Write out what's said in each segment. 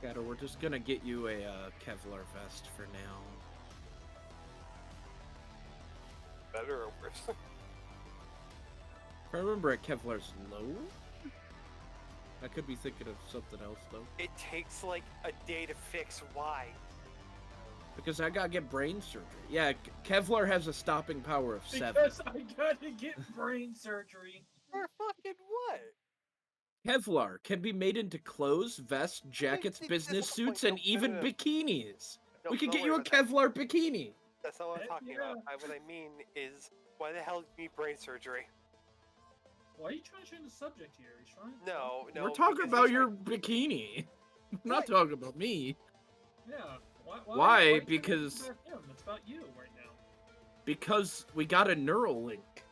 Gato, we're just gonna get you a Kevlar vest for now. Better or worse? If I remember it, Kevlar's low? I could be thinking of something else, though. It takes like a day to fix. Why? Because I gotta get brain surgery. Yeah, Kevlar has a stopping power of 7. Because I gotta get brain surgery. For fucking what? Kevlar can be made into clothes, vests, jackets, This business is the point. suits, and No, even no, no. bikinis. No, We could don't get worry you a about that. Kevlar bikini. That's not what I'm Heck talking yeah. about. What I mean is, why the hell do you need brain surgery? Why are you trying to change the subject here? Are you trying? No, no. We're talking because about he's your like, bikini. We're not What? talking about me. Yeah. Why? Why? Why are you Because- trying to make it about him? It's about you right now. Because we got a neural link.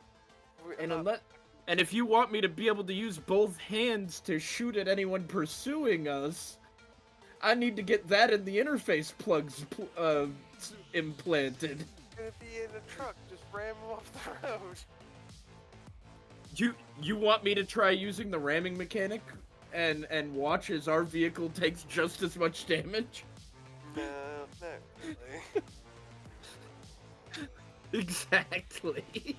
And if you want me to be able to use both hands to shoot at anyone pursuing us, I need to get that in the interface plugs implanted. gonna be in a truck, just ram him off the road. You want me to try using the ramming mechanic and watch as our vehicle takes just as much damage? No, not really. Exactly.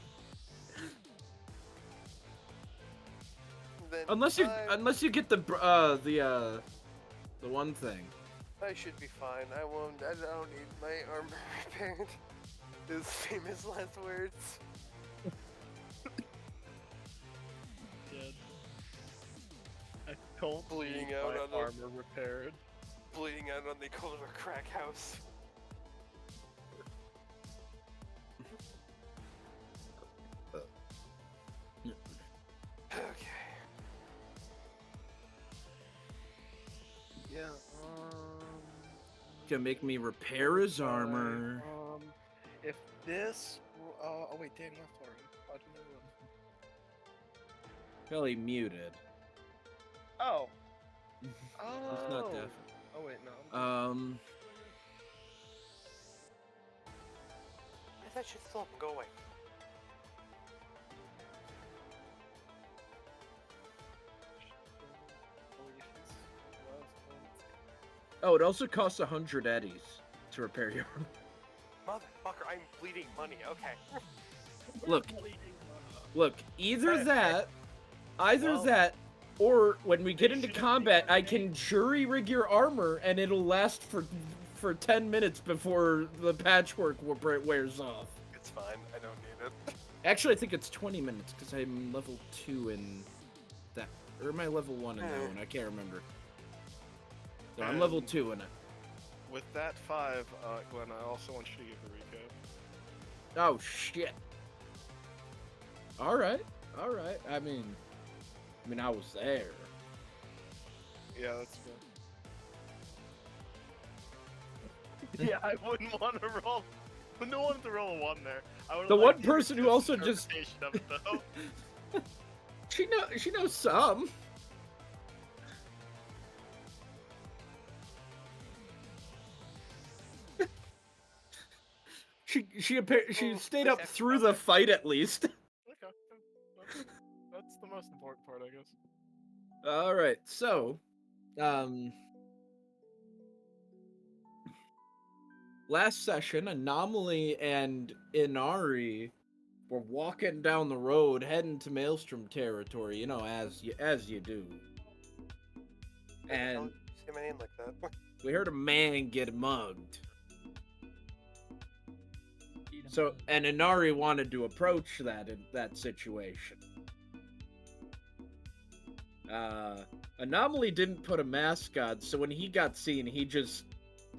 Then unless you get the one thing. I should be fine. I don't need my armor repaired. His famous last words. Dead. I don't Bleeding need out my on the- armor repaired. Bleeding out on the Culver crack house. Okay. Yeah. Gonna make me repair his armor. If this. Oh wait, Dan left already. Why'd you move him? Kelly muted. Oh. It's not deaf. Oh wait, no. That should still up and go away. Oh, it also costs 100 eddies to repair your armor. Motherfucker, I'm bleeding money. Okay. Look, either that, Well, that, or when we get they into should have combat, taken I the can jury rig your armor, and it'll last for 10 minutes before the patchwork wears off. It's fine. I don't need it. Actually, I think it's 20 minutes, because I'm level 2 in that. Or am I level 1 in that one? I can't remember. So I'm level 2 in it. With that 5, Glenn, I also want you to give a recap. Oh, shit. Alright. I mean, I was there. Yeah, that's good. Yeah, I wouldn't want to roll. No one to roll a 1 there. I would The like one to hear person who Jeff's also just- interpretation of it, though. She knows some. She stayed up through the fight at least. Okay. That's the most important part, I guess. All right, so, last session, Anomaly and Inari were walking down the road, heading to Maelstrom territory. You know, as you do. And Say my name like that. we heard a man get mugged. So, and Inari wanted to approach that situation. Anomaly didn't put a mask on, so when he got seen, he just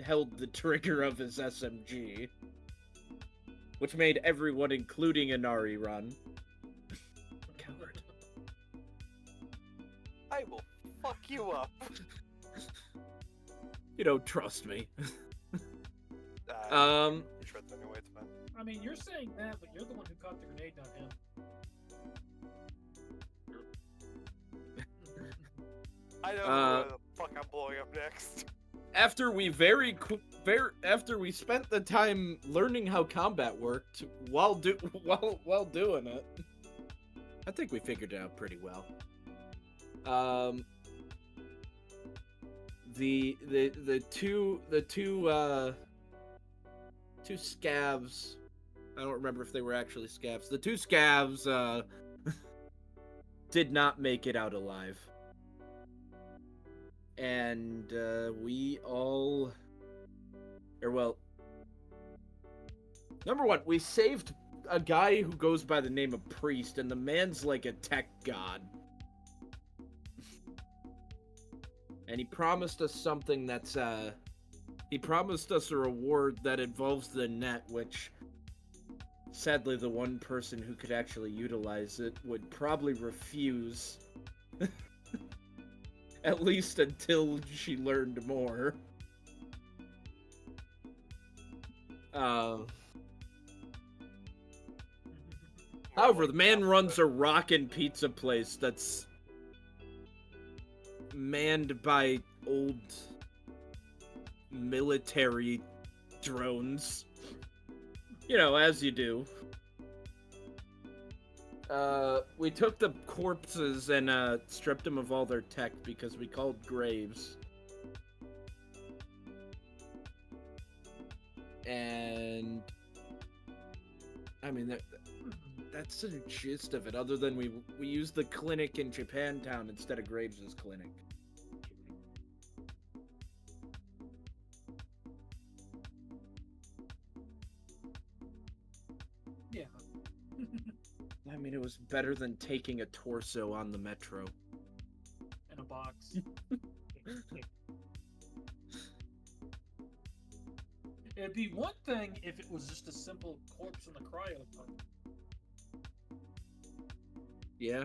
held the trigger of his SMG, which made everyone, including Inari, run. Coward. I will fuck you up. You don't trust me. Trust anyway, it's fine. I mean, you're saying that, but you're the one who caught the grenade, not him. I don't know where the fuck I'm blowing up next. After we after we spent the time learning how combat worked while doing it, I think we figured it out pretty well. the two scavs. I don't remember if they were actually scavs. The two scavs did not make it out alive. And we all, or well, number one, we saved a guy who goes by the name of Priest, and the man's like a tech god. And he promised us something that's he promised us a reward that involves the net, which sadly the one person who could actually utilize it would probably refuse. At least until she learned more. However, the man runs a rockin' pizza place that's manned by old military drones. You know, as you do. We took the corpses and stripped them of all their tech because we called graves. And I mean that's the gist of it. Other than we used the clinic in Japantown instead of Graves' clinic. Yeah. I mean, it was better than taking a torso on the metro. In a box. It'd be one thing if it was just a simple corpse in the cryo tank. Yeah.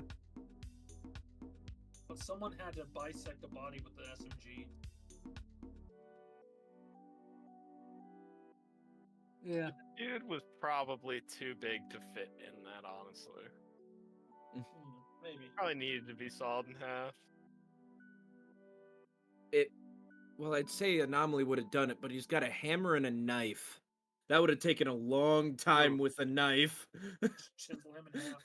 But someone had to bisect the body with the SMG. Yeah. Dude was probably too big to fit in that, honestly. Maybe. Probably needed to be sawed in half. Well, I'd say Anomaly would have done it, but he's got a hammer and a knife. That would have taken a long time with a knife. Chisel him in half.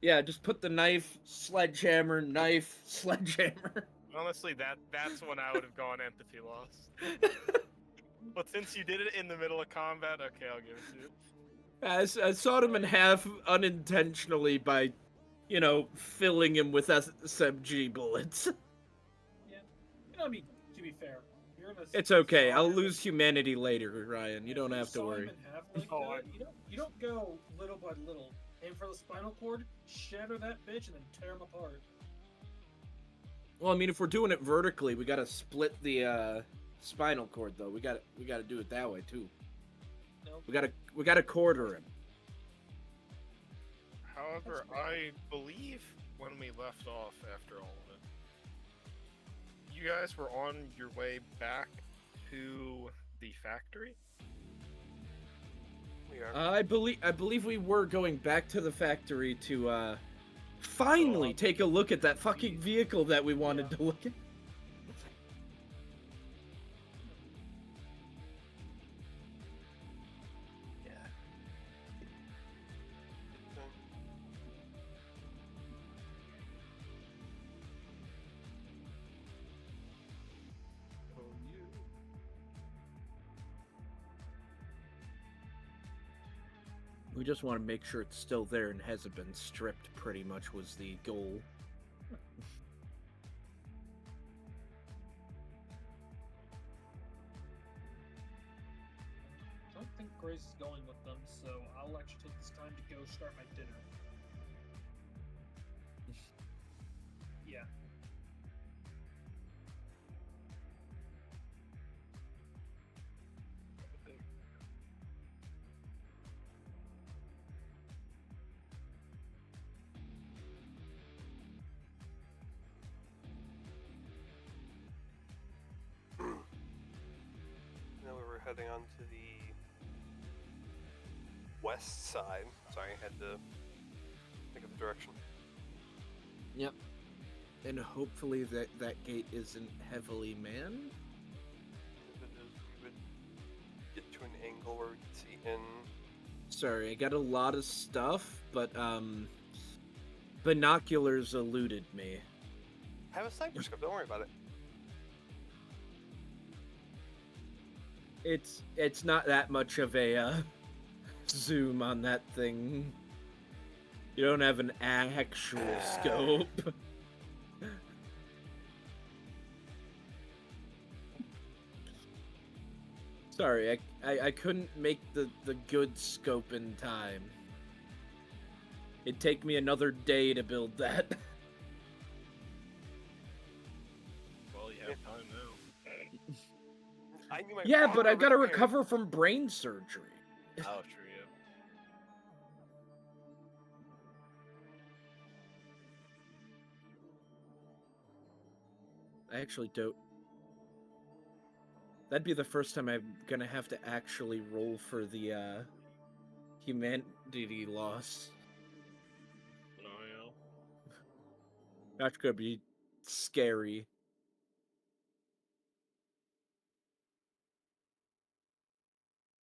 Yeah, just put the knife, sledgehammer, knife, sledgehammer. Honestly, that's when I would have gone empathy loss. But since you did it in the middle of combat, okay, I'll give it to you. I sawed him in half unintentionally by, you know, filling him with SMG bullets. Yeah. You know, I mean, to be fair, you're gonna. It's okay. saw I'll him- lose humanity later, Ryan. You don't if have to saw him worry. in half like Oh, that, you don't go little by little. Aim for the spinal cord, shatter that bitch, and then tear him apart. Well, I mean, if we're doing it vertically, we gotta split the spinal cord, though. We gotta do it that way too. Nope. We gotta quarter him. However, I believe when we left off after all of it, you guys were on your way back to the factory? We are. I believe we were going back to the factory to finally take a look at that fucking vehicle that we wanted to look at. Yeah. We just want to make sure it's still there and hasn't been stripped, pretty much was the goal. I don't think Grace is going with them, so I'll actually take this time to go start my dinner. Yeah. Now we were heading on to the west side. Sorry, I had to think of the direction. Yep. And hopefully that gate isn't heavily manned. If it is, we would get to an angle where we could see in. Sorry, I got a lot of stuff, but binoculars eluded me. I have a sniper scope, don't worry about it. It's not that much of a zoom on that thing. You don't have an actual scope. Sorry, I couldn't make the good scope in time. It'd take me another day to build that. Well, you have time now. I need my Yeah, but I armor gotta repaired. recover from brain surgery. Oh, true, yeah. I actually don't. That'd be the first time I'm gonna have to actually roll for the humanity loss. Oh, yeah. That's gonna be scary.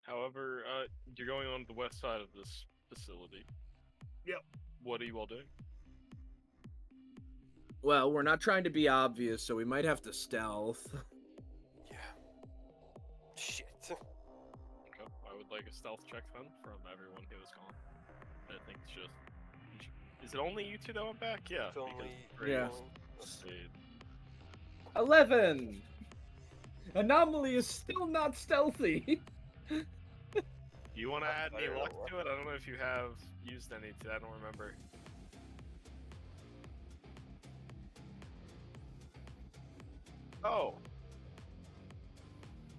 However, you're going on the west side of this facility. Yep. What are you all doing? Well, we're not trying to be obvious, so we might have to stealth. Yeah. Shit. Okay, I would like a stealth check then from everyone who is gone. I think it's just. Is it only you two that went back? Yeah. It's only. Yeah. Let's see. 11. Anomaly is still not stealthy. Do you want to add any better luck than to it? I don't know if you have used any. I don't remember. Oh,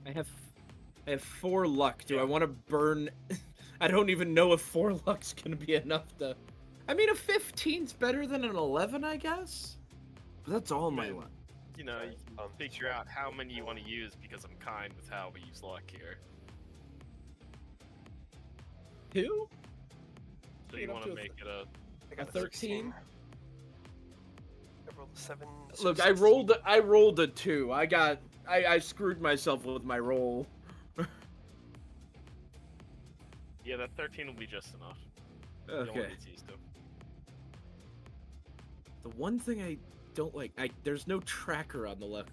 I have 4 luck. Do Yeah. I want to burn? I don't even know if 4 luck's gonna be enough to. I mean, a 15's better than an 11, I guess. But that's all my Man. luck. you know, Sorry, you can figure out how many you want to use because I'm kind with how we use luck here. 2? So Get you up want to to a make it a. I got A 13? I rolled a 7. Look, so I 16. rolled a 2. I screwed myself with my roll. Yeah, that 13 will be just enough. You don't Okay. need to use them. The one thing I don't like, there's no tracker on the luck.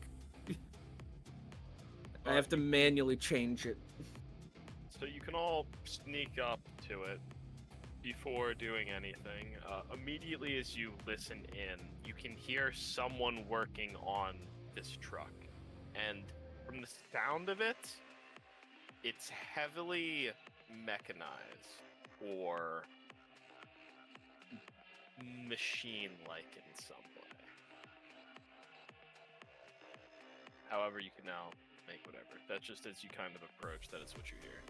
I have to manually change it. So you can all sneak up to it before doing anything. Immediately as you listen in, you can hear someone working on this truck. And from the sound of it, it's heavily mechanized or machine-like in some way. However, you can now make whatever. That's just as you kind of approach, that is what you hear.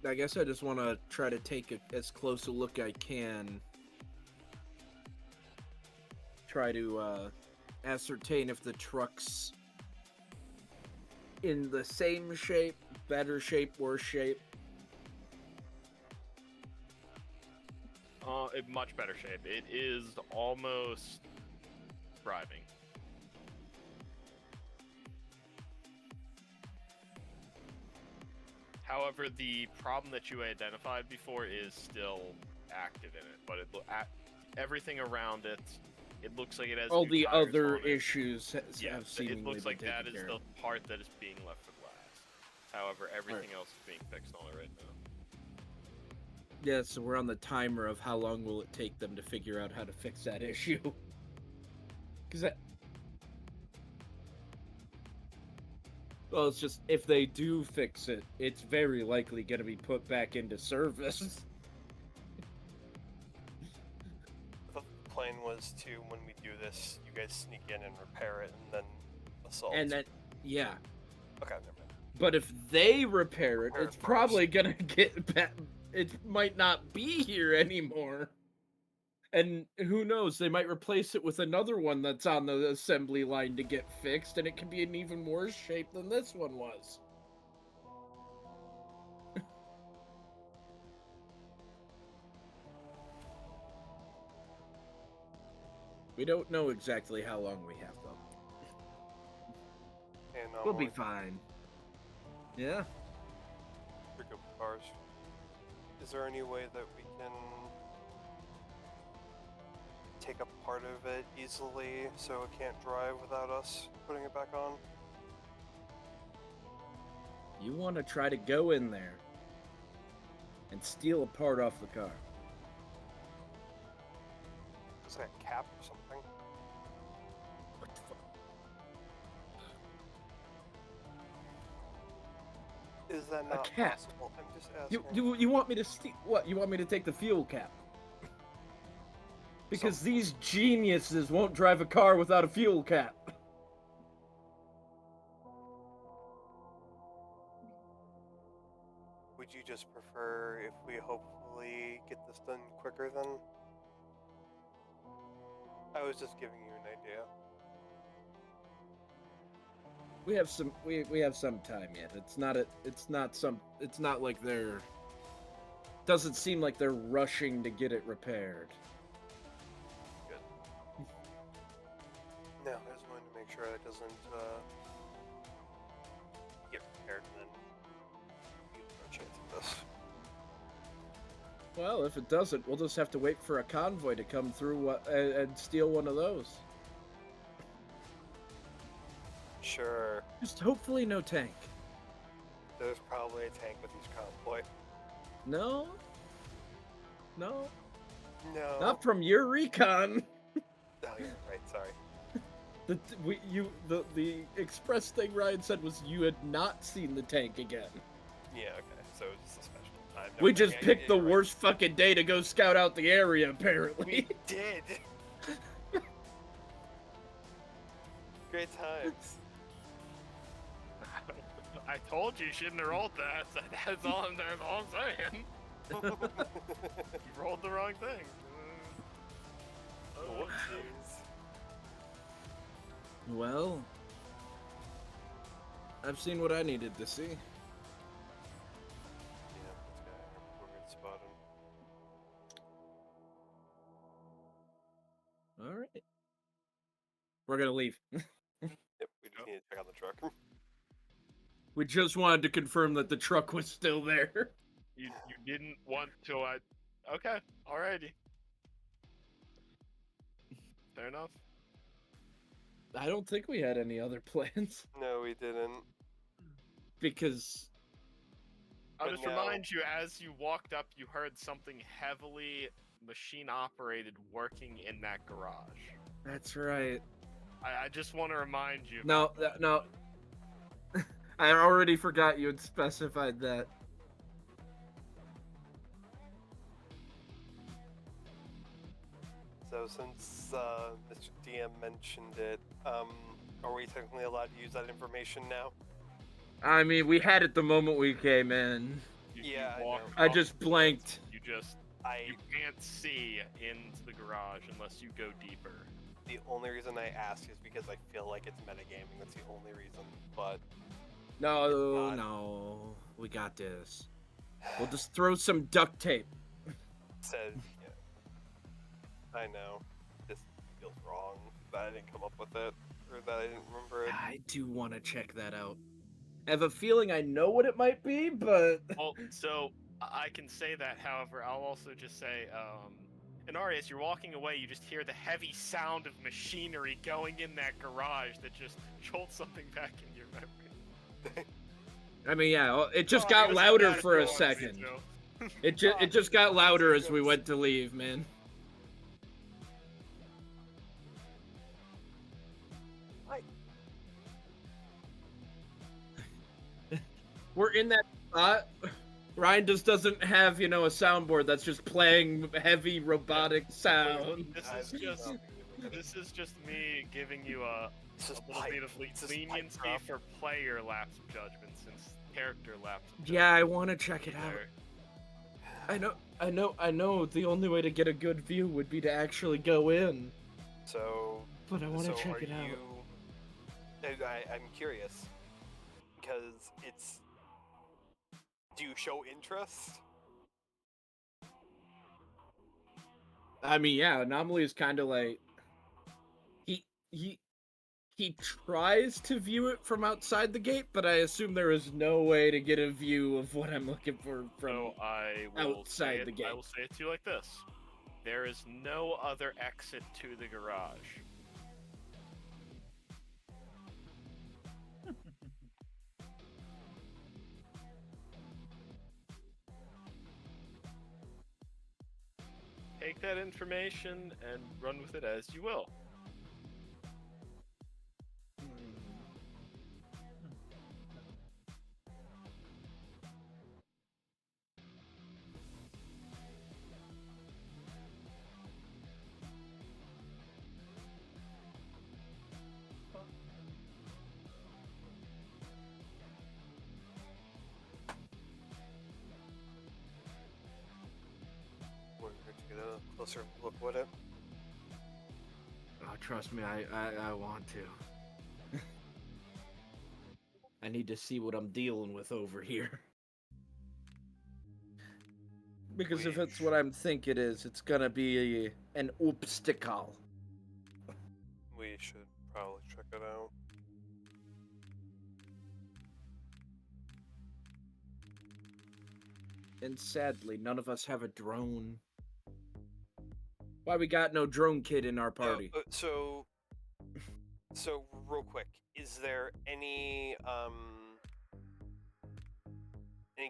I guess I just want to try to take as close a look I can. Try to ascertain if the truck's in the same shape, better shape, worse shape. In much better shape. It is almost thriving. However, the problem that you identified before is still active in it, but everything around it, it looks like it has All new the tires other on it. issues Yeah, have seemingly it looks like been that taken is care the of. part that is being left for last. However, everything else is being fixed on it right now. Yeah, so we're on the timer of how long will it take them to figure out how to fix that issue. Because well, it's just, if they do fix it, it's very likely going to be put back into service. The plan was to, when we do this, you guys sneak in and repair it and then assault. And then, yeah. Okay, never mind. But if they repair it, Repair it's it probably going to get back. It might not be here anymore. And who knows, they might replace it with another one that's on the assembly line to get fixed, and it can be in even worse shape than this one was. We don't know exactly how long we have, though. And We'll be fine. Yeah? Pick up cars. Is there any way that we can take a part of it easily so it can't drive without us putting it back on? You want to try to go in there and steal a part off the car. Is that a cap or something? What the fuck? Is that not cap. possible? I'm just asking. You want me to steal what? You want me to take the fuel cap? Because these geniuses won't drive a car without a fuel cap. Would you just prefer if we hopefully get this done quicker then? I was just giving you an idea. We have some time yet. It's not like they're doesn't seem like they're rushing to get it repaired. Good. No, I just wanted to make sure it doesn't get repaired and then we have no chance of this. Well, if it doesn't, we'll just have to wait for a convoy to come through and steal one of those. Sure. Just hopefully no tank. There's probably a tank with each convoy. No? No? No. Not from your recon. Oh, yeah, right, sorry. The express thing Ryan said was you had not seen the tank again. Yeah, okay, so it's just a special time. We just picked the worst fucking day to go scout out the area, We apparently. did! Great times. I told you shouldn't have rolled that. That's all I'm saying. You rolled the wrong thing. Oh, jeez. Well, I've seen what I needed to see. Yeah, this guy, we're gonna spot him. All right. We're gonna leave. Yep, we just need to check on the truck. We just wanted to confirm that the truck was still there. You didn't want to. Okay, alrighty. Fair enough. I don't think we had any other plans No, we didn't. because I'll But just now- remind you, as you walked up, you heard something heavily machine-operated working in that garage. that's right. I just want to remind you. No, no. I already forgot you had specified that. So since Mr. DM mentioned it, are we technically allowed to use that information now? I mean, we had it the moment we came in. Yeah, I walk know. I up just to blanked. it, you can't see into the garage unless you go deeper. The only reason I ask is because I feel like it's metagaming. That's the only reason. But No, It's not. no. We got this. We'll just throw some duct tape. said, yeah. I know. This feels wrong that I didn't come up with it, or that I didn't remember it. I do want to check that out. I have a feeling I know what it might be, but Well, so I can say that. However, I'll also just say, Inari, as you're walking away, you just hear the heavy sound of machinery going in that garage that just jolts something back in your memory. I mean, yeah, it just Oh, got it was louder bad for a if you wanted me second. to. It just got louder as we went to leave, man. We're in that spot. Ryan just doesn't have, you know, a soundboard that's just playing heavy robotic sound. This is just me giving you a This is little pipe. bit of This is leniency pipe for player lapse of judgment, since character lapse of Yeah, I judgment want to check would it be out. there. I know. The only way to get a good view would be to actually go in. So, But I want to so check are it out. I'm curious because it's. Do you show interest? I mean, yeah, Anomaly is kind of like he tries to view it from outside the gate, but I assume there is no way to get a view of what I'm looking for from. So I will outside say the it, gate. I will say it to you like this: There is no other exit to the garage. Take that information and run with it as you will. We're going to get a closer look at it. Oh, trust me, I want to. I need to see what I'm dealing with over here. Because if it's what I'm think it is, it's gonna be an obstacle. We should probably check it out. And sadly, none of us have a drone. Why we got no drone kid in our party? So real quick, is there any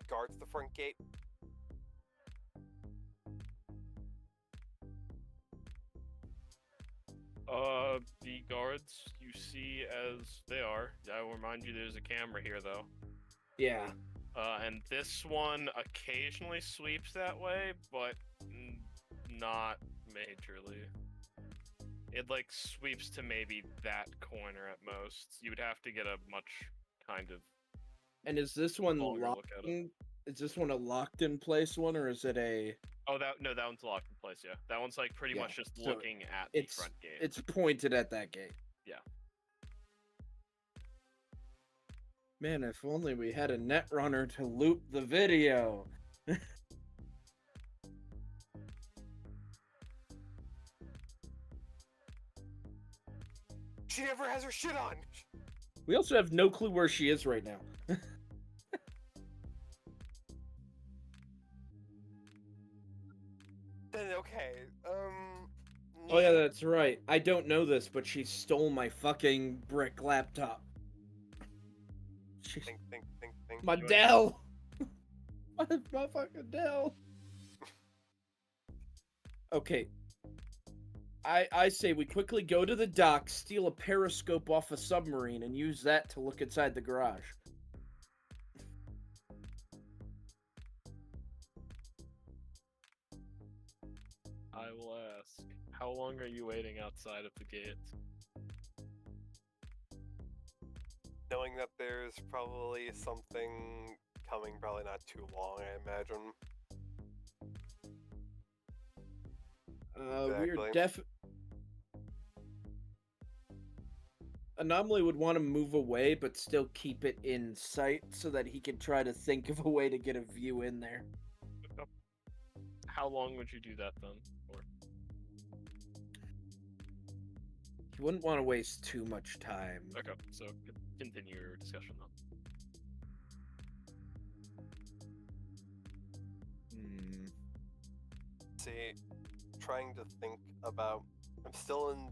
guards at the front gate? The guards you see as they are. I will remind you there's a camera here, though. Yeah. And this one occasionally sweeps that way, but not majorly. It, like, sweeps to maybe that corner at most. You would have to get a much kind of... And is this one longer locked look at it. in? Is this one a locked in place one, or is it a... Oh, that one's locked in place, yeah. That one's, like, pretty Yeah, much just so looking at the it's front gate. it's pointed at that gate. Yeah. Man, if only we had a net runner to loop the video. She never has her shit on! We also have no clue where she is right now. Then okay, Oh yeah, that's right. I don't know this, but she stole my fucking brick laptop. She... Think. My Dell! my fucking Dell! Okay. I say we quickly go to the dock, steal a periscope off a submarine, and use that to look inside the garage. I will ask, how long are you waiting outside of the gate? Knowing that there's probably something coming, probably not too long, I imagine. We're Anomaly would want to move away, but still keep it in sight so that he can try to think of a way to get a view in there. How long would you do that then? Or... He wouldn't want to waste too much time. Okay, so continue your discussion then. See, trying to think about... I'm still in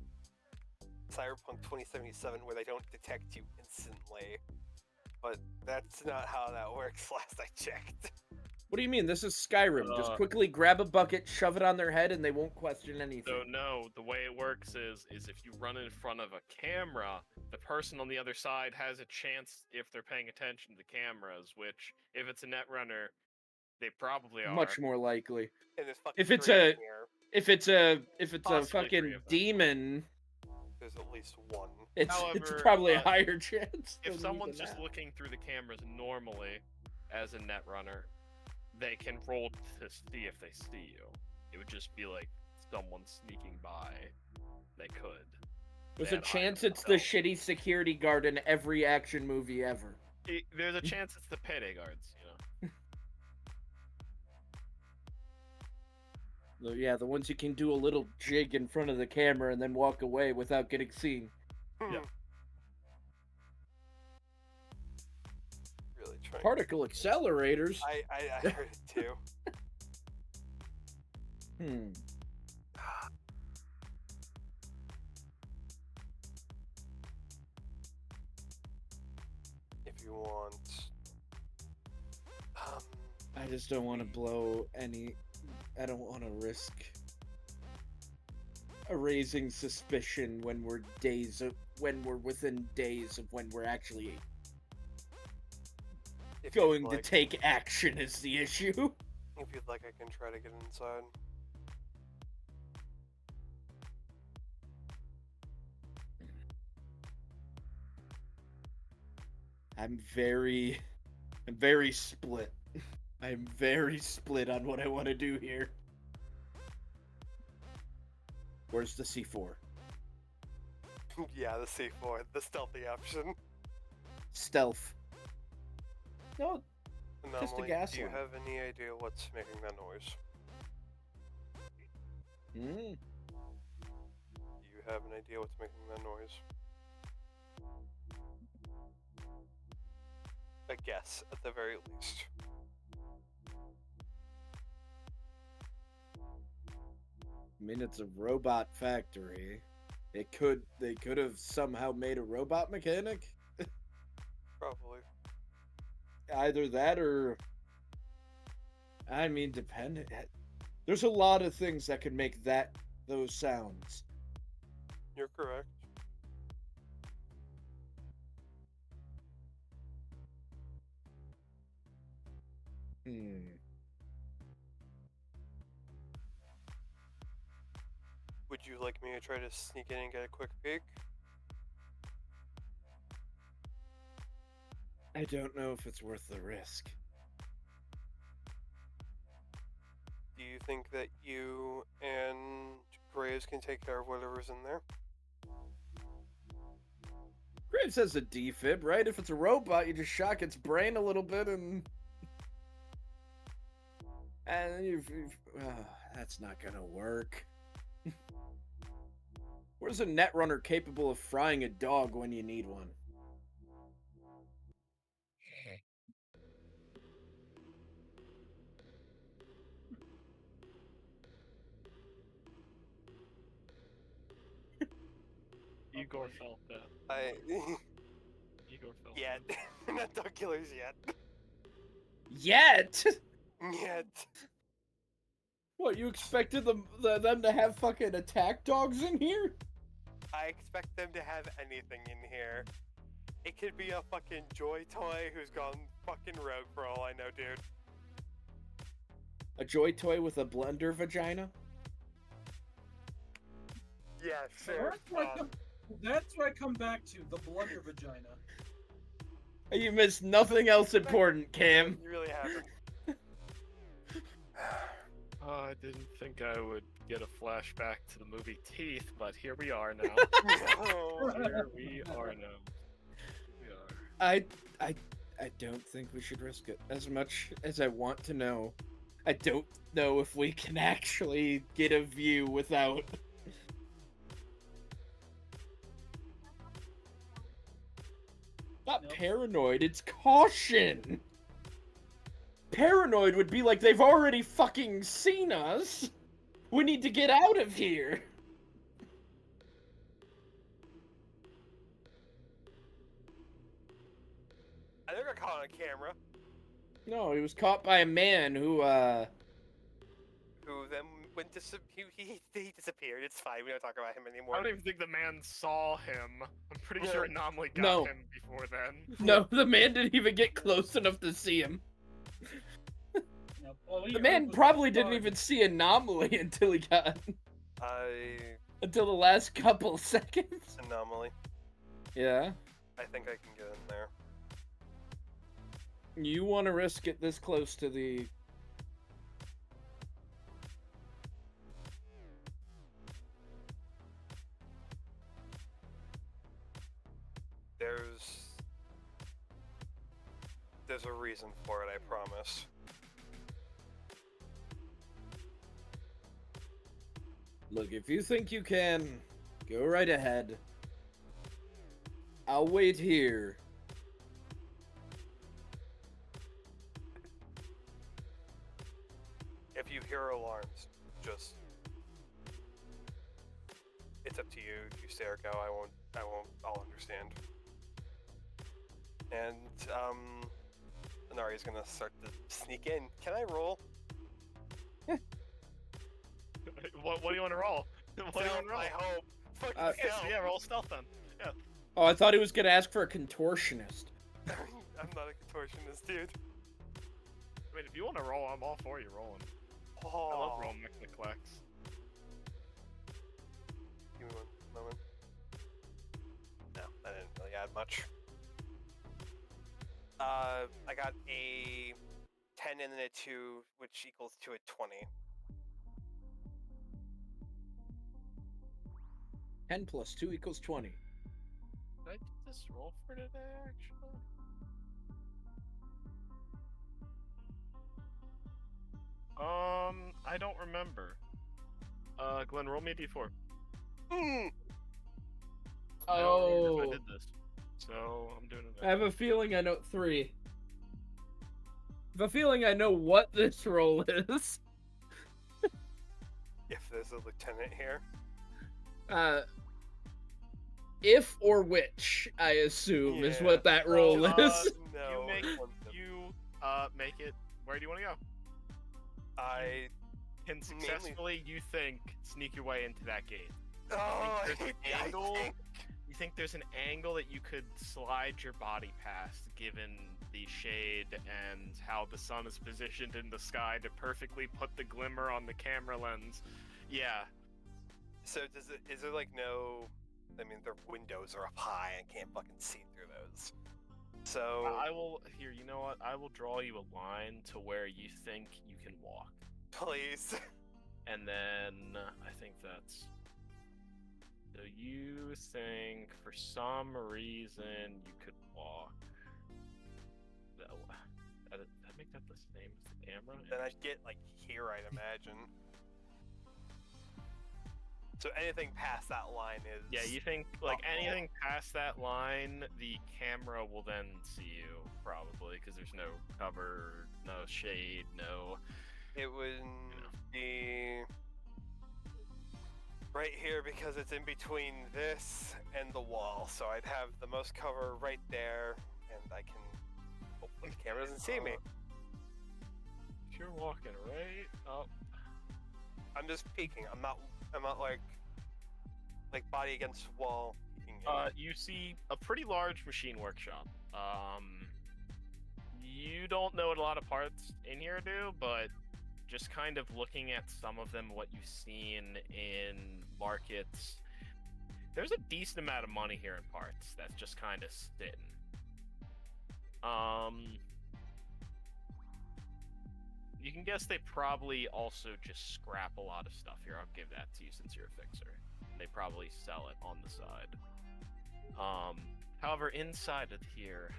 Cyberpunk 2077 where they don't detect you instantly. But that's not how that works last I checked. What do you mean? This is Skyrim. Just quickly grab a bucket, shove it on their head, and they won't question anything. So no, the way it works is if you run in front of a camera, the person on the other side has a chance if they're paying attention to the cameras, which, if it's a netrunner, they probably are. Much more likely. And there's fucking If it's three a in here. if it's a Possibly fucking three of them. demon, There's at least one. it's However, probably a higher chance. If than someone's even just that. looking through the cameras normally, as a netrunner, they can roll to see if they see you. It would just be like someone sneaking by. They could. There's They a had chance eyes it's the themselves. shitty security guard in every action movie ever. There's a chance it's the payday guards, you know. Yeah, the ones you can do a little jig in front of the camera and then walk away without getting seen. Yeah. Really trying. Particle accelerators. I heard it too. you want? I just don't want to blow any. I don't want to risk raising suspicion when we're within days of when we're actually If you'd going to like, take action is the issue. if you'd like, I can try to get inside. I'm very split. I'm very split on what I want to do here. Where's the C4? Yeah, the C4, the stealthy option. Stealth. No, just a Anomaly, gas do you lamp. have any idea what's making that noise? Mm. Do you have an idea what's making that noise? A guess, at the very least. I mean, it's a robot factory. They could have somehow made a robot mechanic. Probably. Either that or, I mean, dependent. There's a lot of things that could make those sounds. You're correct. Would you like me to try to sneak in and get a quick peek? I don't know if it's worth the risk. Do you think that you and Graves can take care of whatever's in there? Graves has a defib, right? If it's a robot, you just shock its brain a little bit and that's not gonna work. Where's a netrunner capable of frying a dog when you need one? Igor felt that. Igor felt Yet. Not dog killers yet. Yet? Yet. What, you expected them to have fucking attack dogs in here? I expect them to have anything in here. It could be a fucking Joy Toy who's gone fucking rogue for all I know, dude. A joy toy with a blender vagina? Yeah, sure. That's what I come back to, the blunder vagina. You missed nothing else important, Cam. You really haven't. I didn't think I would get a flashback to the movie Teeth, but here we are now. No. Here we are now. We are. I don't think we should risk it. As much as I want to know, I don't know if we can actually get a view without. Not Nope. paranoid, it's caution! Paranoid would be like they've already fucking seen us! We need to get out of here! I think I caught on camera. No, he was caught by a man who Who then went he disappeared. It's fine. We don't talk about him I anymore. don't even think the man saw him. I'm pretty Yeah. sure Anomaly got No. him before then. No, the man didn't even get close enough to see him. Yep. All he The heard man was probably the didn't dog. even see Anomaly until he got until the last couple seconds. Anomaly. Yeah. I think I can get in there. You want to risk it this close to the... There's a reason for it, I promise. Look, if you think you can, go right ahead. I'll wait here. If you hear alarms, just it's up to you. You stay or go. I'll understand. And Inari's gonna start to sneak in. Can I roll? What do you want to roll? What do you want to roll? I hope. Fucking Uh, Yes, hell. yeah, roll stealth then. Yeah. Oh, I thought he was gonna ask for a contortionist. I'm not a contortionist, dude. I mean, if you want to roll, I'm all for you rolling. I Oh. love rolling McNeclex. Give me one moment. No, I didn't really add much. I got a 10 and then a 2, which equals to a 20. 10 plus 2 equals 20. Did I do this roll for today, actually? I don't remember. Glenn, roll me a d4. Hmm. I don't remember Oh, if I did this. So, I'm doing it I now. have a feeling I know 3. I have a feeling I know what this roll is. If there's a lieutenant here. If or which, I assume, is Yeah. what that roll No, is. No. You make it. Where do you want to go? I. Can successfully, you think, sneak your way into that gate. Oh, there's an I angle? think- You think there's an angle that you could slide your body past, given the shade and how the sun is positioned in the sky to perfectly put the glimmer on the camera lens? Yeah. So is there like no? I mean, their windows are up high. I can't fucking see through those. So I will. Here, you know what? I will draw you a line to where you think you can walk. please. And then I think that's. So you think for some reason you could walk. That make that the same as the camera? Then I'd get like here, I'd imagine. So anything past that line is. Yeah, you think like Uh-oh. anything past that line, the camera will then see you probably because there's no cover, no shade, no. It would be right here because it's in between this and the wall. So I'd have the most cover right there, and I can. Hopefully the camera doesn't see me. If you're walking right up, I'm just peeking. I'm not like body against the wall. Peeking in. you see a pretty large machine workshop. You don't know what a lot of parts in here do, but just kind of looking at some of them, what you've seen in markets, there's a decent amount of money here in parts that's just kind of sitting. You can guess they probably also just scrap a lot of stuff here. I'll give that to you since you're a fixer. They probably sell it on the side. However, inside of here,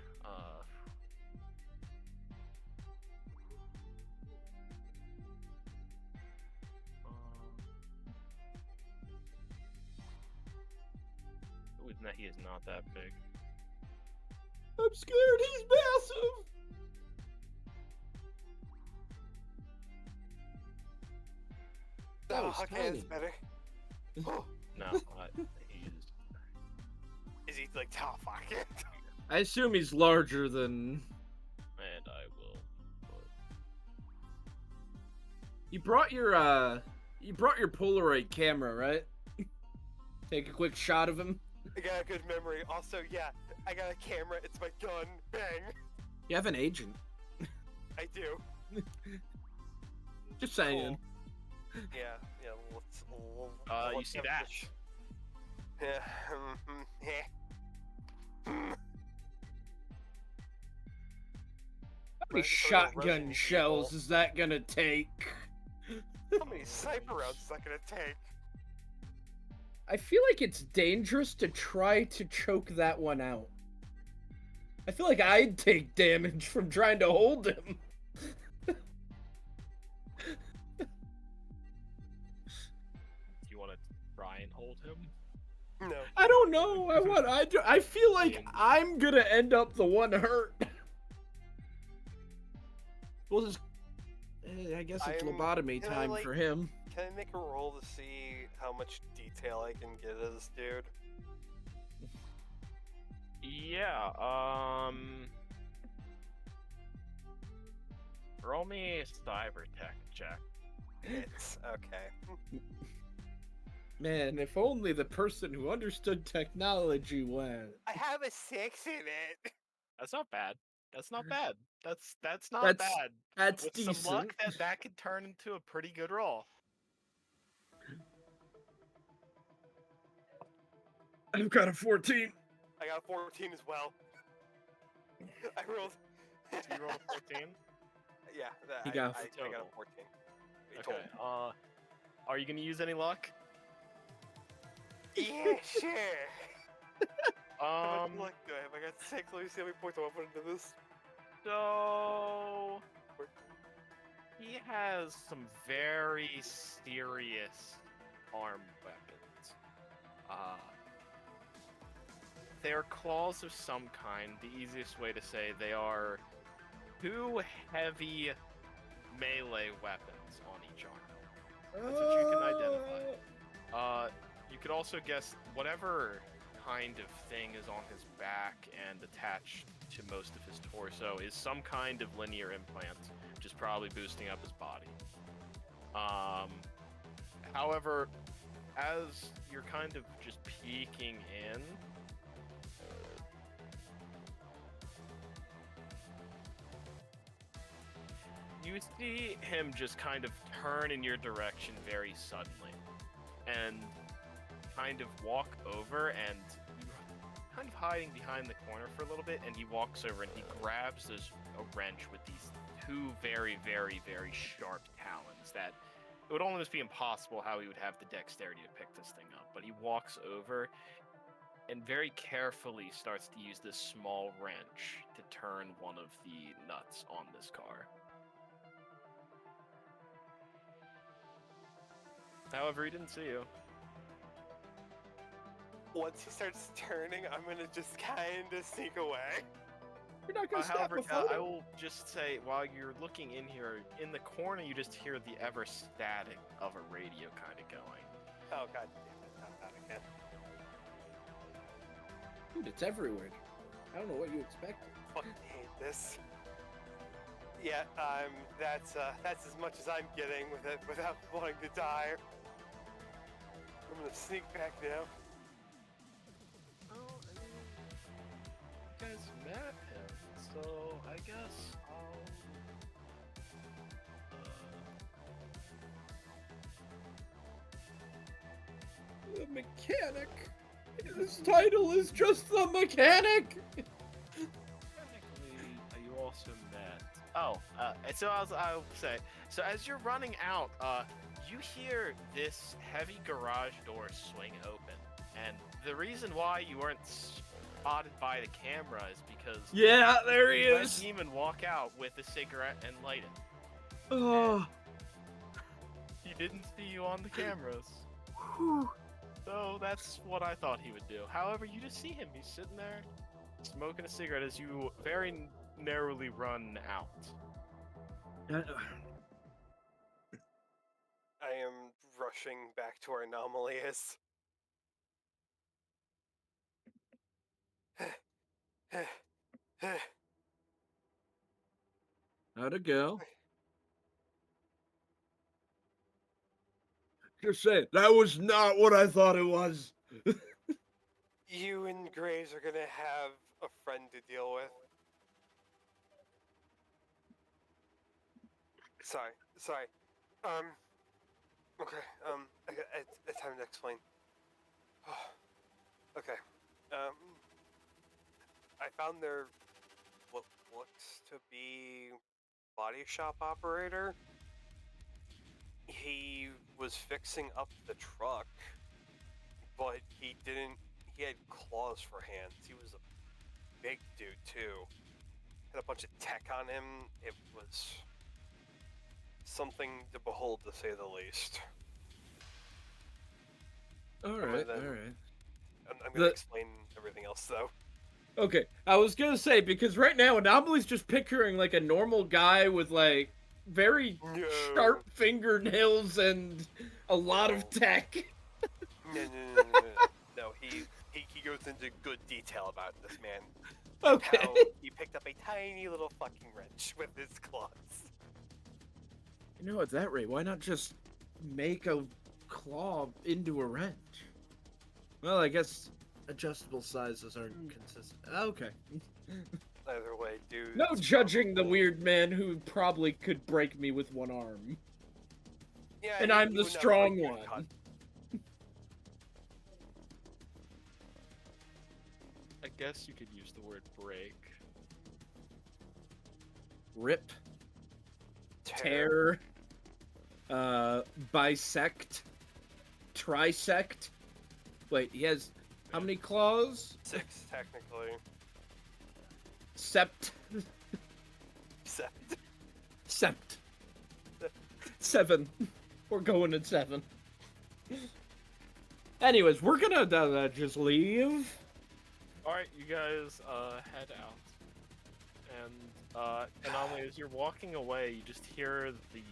he is not that big. I'm scared he's massive! That was okay, tiny. it's better. No, he is. Is he like top pocket? I assume he's larger than... And I will. You brought your Polaroid camera, right? Take a quick shot of him. I got a good memory. Also, yeah, I got a camera. It's my gun. Bang. You have an agent. I do. Just saying. Yeah. Let's. You see that? Yeah. How many shotgun shells is that gonna take? How many sniper rounds is that gonna take? I feel like it's dangerous to try to choke that one out. I feel like I'd take damage from trying to hold him. You want to try and hold him? No. I don't know. I feel like I'm gonna end up the one hurt. Well, just, I guess it's lobotomy can I, time like- for him. Can I make a roll to see how much detail I can get of this dude? Yeah. Roll me a cyber tech check. It's okay. Man, if only the person who understood technology went. I have a 6 in it. That's not bad. That's not bad. That's not That's bad. that's With decent. some luck, that could turn into a pretty good roll. I've got a 14. I got a 14 as well. I rolled. So you rolled a 14. Yeah, He I got got a total. 14. A Okay. total. Are you gonna use any luck? Yeah, sure. How much Um. luck do I have? I got 6. Let me see how many points I want to put into this. So he has some very serious armed weapons. They're claws of some kind. The easiest way to say they are 2 heavy melee weapons on each arm. That's what you can identify. You could also guess whatever kind of thing is on his back and attached to most of his torso is some kind of linear implant, which is probably boosting up his body. However, as you're kind of just peeking in, you see him just kind of turn in your direction very suddenly and kind of walk over, and kind of hiding behind the corner for a little bit, and he walks over and he grabs a wrench with these 2 very, very, very sharp talons that it would almost be impossible how he would have the dexterity to pick this thing up. But he walks over and very carefully starts to use this small wrench to turn one of the nuts on this car. However, he didn't see you. Once he starts turning, I'm gonna just kind of sneak away. You're not gonna stop However, before. I will just say, while you're looking in here, in the corner, you just hear the ever static of a radio kind of going. Oh god damn it, not that again. Dude, it's everywhere. I don't know what you expected. Fucking hate this. Yeah, that's as much as I'm getting with it without wanting to die. I'm gonna sneak back now. Oh, I mean, you guys met him, so I guess The mechanic. His title is just the mechanic. technically, you also met. Oh, so I'll say, so as you're running out, you hear this heavy garage door swing open, and the reason why you weren't spotted by the camera is because Yeah, there he you let is. Demon walk out with a cigarette and light it. Oh. He didn't see you on the cameras. Whew. So that's what I thought he would do. However, you just see him. He's sitting there smoking a cigarette as you very narrowly run out. I am rushing back to where Anomaly is. How'd it go? Just say it. That was not what I thought it was. You and Graves are gonna have a friend to deal with. Sorry. Okay, it's time to explain. Okay, I found their, what looks to be body shop operator. He was fixing up the truck, but he had claws for hands. He was a big dude too. Had a bunch of tech on him. It was something to behold, to say the least. All right. I'm gonna explain everything else though. Okay, I was gonna say, because right now Anomaly's just picturing like a normal guy with like very No. sharp fingernails and a lot of tech. No, he goes into good detail about this man. Okay. How he picked up a tiny little fucking wrench with his claws. You know, at that rate, why not just make a claw into a wrench? Well, I guess adjustable sizes aren't consistent. Okay. Either way, dude. No judging the weird man who probably could break me with one arm. Yeah, And he- I'm he the would not strong break your one. cut. I guess you could use the word break. Rip, tear, bisect, trisect. Wait, he has how many claws? 6, technically. Sept. Sept. Sept. 7. We're going at 7. Anyways, we're gonna just leave. Alright, you guys head out. And not only as you're walking away, you just hear the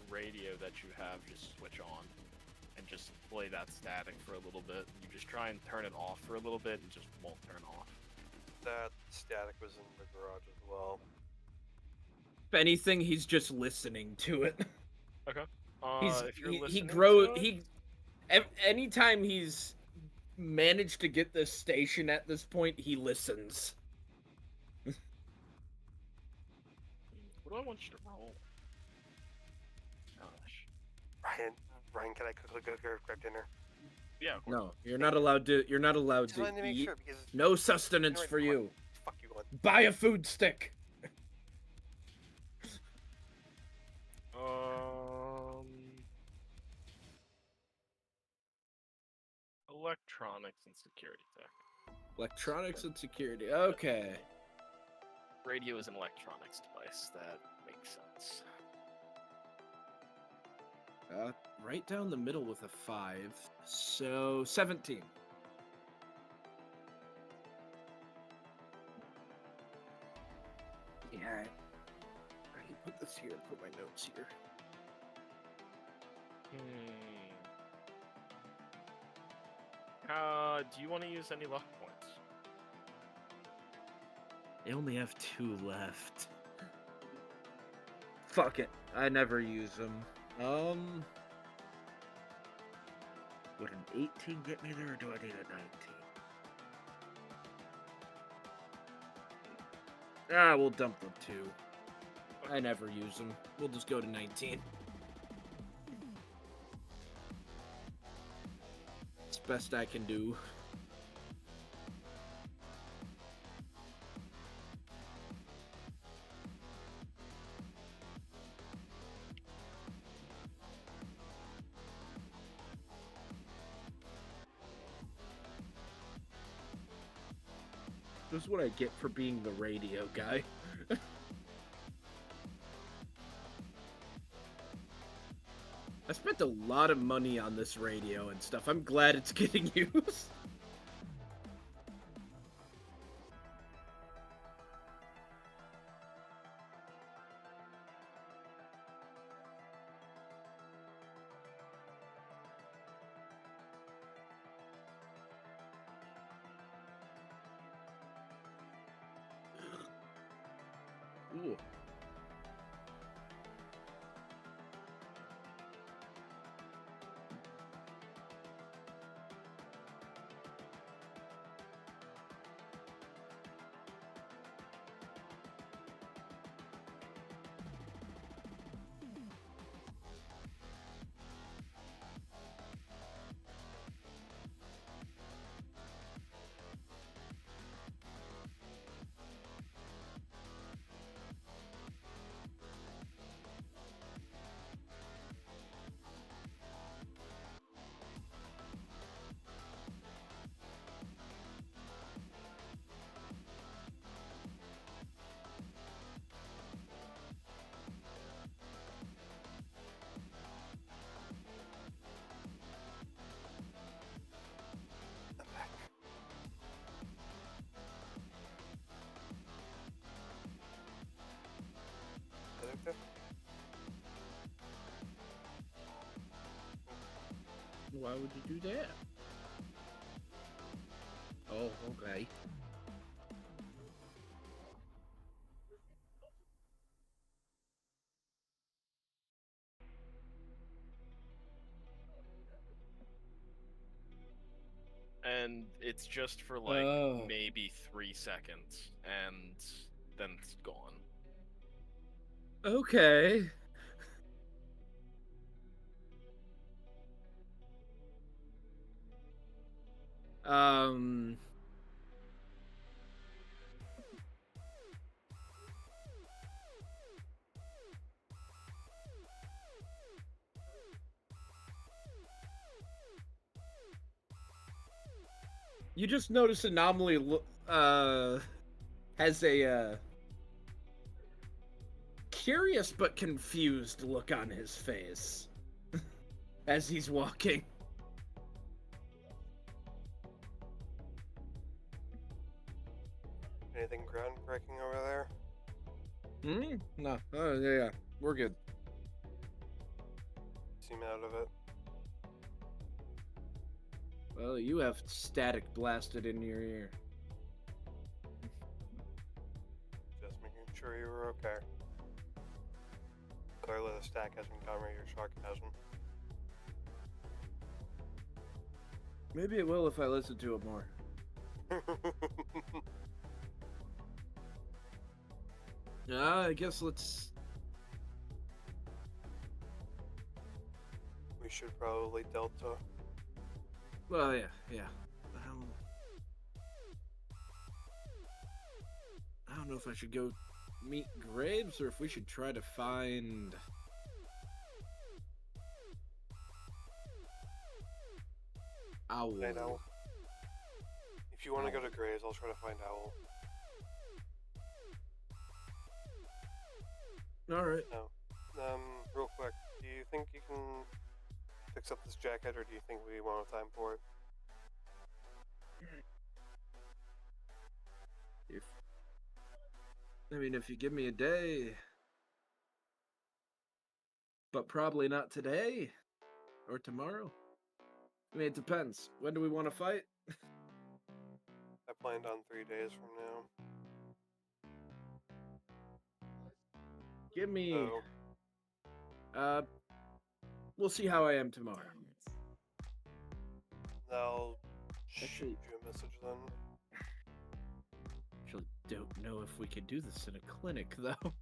radio that you have just switch on. And just play that static for a little bit. You just try and turn it off for a little bit and just won't turn off. That static was in the garage as well. If anything, he's just listening to it. Okay. If you're he listening grows to it, anytime he's managed to get this station at this point, he listens. what do I want you to roll? Gosh. Ryan, can I quickly go grab dinner? Yeah, of course. No, you're not allowed to. You're not allowed Just to wanted to make eat. sure because No sustenance Alright, for come on. you. Fuck you on. Buy a food stick. Electronics and security tech. Electronics and security. Okay. Radio is an electronics device. That makes sense. Right down the middle with a 5. So 17. Yeah. I can put this here and put my notes here. Do you want to use any luck points? I only have 2 left. Fuck it. I never use them. Would an 18 get me there, or do I need a 19? We'll dump the 2. I never use them. We'll just go to 19. It's best I can do. This is what I get for being the radio guy. I spent a lot of money on this radio and stuff. I'm glad it's getting used. Ooh. Why would you do that? Oh, okay. and it's just for like Oh. maybe 3 seconds, and then it's gone. Okay. Um. You just notice Anomaly has a curious but confused look on his face as he's walking. Anything groundbreaking over there? No. Oh, yeah. We're good. Seem out of it. Well, you have static blasted into your ear. Just making sure you were okay. Clearly the stack hasn't covered your sarcasm. Maybe it will if I listen to it more. I guess let's... We should probably Delta. Well, yeah. I don't know if I should go meet Graves or if we should try to find... Owl. Night Owl. If you want to go to Graves, I'll try to find Owl. Alright. No. Real quick, do you think you can fix up this jacket, or do you think we won't have time for it? If you give me a day... But probably not today. Or tomorrow. I mean, it depends. When do we want to fight? I planned on 3 days from now. Give me... So, we'll see how I am tomorrow. I'll Actually- shoot you a message then. Actually, don't know if we could do this in a clinic, though.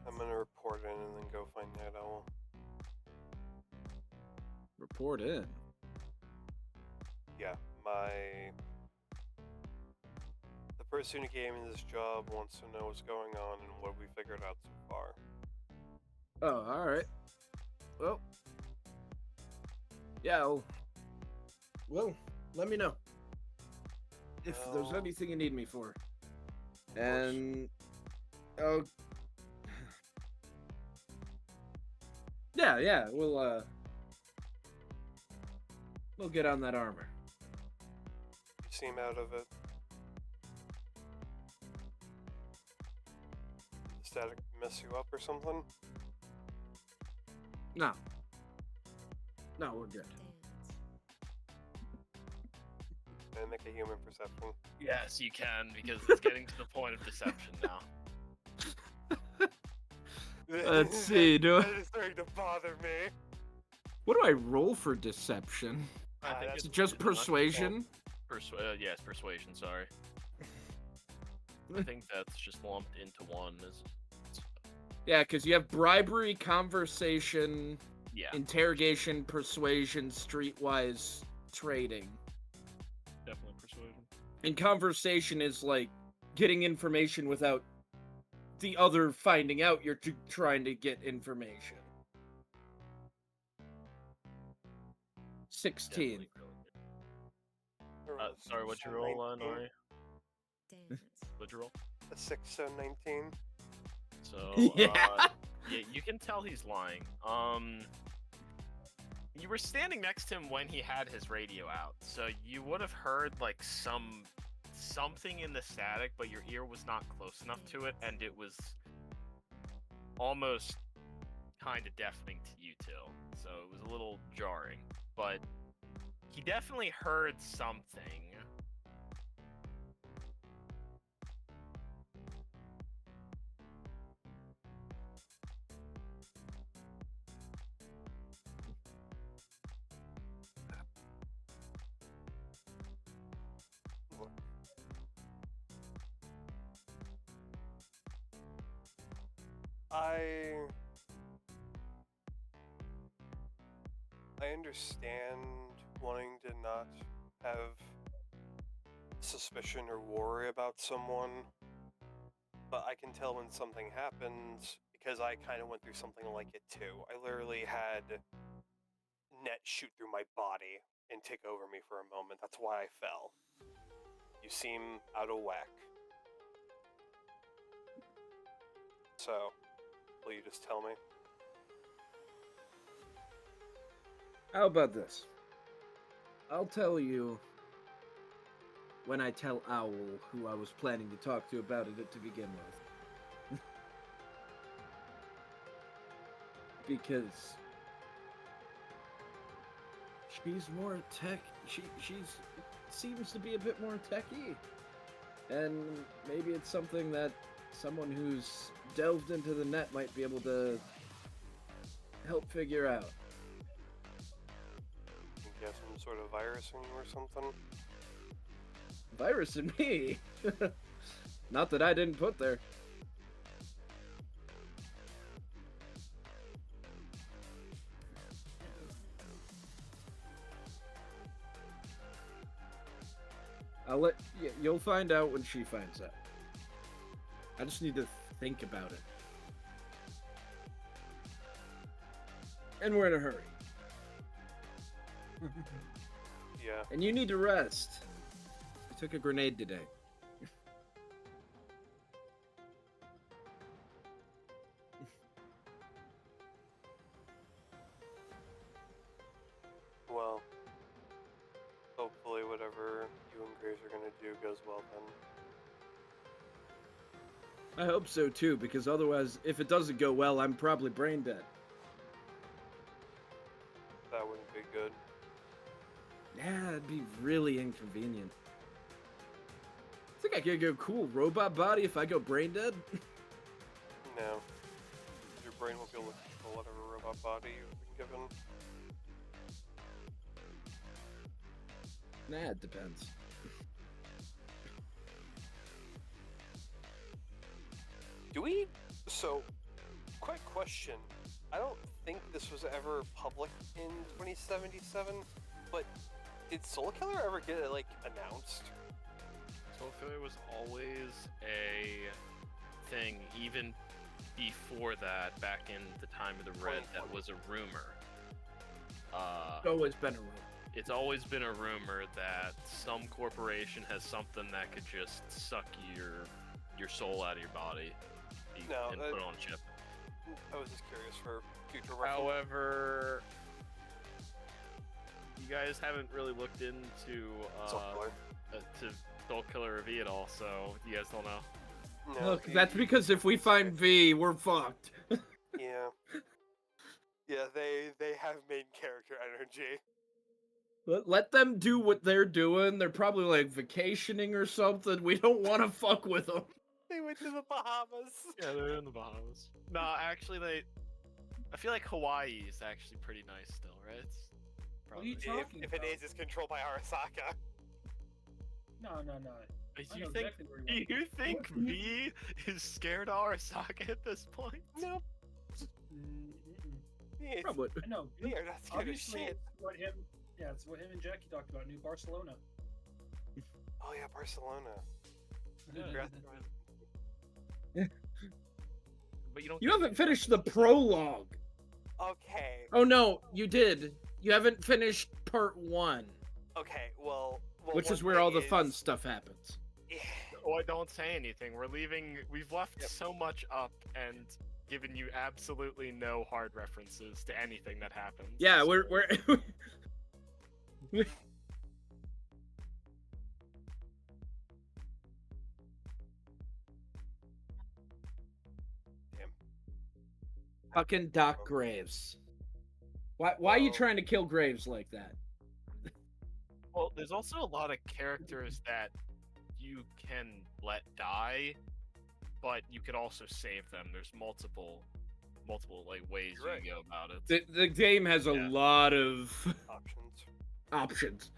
I'm gonna report in and then go find Night Owl. Report in. Yeah, the person who gave me this job wants to know what's going on and what we figured out so far. Oh, alright. Well. Yeah, well, let me know. If there's Well- anything you need me for. And... Oh... Yeah, we'll get on that armor. You seem out of it. Did the static mess you up or something? No. No, we're good. Can I make a human perception? Yes, you can, because it's getting to the point of deception now. Let's see, do I... That is starting to bother me. What do I roll for deception? I think that's Is it just it's not- persuasion? Yes, persuasion, sorry. I think that's just lumped into one. Yeah, because you have bribery, conversation, Yeah, interrogation, persuasion, streetwise trading. definitely persuasion. And conversation is like getting information without the other finding out you're trying to get information. 16. Definitely really good. Sorry, what'd you roll, 19. Nori? What'd you roll? A 6, so 19. So, Yeah. yeah, you can tell he's lying. You were standing next to him when he had his radio out, so you would have heard like something in the static, but your ear was not close enough to it, and it was almost kind of deafening to you two. So it was a little jarring, but he definitely heard something. I understand wanting to not have suspicion or worry about someone, but I can tell when something happens because I kind of went through something like it too. I literally had net shoot through my body and take over me for a moment. That's why I fell. You seem out of whack. So, will you just tell me? How about this? I'll tell you when I tell Owl, who I was planning to talk to about it to begin with. Because she's more tech. She's seems to be a bit more techy, and maybe it's something that someone who's delved into the net might be able to help figure out. Think you have some sort of virus in you or something? Virus in me. Not that I didn't put there. You'll find out when she finds out. I just need to think about it. And we're in a hurry. Yeah. And you need to rest. I took a grenade today. Well, hopefully whatever you and Grace are gonna do goes well then. I hope so too, because otherwise, if it doesn't go well, I'm probably brain dead. That wouldn't be good. Yeah, it'd be really inconvenient. I think I could go cool robot body if I go brain dead. No. Your brain won't be able to control whatever robot body you've been given. Nah, it depends. Do we? So, quick question. I don't think this was ever public in 2077, but did Soul Killer ever get it, like, announced? Soul Killer was always a thing, even before that, back in the time of the Red, that was a rumor. It's always been a rumor. It's always been a rumor that some corporation has something that could just suck your soul out of your body and put it on a chip. I was just curious for future reference. However, you guys haven't really looked into Soul Killer. to Soul Killer V at all, so you guys don't know. No, Look, that's because if we find V, we're fucked. Yeah. Yeah, they have main character energy. Let them do what they're doing. They're probably like vacationing or something. We don't want to fuck with them. They went to the Bahamas. Yeah, they're in the Bahamas. No, actually, I feel like Hawaii is actually pretty nice still, right? It's What are you probably- talking If it about? is, it's controlled by Arasaka. No. I know You think exactly where you you think V is scared of Arasaka at this point? Nope. went. Probably. I know. They are not scared of Obviously, shit. it's what him and Jackie talked about. New Barcelona. Oh yeah, Barcelona. But you don't. You haven't finished the prologue. Okay. Oh no, you did. You haven't finished part 1, Okay. Well which one is where all the thing fun is- stuff happens. Oh, don't say anything. We've left so much up and given you absolutely no hard references to anything that happens. Yeah, So- we're Damn. fucking Doc Graves. Why are you Well- trying to kill Graves like that? Well, there's also a lot of characters that you can let die, but you could also save them. There's multiple like ways You're right. you can go about it. The game has a Yeah. lot of Options. options.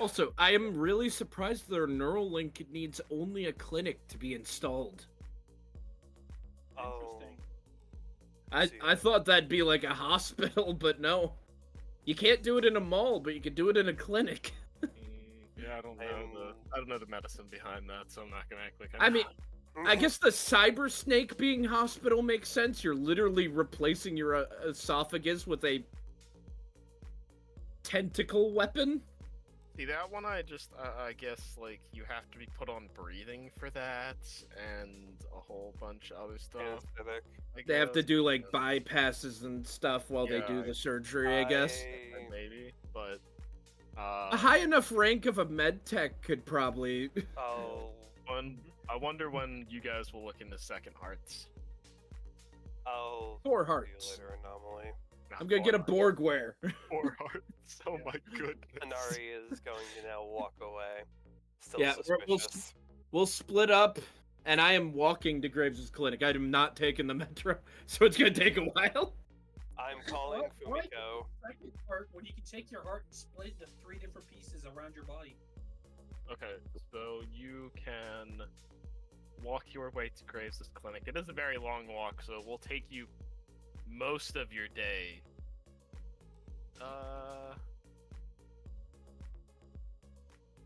Also, I am really surprised their Neuralink needs only a clinic to be installed. Oh. Interesting. I thought that'd be like a hospital, but no. You can't do it in a mall, but you can do it in a clinic. Yeah, I don't know the medicine behind that, so I'm not gonna act like I mean, I guess the cyber snake being hospital makes sense. You're literally replacing your esophagus with a tentacle weapon. See, that one I guess, like, you have to be put on breathing for that, and a whole bunch of other stuff. Anesthetic. They have to do like bypasses and stuff while they do Yeah, the surgery, I guess. Maybe, but A high enough rank of a med tech could probably. Oh. I wonder when you guys will look into second hearts. Oh. 4 See hearts. you later, anomaly. I'm gonna get a Borgware. 4 hearts. Oh my goodness. Inari is going to now walk away. Still Yeah, suspicious. We'll split up, and I am walking to Graves' clinic. I am not taking the metro, so it's gonna take a while. I'm calling Fumiko. Second part, when you can take your heart and split it into 3 different pieces around your body. Okay, so you can walk your way to Graves' clinic. It is a very long walk, so it will take you most of your day.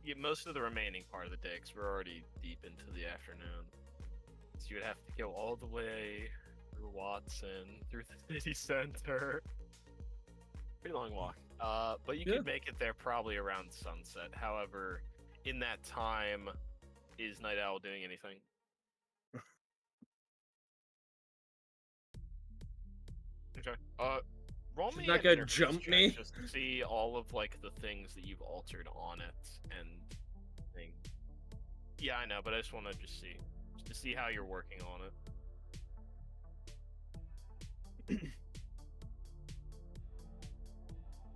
Yeah, most of the remaining part of the day, because we're already deep into the afternoon. So you would have to go all the way through Watson, through the city center. Pretty long walk. But you could make it there probably around sunset. However, in that time, is Night Owl doing anything? Okay. Roll She's me not an gonna interface jump check me? just to see all of like the things that you've altered on it and thing. Yeah, I know, but I just want to just to see how you're working on it.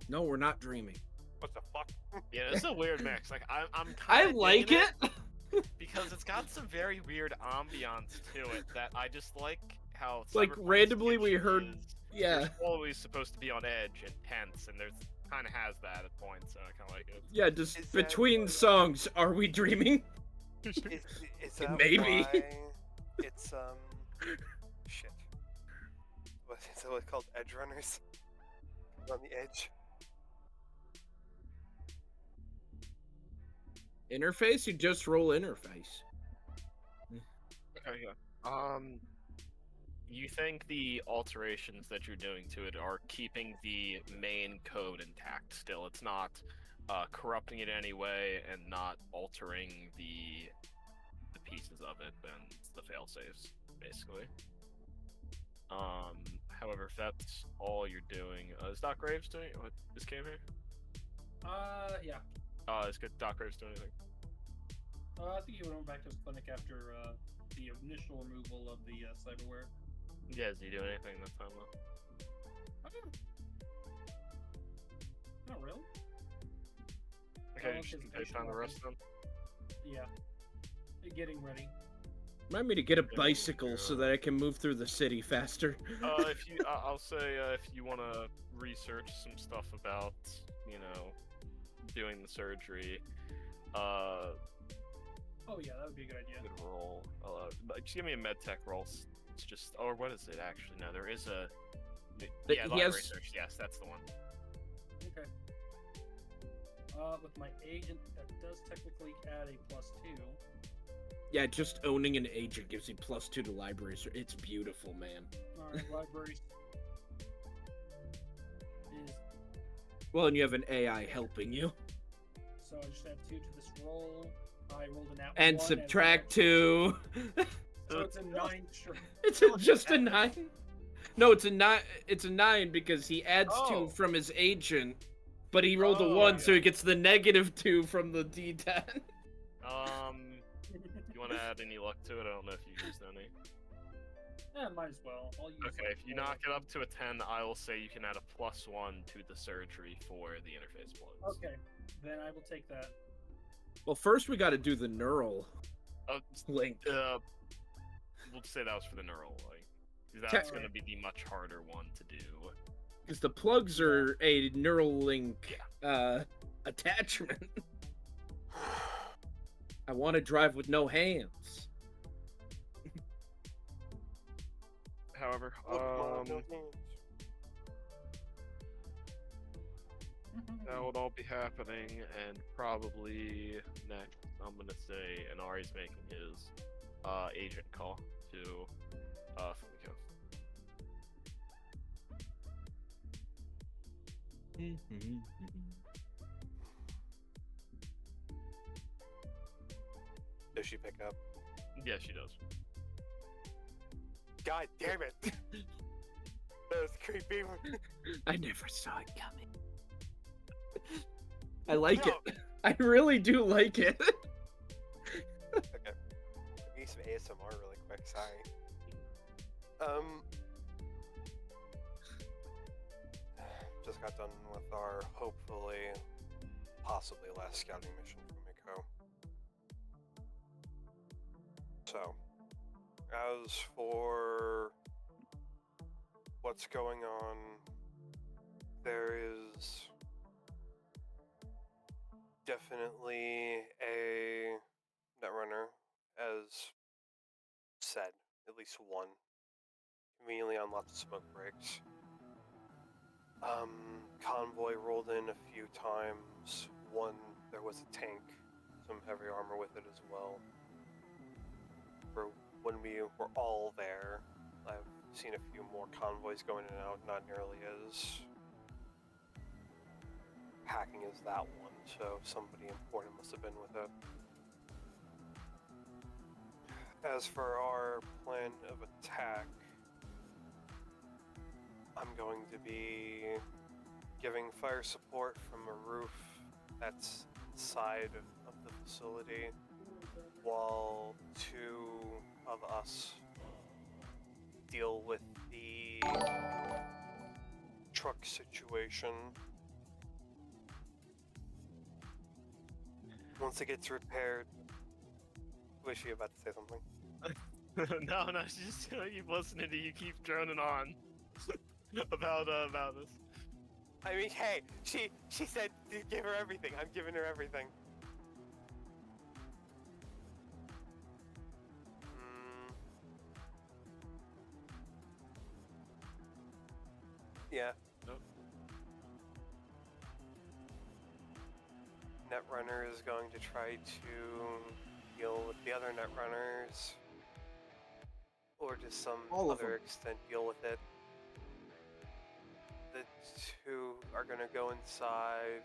No, we're not dreaming. What the fuck? Yeah, it's a weird mix. Like I'm I kinda like digging it. because it's got some very weird ambiance to it that I just like how Like, Cyberpunk's randomly we kitchen heard- is, Yeah, you're always supposed to be on edge and tense, and there's kind of has that at points, so I kind of like it. yeah. Just Is that between like- songs, are we dreaming? Is that Maybe. why it's shit. What is it called? Edge runners? On the edge. Interface? You just roll interface. Okay, yeah. You think the alterations that you're doing to it are keeping the main code intact still? It's not corrupting it in any way and not altering the pieces of it and the failsafes, basically. However, if that's all you're doing, is Doc Graves doing what? Is Cam here? Yeah. Is Doc Graves doing anything? I think he went back to his clinic after the initial removal of the cyberware. Yeah, is he doing anything that time though? Not really. Okay, Oh, you just his take time to rest then. Yeah. They're getting ready. Remind me to get a bicycle so that I can move through the city faster. If you, I'll say if you want to research some stuff about, doing the surgery, Oh yeah, that would be a good idea. good roll. Just give me a med tech roll. It's just, or what is it actually? No, there is a. But Yeah, he lab has- research. Yes, that's the one. Okay. With my agent, that does technically add a +2. Yeah, just owning an agent gives you +2 to library. So it's beautiful, man. Alright, library is Well, and you have an AI helping you. so I just add 2 to this roll. I rolled an out And 1 subtract 2. So it's a 9 straight. It's just a 9. No, it's a 9. It's a 9 because he adds 2 from his agent, but he rolled a 1, so he gets the -2 from the D10. You want to add any luck to it? I don't know if you used any. Yeah, might as well. I'll use Okay, like if you 4. knock it up to a 10, I will say you can add a +1 to the surgery for the interface plugs. Okay, then I will take that. Well, first we got to do the neural link. We'll say that was for the neural link. That's going to be the much harder one to do. Because the plugs are a neural link attachment. I want to drive with no hands. However, that would all be happening, and probably next, I'm gonna say Inari's making his agent call to Fumiko. Does she pick up? Yeah, she does. God damn it! That was creepy. I never saw it coming. I like No. it. I really do like it. Okay. I need some ASMR really quick, sorry. Just got done with our hopefully, possibly last scouting mission for Miko. So, as for what's going on, there is definitely a netrunner, as said, at least one, conveniently on lots of smoke breaks. Convoy rolled in a few times. One, there was a tank, some heavy armor with it as well. For when we were all there, I've seen a few more convoys going in and out, not nearly as hacking as that one, so somebody important must have been with it. As for our plan of attack, I'm going to be giving fire support from a roof that's inside of the facility, while two of us deal with the truck situation. Once it gets repaired, wish you about to say something. No, she's just gonna keep listening to you keep droning on about this. I mean, hey, she said to give her everything. I'm giving her everything. Yeah. Nope. Netrunner is going to try to deal with the other Netrunners, or to some All of other them. extent deal with it. The two are going to go inside,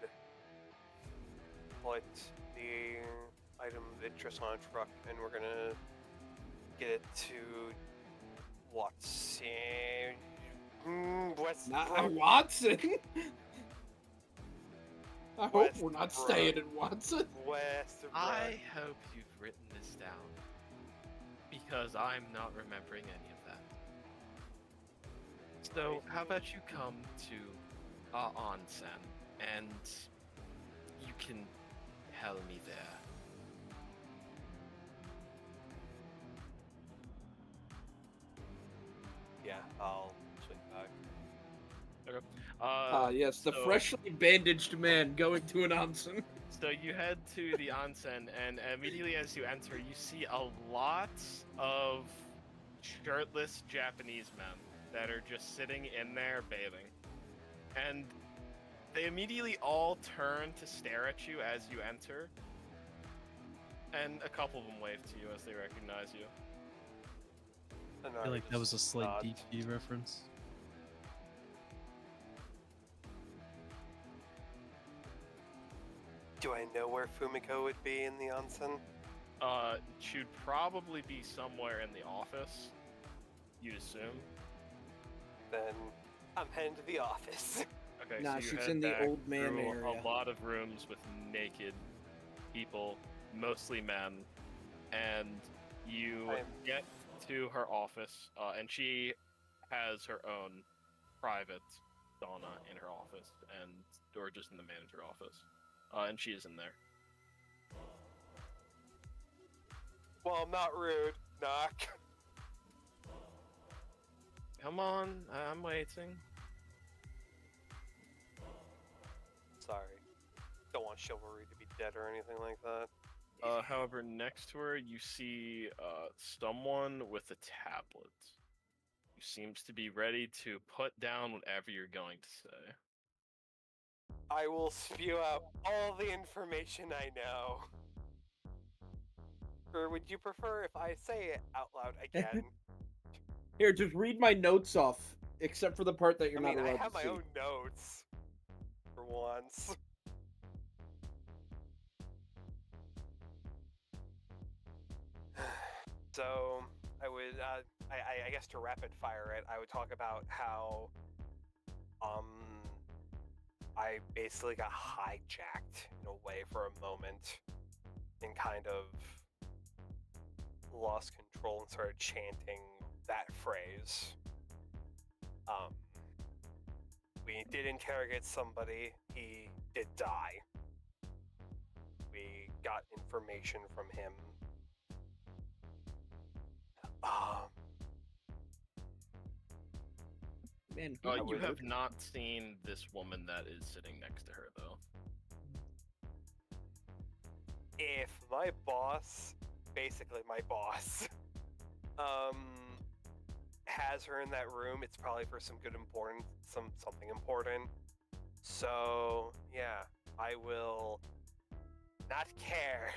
put the item of interest on a truck, and we're going to get it to Watson. Not Watson. I hope we're not Westbrook. staying in Watson. West. I hope you've written this down, because I'm not remembering any of that. So, how about you come to Onsen, and you can tell me there. Yeah, I'll swing back. Okay. Yes, the so- freshly bandaged man going to an onsen. So you head to the onsen, and immediately as you enter, you see a lot of shirtless Japanese men that are just sitting in there bathing. And they immediately all turn to stare at you as you enter. And a couple of them wave to you as they recognize you. And I feel like that was a slight nods. DP reference. Do I know where Fumiko would be in the onsen? She'd probably be somewhere in the office, you'd assume. Then I'm heading to the office. Okay, Nah, so you she's head in the back old man through area. a lot of rooms with naked people, mostly men, and you I'm- get to her office, and she has her own private sauna in her office, or just in the manager office, and she is in there. Well, I'm not rude. Knock. Come on, I'm waiting. Sorry. Don't want chivalry to be dead or anything like that. However, next to her, you see someone with a tablet. seems to be ready to put down whatever you're going to say. I will spew out all the information I know. Or would you prefer if I say it out loud again? Here, just read my notes off, except for the part that you're not allowed I have to my see. own notes. For once. So, I would, I guess to rapid fire it, I would talk about how, I basically got hijacked in a way for a moment and kind of lost control and started chanting that phrase. We did interrogate somebody, he did die. We got information from him. Man, You have not seen this woman that is sitting next to her, though. If my boss, basically my boss, has her in that room, it's probably for some good important, something important. So yeah, I will not care.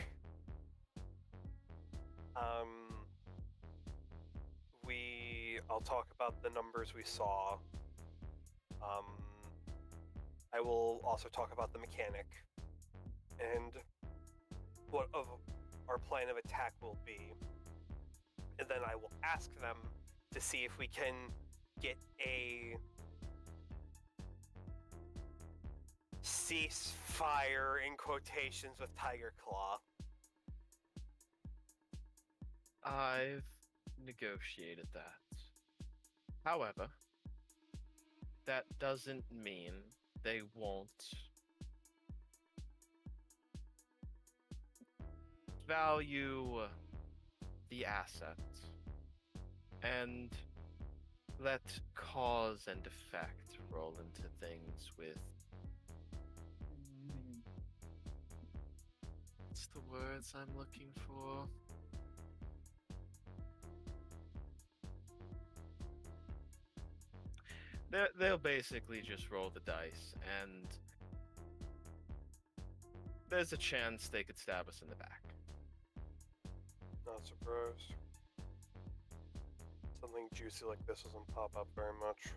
I'll talk about the numbers we saw. I will also talk about the mechanic and what of our plan of attack will be. And then I will ask them to see if we can get a ceasefire in quotations with Tiger Claw. I've negotiated that. However, that doesn't mean they won't value the asset and let cause and effect roll into things with what's the words I'm looking for? They'll basically just roll the dice, and there's a chance they could stab us in the back. Not surprised. Something juicy like this doesn't pop up very much.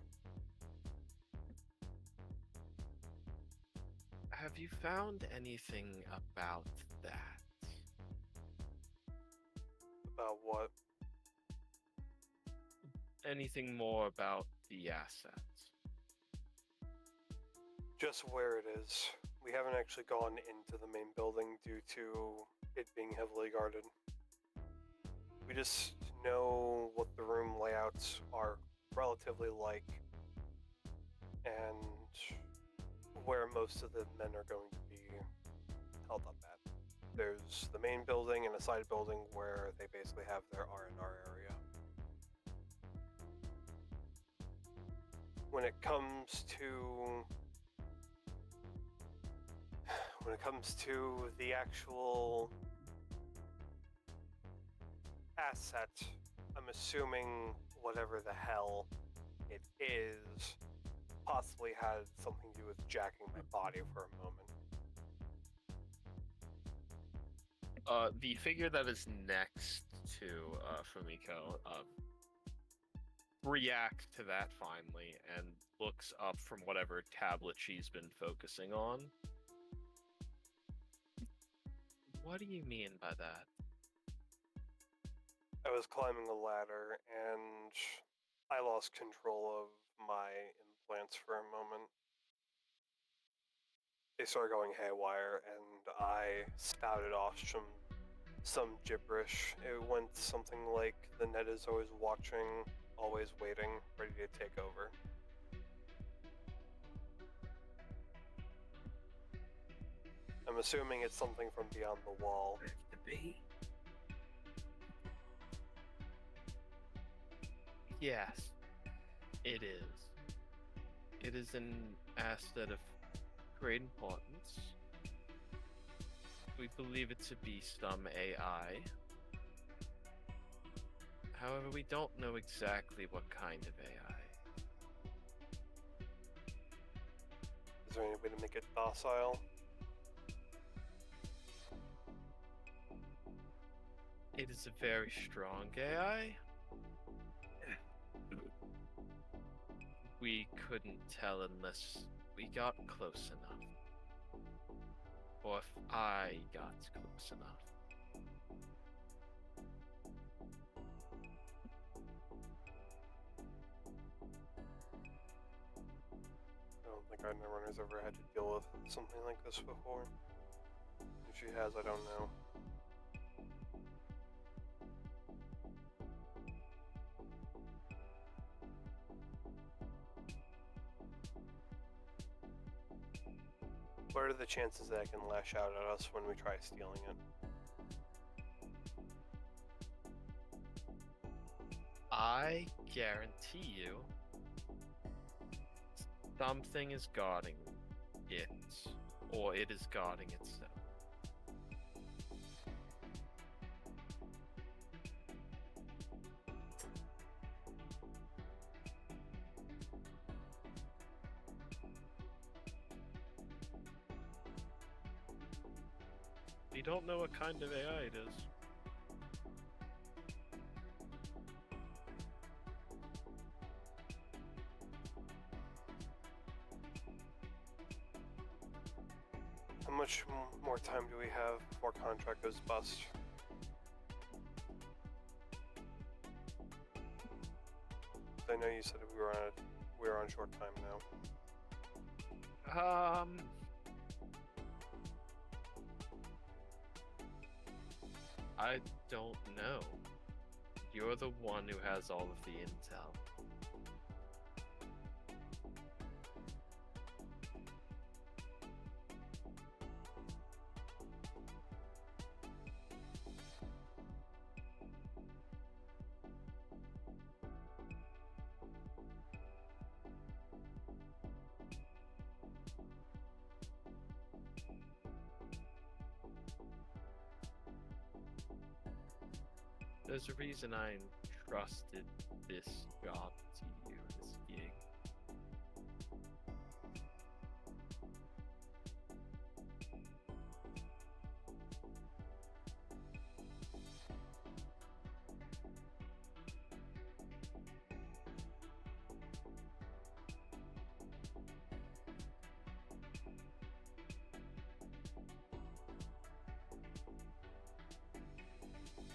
Have you found anything about that? About what? Anything more about the assets? Just where it is. We haven't actually gone into the main building due to it being heavily guarded. We just know what the room layouts are relatively like and where most of the men are going to be held up at. There's the main building and a side building where they basically have their R&R area. When it comes to the actual asset, I'm assuming whatever the hell it is possibly had something to do with jacking my body for a moment. The figure that is next to Fumiko reacts to that finally and looks up from whatever tablet she's been focusing on. What do you mean by that? I was climbing a ladder and I lost control of my implants for a moment. They started going haywire and I spouted off some gibberish. It went something like, the net is always watching, always waiting, ready to take over. I'm assuming it's something from beyond the wall. Yes, it is. It is an asset of great importance. We believe it to be some AI. However, we don't know exactly what kind of AI. Is there any way to make it docile? It is a very strong AI. We couldn't tell unless we got close enough. Or if I got close enough. I don't think our runner's ever had to deal with something like this before. If she has, I don't know. What are the chances that it can lash out at us when we try stealing it? I guarantee you something is guarding it, or it is guarding itself. We don't know what kind of AI it is. How much more time do we have before contract goes bust? I know you said we were on short time now. I don't know. You're the one who has all of the intel. There's a reason I entrusted this job to you, this gig.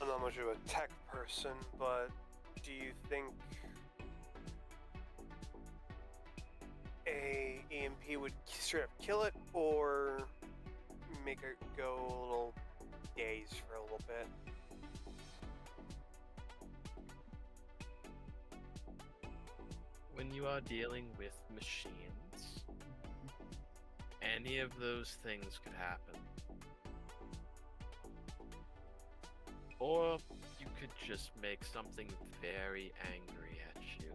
I'm not much of a tech person, but do you think a EMP would straight up kill it, or make it go a little dazed for a little bit? When you are dealing with machines, any of those things could happen. Or you could just make something very angry at you.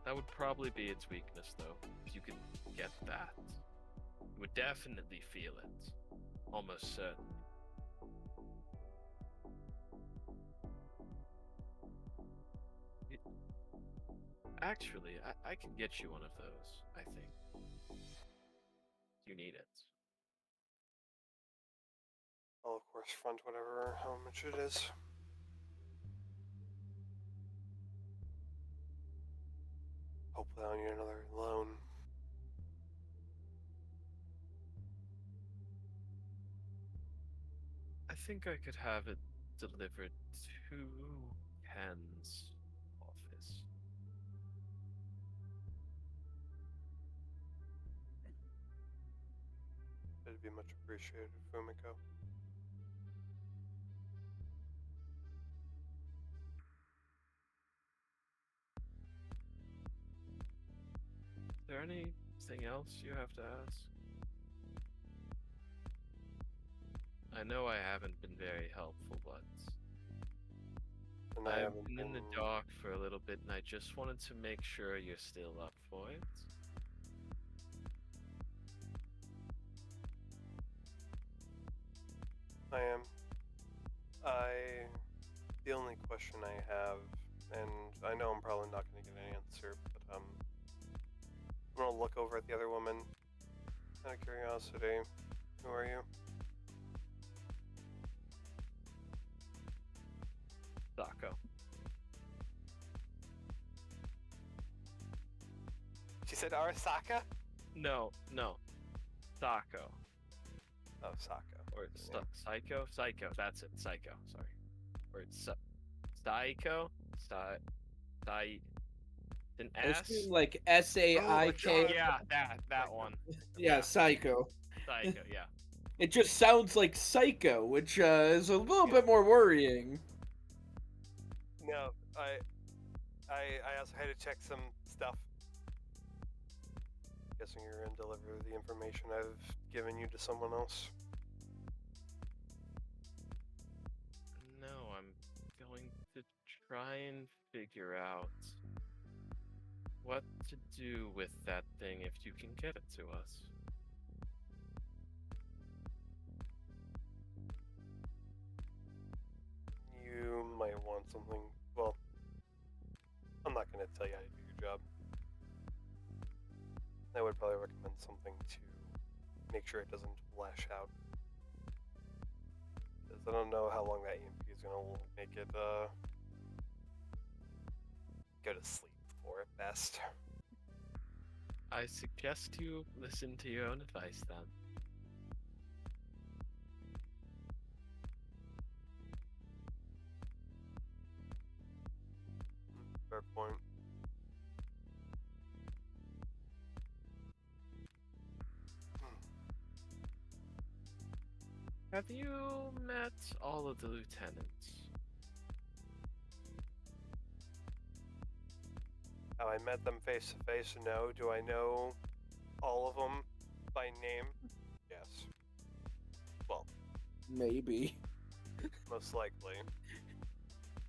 That would probably be its weakness, though. If you could get that, you would definitely feel it. Almost certain. Actually, I can get you one of those, I think. You need it. I'll of course front whatever, how much it is. Hopefully I don't need another loan. I think I could have it delivered to Ken's office. It'd be much appreciated, Fumiko. Is there anything else you have to ask? I know I haven't been very helpful, but And I've been in the dark for a little bit, and I just wanted to make sure you're still up for it. I am. The only question I have, and I know I'm probably not going to get an answer, but I'm gonna look over at the other woman. Out of curiosity, who are you? Sako. She said Arasaka? No. Sako. Oh, Sako. Or Yeah. Psycho? Psycho, that's it. Psycho, sorry. Or it's Psycho? An I S? assume like Oh my SAIK. God. Yeah, that one. Yeah, Psycho. Psycho, yeah. It just sounds like Psycho, which is a little Yeah. bit more worrying. No, I also had to check some stuff. Guessing you're gonna deliver the information I've given you to someone else. No, I'm going to try and figure out what to do with that thing if you can get it to us. You might want something. Well, I'm not gonna tell you how to do your job. I would probably recommend something to make sure it doesn't flash out. Because I don't know how long that EMP is gonna make it go to sleep for at best. I suggest you listen to your own advice then. Fair point. Have you met all of the lieutenants? How I met them face to face? No. Do I know all of them by name? Yes. Well, Maybe. most likely.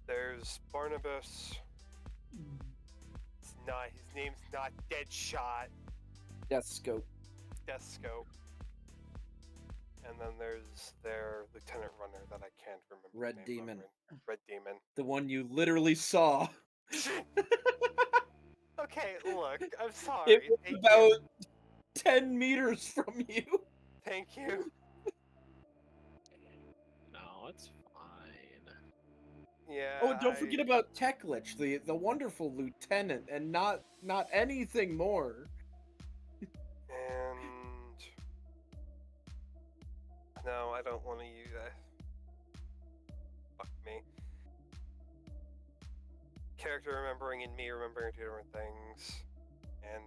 There's Barnabas. It's not. His name's not Deadshot. Deathscope. Deathscope. And then there's their lieutenant runner that I can't remember. Red the name Demon. of. Red Demon. The one you literally saw. Okay, look, I'm It sorry. was Thank about you. 10 meters from you. Thank you. No, it's fine. Yeah. Oh, and don't forget about Teklich, the wonderful lieutenant, and not anything more. And no, I don't want to use that. Fuck me. Character remembering and me remembering two different things, and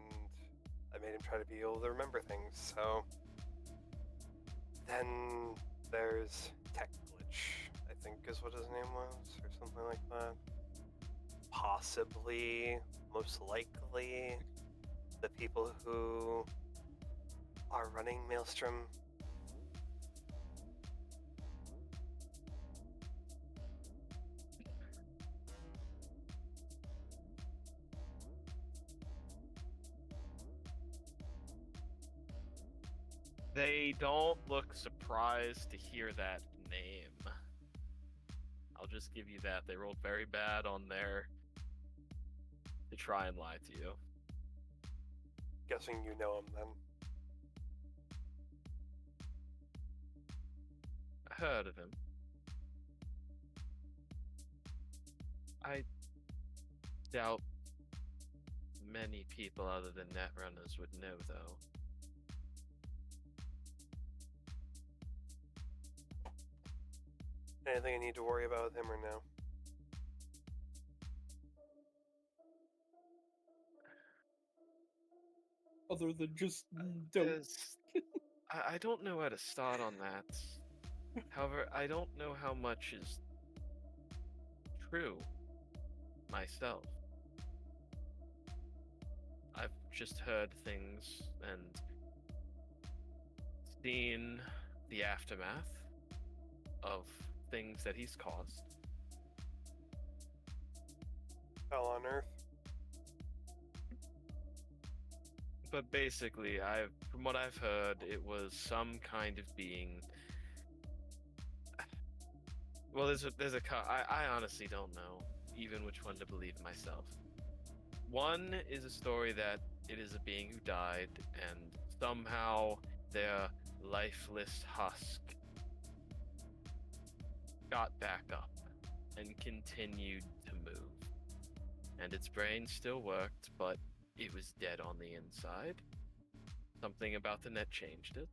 I made him try to be able to remember things. So then there's Tech Glitch, I think is what his name was, or something like that. Possibly, most likely, the people who are running Maelstrom. They don't look surprised to hear that name. I'll just give you that. They rolled very bad on their to try and lie to you. Guessing you know him then. I heard of him. I doubt many people other than Netrunners would know, though. Anything I need to worry about with him or no? Other than just don't. I don't know where to start on that. However, I don't know how much is true myself. I've just heard things and seen the aftermath of things that he's caused. Hell on Earth. But basically, from what I've heard, it was some kind of being Well, I honestly don't know even which one to believe myself. One is a story that it is a being who died, and somehow their lifeless husk got back up and continued to move. And its brain still worked, but it was dead on the inside. Something about the net changed it.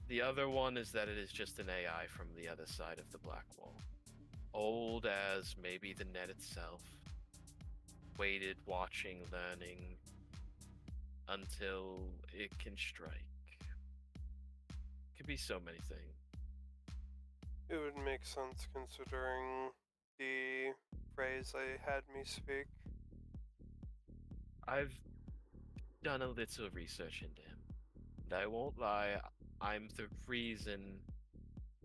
The other one is that it is just an AI from the other side of the black wall. Old as maybe the net itself. Waited, watching, learning until it can strike. Could be so many things. It would make sense considering the phrase they had me speak. I've done a little research into him. And I won't lie, I'm the reason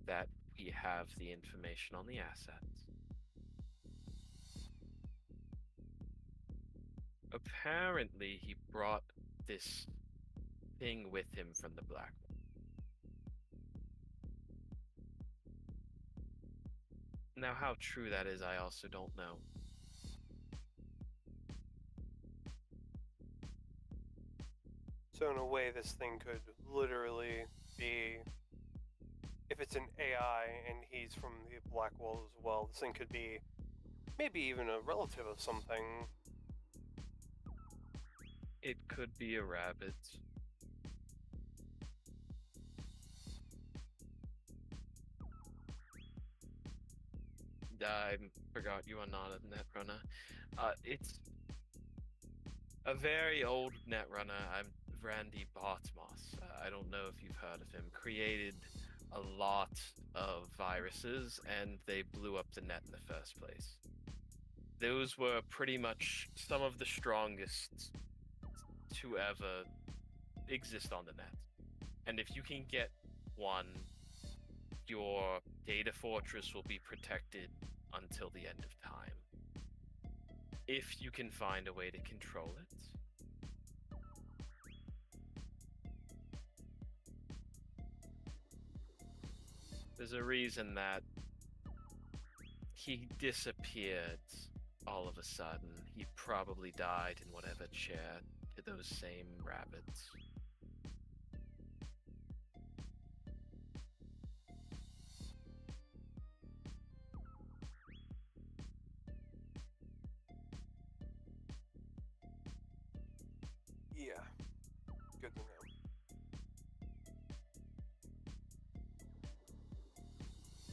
that we have the information on the assets. Apparently, he brought this thing with him from the black wall. Now, how true that is, I also don't know. So in a way, this thing could literally be, if it's an AI and he's from the Black Wall as well, this thing could be maybe even a relative of something. It could be a rabbit. I forgot you are not a netrunner. It's a very old netrunner. I'm Randy Bartmoss. I don't know if you've heard of him. Created a lot of viruses, and they blew up the net in the first place. Those were pretty much some of the strongest to ever exist on the net. And if you can get one, your data fortress will be protected until the end of time. If you can find a way to control it. There's a reason that he disappeared all of a sudden. He probably died in whatever chair to those same rabbits. Yeah, good to know.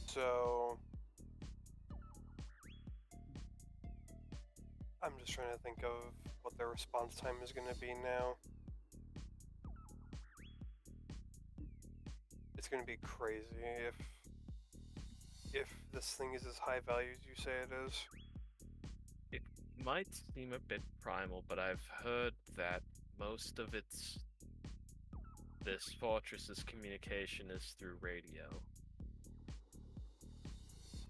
So, I'm just trying to think of what their response time is going to be now. It's going to be crazy if this thing is as high value as you say it is. It might seem a bit primal, but I've heard that most of this fortress's communication is through radio.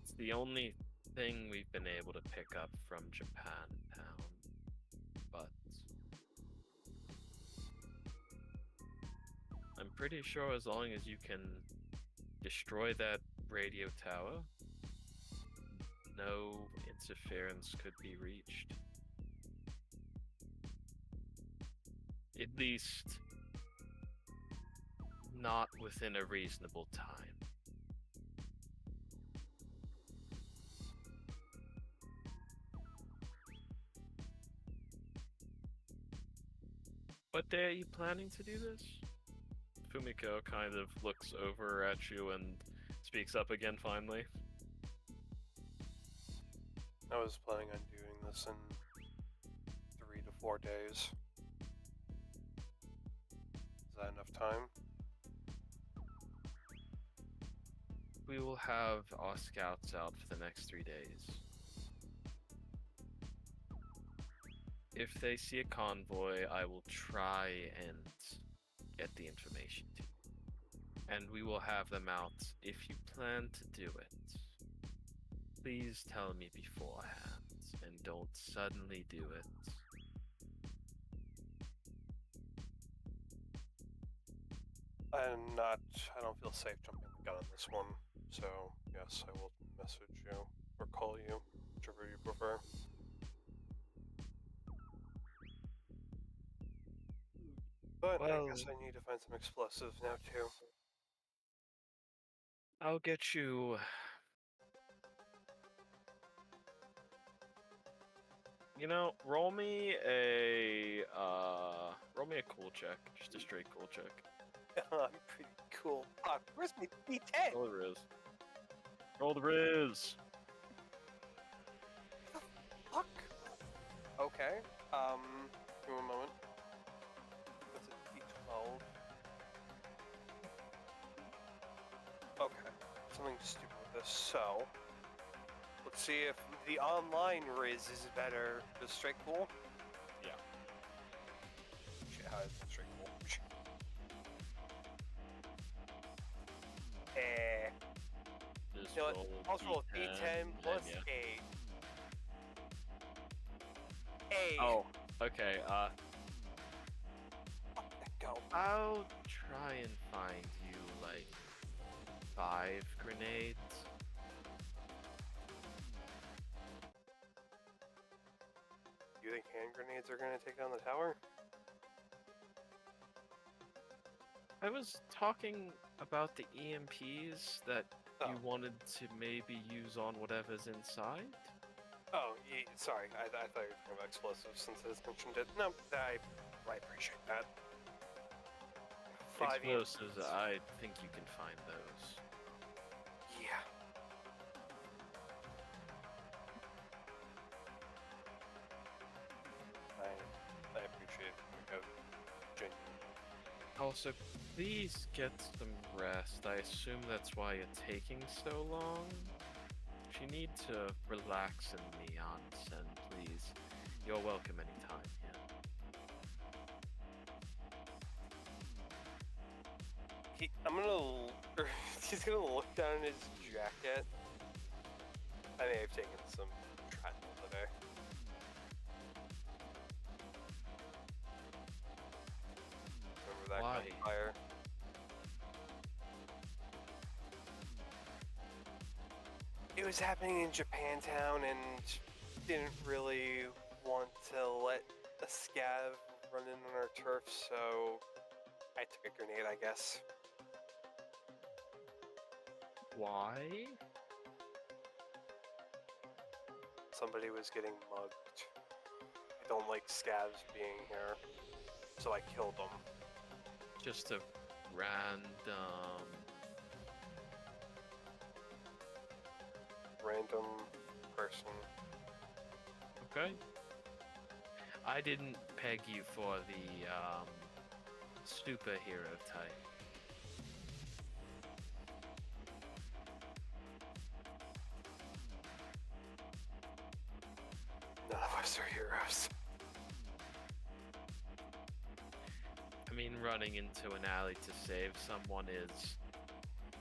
It's the only thing we've been able to pick up from Japantown, but I'm pretty sure as long as you can destroy that radio tower, no interference could be reached. At least not within a reasonable time. What day are you planning to do this? Fumiko kind of looks over at you and speaks up again finally. I was planning on doing this in 3 to 4 days. Is that enough time? We will have our scouts out for the next 3 days. If they see a convoy, I will try and get the information to you. And we will have them out if you plan to do it. Please tell me beforehand, and don't suddenly do it. I don't feel safe jumping the gun on this one, so yes, I will message you or call you, whichever you prefer. But I guess I need to find some explosives now too. I'll get you. You know, roll me a cool check, just a straight cool check. I'm pretty cool. Fuck, where's my D10? Roll the Riz. Roll the Riz. Fuck. Okay. Give me a moment. That's a D12. Okay. Something stupid with this. So, let's see if the online Riz is better. Just straight cool? Yeah. Shit, how is that straight cool? Just You know what? roll I'll just roll D10 plus yeah. 8. 8. Oh, okay. Go. I'll try and find you like 5 grenades. You think hand grenades are gonna take down the tower? I was talking about the EMPs that you Oh. wanted to maybe use on whatever's inside. Oh, sorry. I thought you were talking about explosives since I just mentioned it. No, I appreciate that. 5 Explosives, EMPs. I think you can find those. Yeah. I appreciate it. Genuine. Also, please get some rest. I assume that's why you're taking so long. If you need to relax in the onsen, please, you're welcome anytime. Yeah. He's gonna look down in his jacket. I may have taken some shrapnel today. Remember that Why? gunfire? It was happening in Japantown and didn't really want to let a scav run in on our turf, so I took a grenade, I guess. Why? Somebody was getting mugged. I don't like scavs being here, so I killed them. Just a Random person. Okay. I didn't peg you for the superhero type. None of us are heroes. I mean, running into an alley to save someone is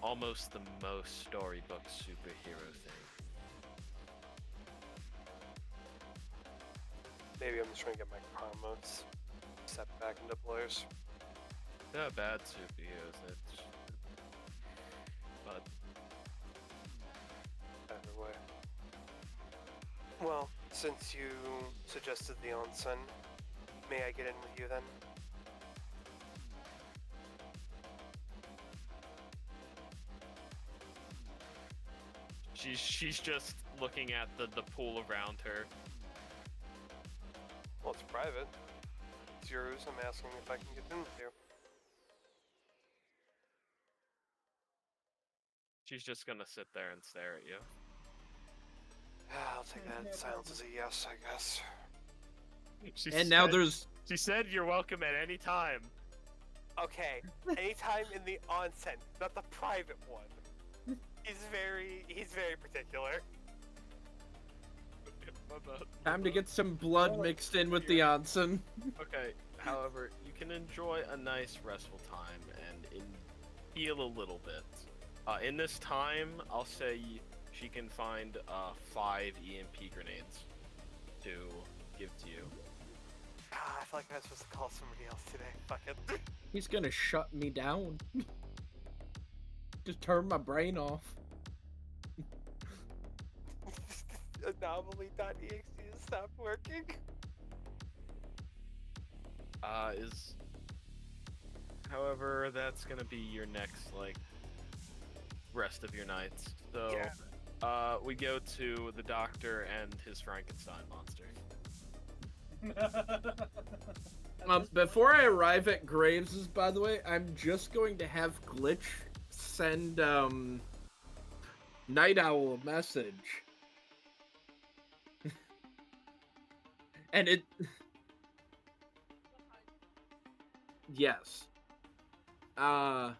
almost the most storybook superhero thing. Maybe I'm just trying to get my karmas set back into place. They're not bad superheroes, but Either way. Well, since you suggested the onsen, may I get in with you then? she's just looking at the pool around her. Well, it's private. It's yours. I'm asking if I can get in with you. She's just gonna sit there and stare at you. I'll take that silence as a yes, I guess. She said you're welcome at any time. Okay, anytime in the onsen, not the private one. He's very particular. Time to get some blood mixed in with the onsen. Okay, however, you can enjoy a nice restful time and heal a little bit. In this time, I'll say she can find 5 EMP grenades to give to you. I feel like I was supposed to call somebody else today. Fuck it. He's gonna shut me down. Just turn my brain off. anomaly.exe has stopped working. However, that's gonna be your next, like, rest of your nights. So, Yeah. we go to the doctor and his Frankenstein monster. Before I arrive at Graves's, by the way, I'm just going to have Glitch send Night Owl a message. And it... Yes. Hi.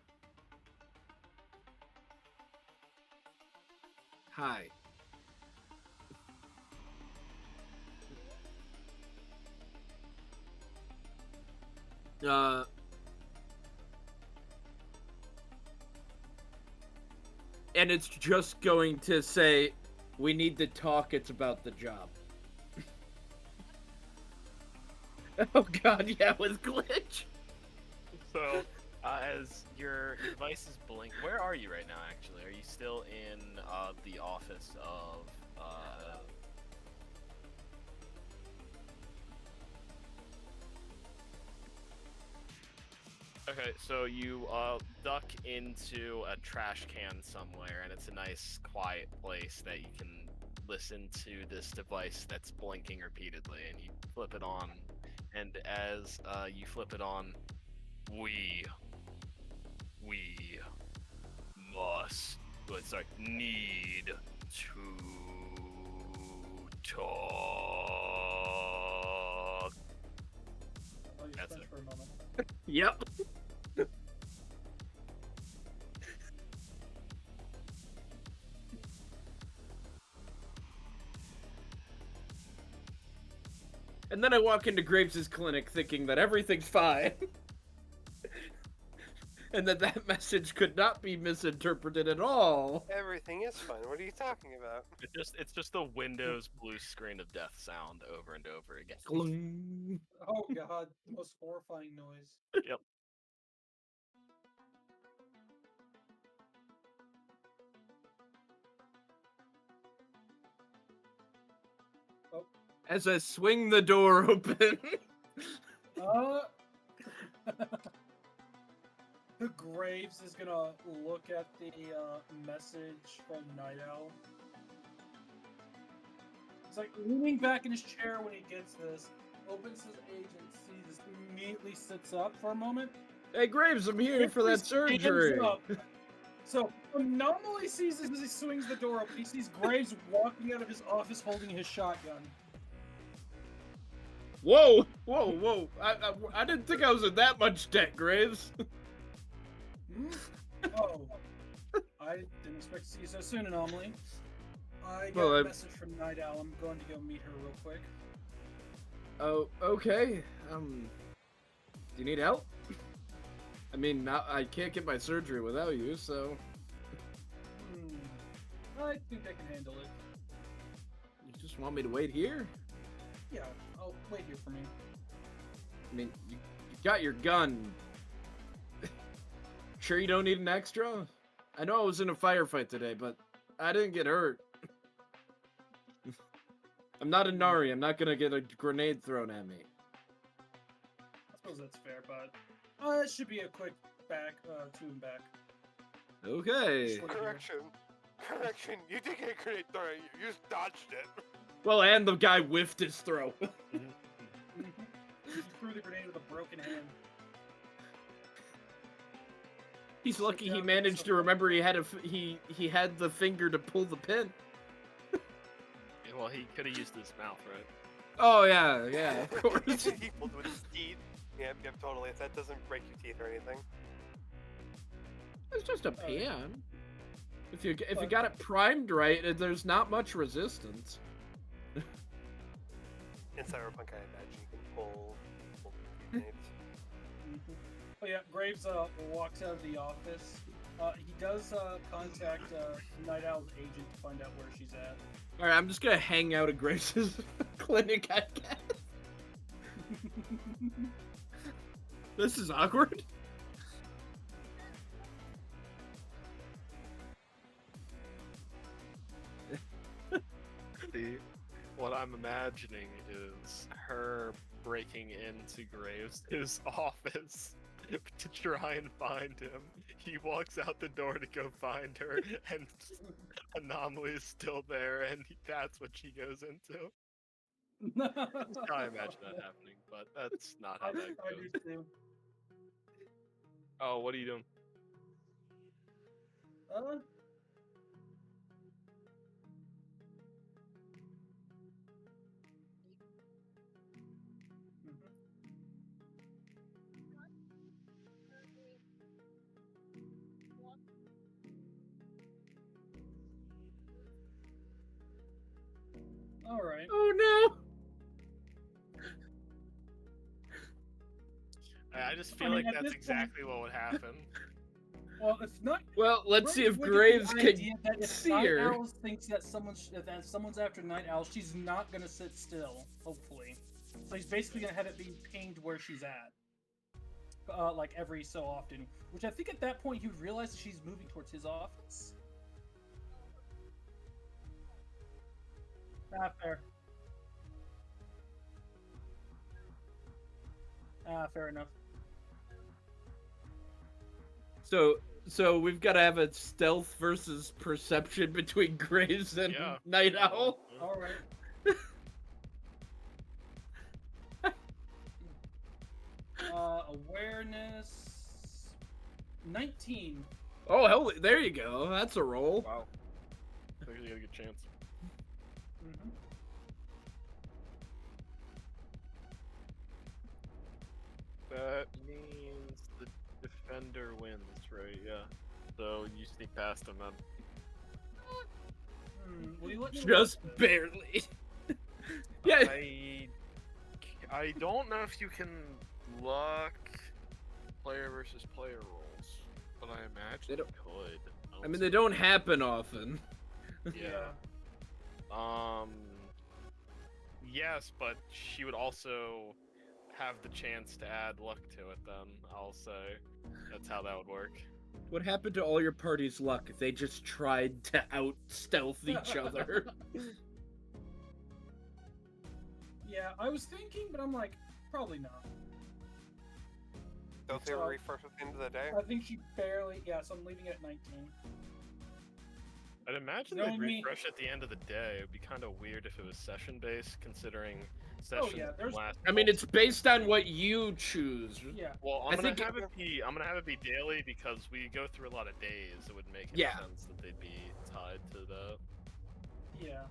And it's just going to say, we need to talk, it's about the job. Oh god, yeah, with Glitch. So, as your device is blink, where are you right now, actually? Are you still in the office of Okay, so you duck into a trash can somewhere, and it's a nice, quiet place that you can listen to this device that's blinking repeatedly, and you flip it on. And as you flip it on, we need to talk. That's it. For a moment. Yep. And then I walk into Graves' clinic thinking that everything's fine. And that message could not be misinterpreted at all. Everything is fine. What are you talking about? It's just the Windows blue screen of death sound over and over again. Glung. Oh god, the most horrifying noise. Yep. As I swing the door open. The Graves is gonna look at the message from Night Owl. He's like leaning back in his chair when he gets this, opens his agent, sees this, immediately sits up for a moment. Hey Graves, I'm here for that surgery. So Anomaly sees this as he swings the door open. He sees Graves walking out of his office holding his shotgun. Whoa, whoa, whoa! I didn't think I was in that much debt, Graves. Oh, I didn't expect to see you so soon, Anomaly. I got Well, a message from Night Owl. I'm going to go meet her real quick. Oh, okay. Do you need help? I mean, I can't get my surgery without you, so... I think I can handle it. You just want me to wait here? Yeah, I'll wait here for me. I mean, you got your gun. Sure you don't need an extra? I know I was in a firefight today, but I didn't get hurt. I'm not a Nari. I'm not gonna get a grenade thrown at me. I suppose that's fair, but it should be a quick to and back. Okay. Correction. You did get a grenade thrown at you. You just dodged it. Well, and the guy whiffed his throw. He threw the grenade with a broken hand. He's lucky he managed to remember he had he had the finger to pull the pin. Yeah, well, he could have used his mouth, right? Oh yeah, of course. He pulled with his teeth. Yep, totally. If that doesn't break your teeth or anything. It's just a pan. If you got it primed right, there's not much resistance. In Cyberpunk, I imagine you can pull grenades. Oh yeah, Graves walks out of the office. He does contact Night Owl's agent to find out where she's at. Alright, I'm just gonna hang out at Grace's clinic, I guess. This is awkward. What I'm imagining is her breaking into Graves' office to try and find him. He walks out the door to go find her, and Anomaly is still there, and that's what she goes into. That's how I imagine that happening, but that's not how that I goes. do too. Oh, what are you doing? All right. Oh I just feel I mean, like at that's this exactly what would happen. Well, if not, no! Well, let's see if would get the Graves can idea that if see Night her. Owl thinks that someone's after Night Owl, she's not gonna sit still. Hopefully, so he's basically gonna have it be pinged where she's at, like every so often. Which I think at that point he would realize that she's moving towards his office. Fair. Fair enough. So we've got to have a stealth versus perception between Graves and Yeah. Night Owl. All right. Awareness 19. Oh hell, there you go. That's a roll. Wow. I think you got a good chance. Mm-hmm. That means the defender wins, right? Yeah. So you sneak past him then. Will you let me Just roll this? barely. Yeah. I don't know if you can luck player versus player rolls, but I imagine They you don't- could. I mean, they don't happen often. Yeah. Yes, but she would also have the chance to add luck to it then, I'll say. That's how that would work. What happened to all your party's luck? They just tried to out stealth each other. Yeah, I was thinking, but I'm like, probably not. Don't they refresh at the end of the day? I think she barely. Yeah, so I'm leaving it at 19. I'd imagine Knowing they'd me- refresh at the end of the day. It would be kind of weird if it was session-based, considering Oh sessions yeah, there's. last. I mean, it's based on what you choose. Yeah. Well, I I'm gonna think have it be. I'm gonna have it be daily because we go through a lot of days. It would make Yeah. sense that they'd be tied to that. Yeah.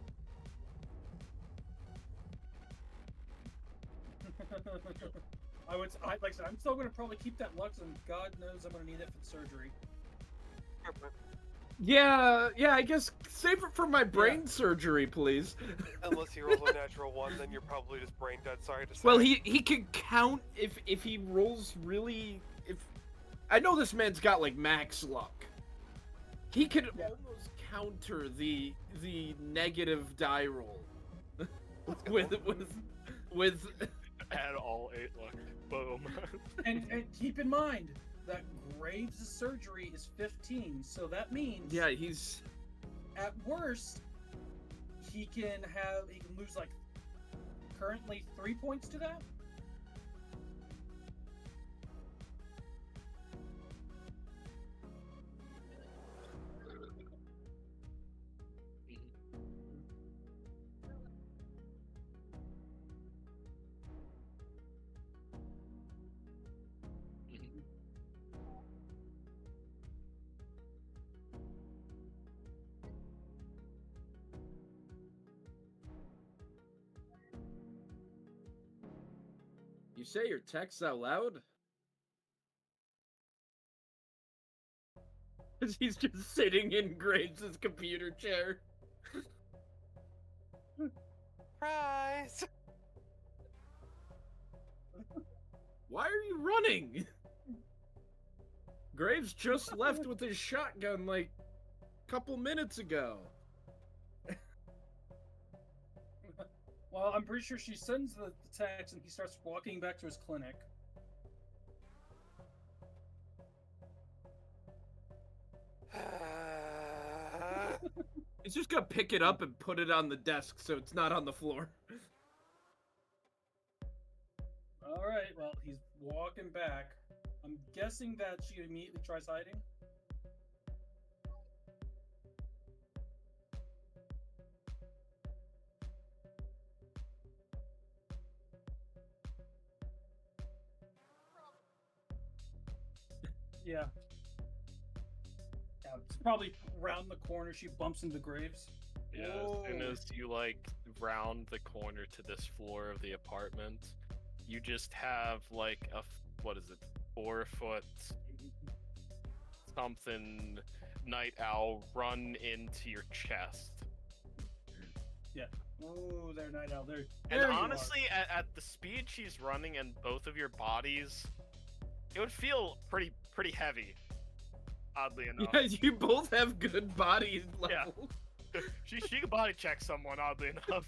Like I said, I'm still gonna probably keep that Lux, and God knows I'm gonna need it for the surgery. Yeah, I guess save it for my brain surgery, please. Unless he rolls a natural one, then you're probably just brain dead. Sorry to say. Well, he can count if he rolls really. If I know this man's got like max luck, he could almost counter the negative die roll with. Add all 8 luck. Boom. And keep in mind that Graves' surgery is 15, so that means Yeah, he's. at worst he can lose like currently 3 points to that. You say your text out loud? He's just sitting in Graves' computer chair. Surprise! Why are you running? Graves just left with his shotgun like a couple minutes ago. Well, I'm pretty sure she sends the text and he starts walking back to his clinic. He's just gonna pick it up and put it on the desk so it's not on the floor. All right. Well, he's walking back. I'm guessing that she immediately tries hiding. Yeah. Yeah, it's probably round the corner. She bumps into Graves. Yeah, as soon as you like round the corner to this floor of the apartment, you just have like a what is it, 4 foot something night owl run into your chest. Yeah. Oh, there, Night Owl. There. And There you honestly, at the speed she's running and both of your bodies, it would feel pretty heavy. Oddly enough. Yeah, you both have good body Yeah. level. she can body check someone, oddly enough.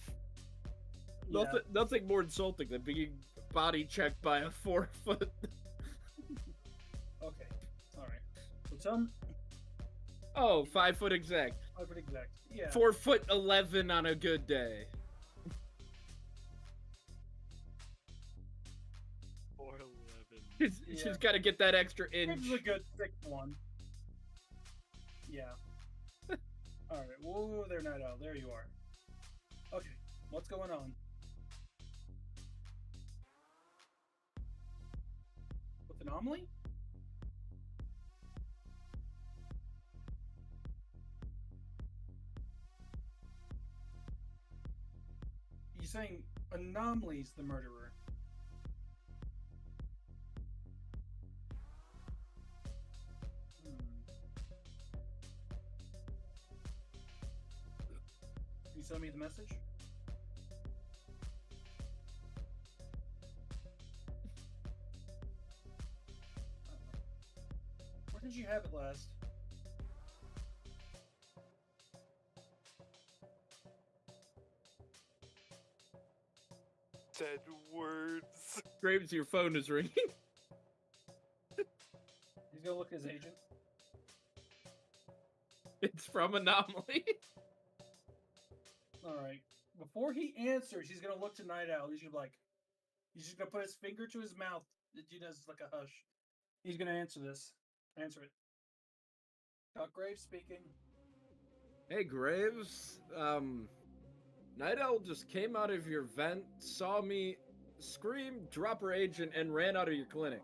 Yeah. Nothing more insulting than being body checked by a 4 foot. Okay. All right. So tell me. Oh, 5 foot exact. I would exact. Yeah. 4 foot 11 on a good day. 4'11". She's got to get that extra inch. This is a good thick one. Yeah. All right. Whoa, there, Night Owl. There you are. Okay. What's going on? With Anomaly? You're saying Anomaly's the murderer? Can you send me the message? Where did you have it last? Dead words. Graves, your phone is ringing. He's gonna look at his agent. It's from Anomaly. Alright. Before he answers, he's gonna look to Night Owl. He's gonna be like, he's just gonna put his finger to his mouth. It's like a hush. He's gonna answer this. Answer it. Doc Graves speaking. Hey, Graves. Night Owl just came out of your vent, saw me scream, drop her agent, and ran out of your clinic.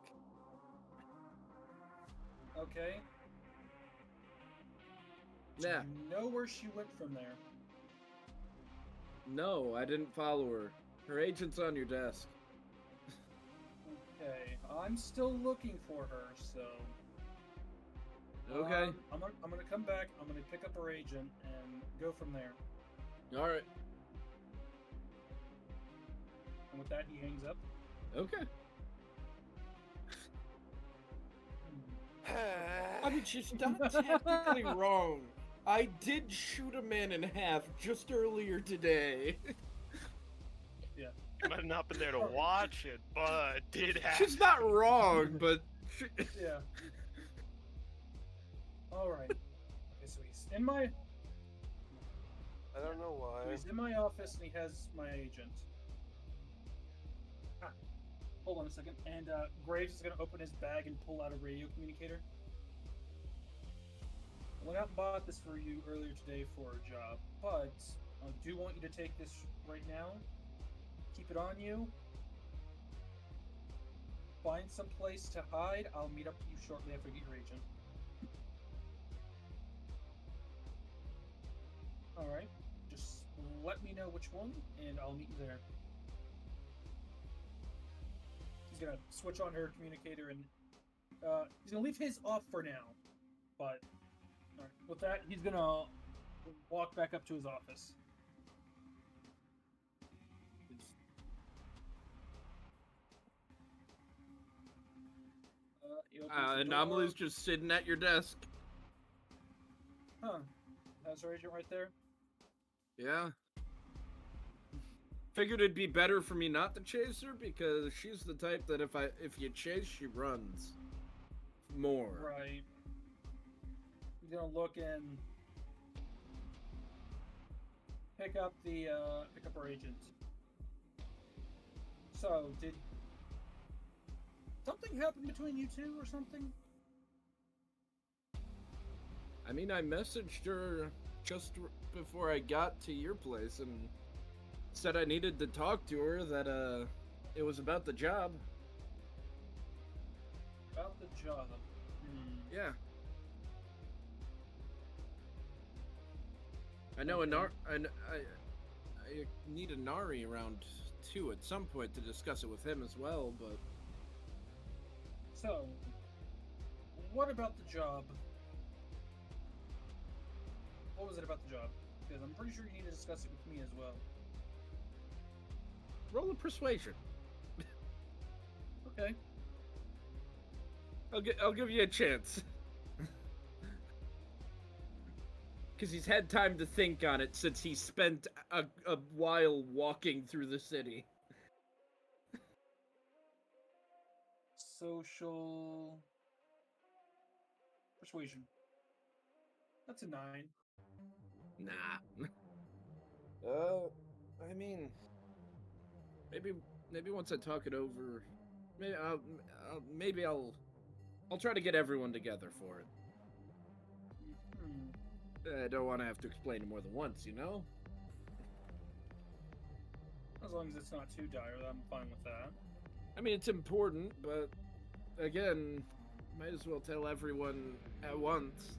Okay. Yeah. Do you know where she went from there? No, I didn't follow her. Her agent's on your desk. Okay. I'm still looking for her, so. Okay. I'm gonna come back. I'm gonna pick up her agent and go from there. All right. And with that, he hangs up. Okay. Hmm. I mean, she's not technically wrong. I did shoot a man in half just earlier today. Yeah. You might have not been there to watch it, but it did happen. She's not wrong, but... Yeah. Alright. Okay, so he's in my... I don't know So why. he's in my office and he has my agent. Ah, hold on a second. And Graves is going to open his bag and pull out a radio communicator. I went out and bought this for you earlier today for a job, but I do want you to take this right now. Keep it on you. Find some place to hide. I'll meet up with you shortly after I get your agent. Alright. Just let me know which one, and I'll meet you there. He's gonna switch on her communicator, and he's gonna leave his off for now. But alright, with that, he's gonna walk back up to his office. He opens the Anomaly's door. just sitting at your desk. Huh. Has her agent right there? Yeah. Figured it'd be better for me not to chase her because she's the type that if you chase, she runs more. Right. He's gonna look in. pick up our agent. So, did something happen between you two or something? I mean, I messaged her just before I got to your place and said I needed to talk to her, that it was about the job. About the job. Yeah. I know I need Inari around too at some point to discuss it with him as well, but So, what about the job? What was it about the job? Because I'm pretty sure you need to discuss it with me as well. roll a persuasion. Okay. I'll give you a chance. Because he's had time to think on it since he spent a while walking through the city. Social persuasion. That's a 9. Nah. I mean, maybe once I talk it over, maybe I'll try to get everyone together for it. I don't want to have to explain it more than once, you know? As long as it's not too dire, I'm fine with that. I mean, it's important, but again, might as well tell everyone at once.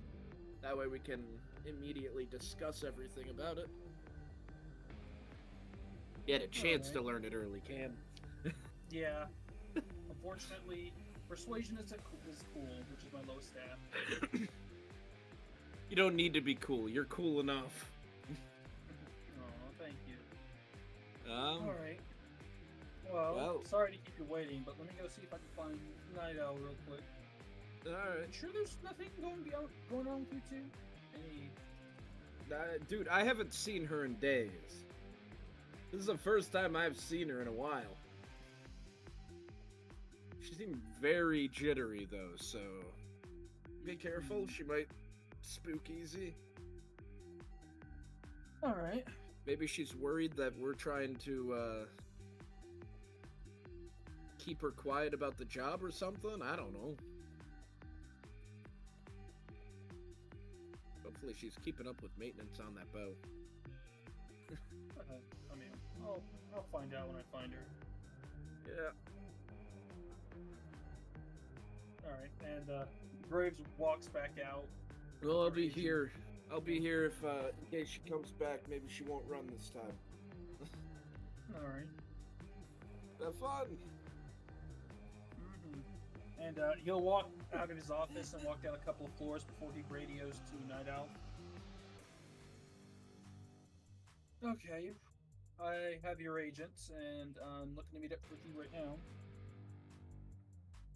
That way we can immediately discuss everything about it. You had a chance to learn it early, Cam. Yeah. Unfortunately, persuasion is cool, which is my low stat. You don't need to be cool. You're cool enough. Oh, thank you. All right. Well, sorry to keep you waiting, but let me go see if I can find Night Owl real quick. Alright. Sure there's nothing going on with you two? Dude, I haven't seen her in days. This is the first time I've seen her in a while. She seemed very jittery, though, so be careful. She might spook easy. Alright. Maybe she's worried that we're trying to keep her quiet about the job or something. I don't know. Hopefully she's keeping up with maintenance on that bow. I mean, I'll find out when I find her. Yeah. Alright, and Graves walks back out. Well, I'll be here. I'll be here if, in case she comes back. Maybe she won't run this time. Alright. Have fun! And he'll walk out of his office and walk down a couple of floors before he radios to Night Owl. Okay. I have your agents, and I'm looking to meet up with you right now.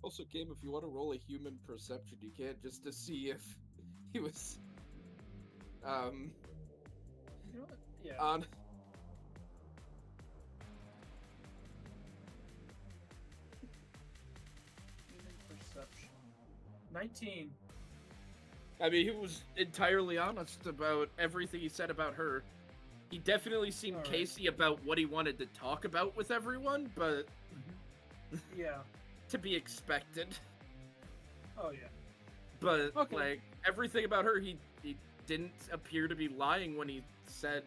Also, Game, if you want to roll a human perception, you can, just to see if he was, You know what? Yeah. on. Human perception. 19. I mean, he was entirely honest about everything he said about her. He definitely seemed All right. Casey about what he wanted to talk about with everyone, but Yeah. to be expected. Oh, yeah. But, Okay. like, everything about her, he didn't appear to be lying when he said,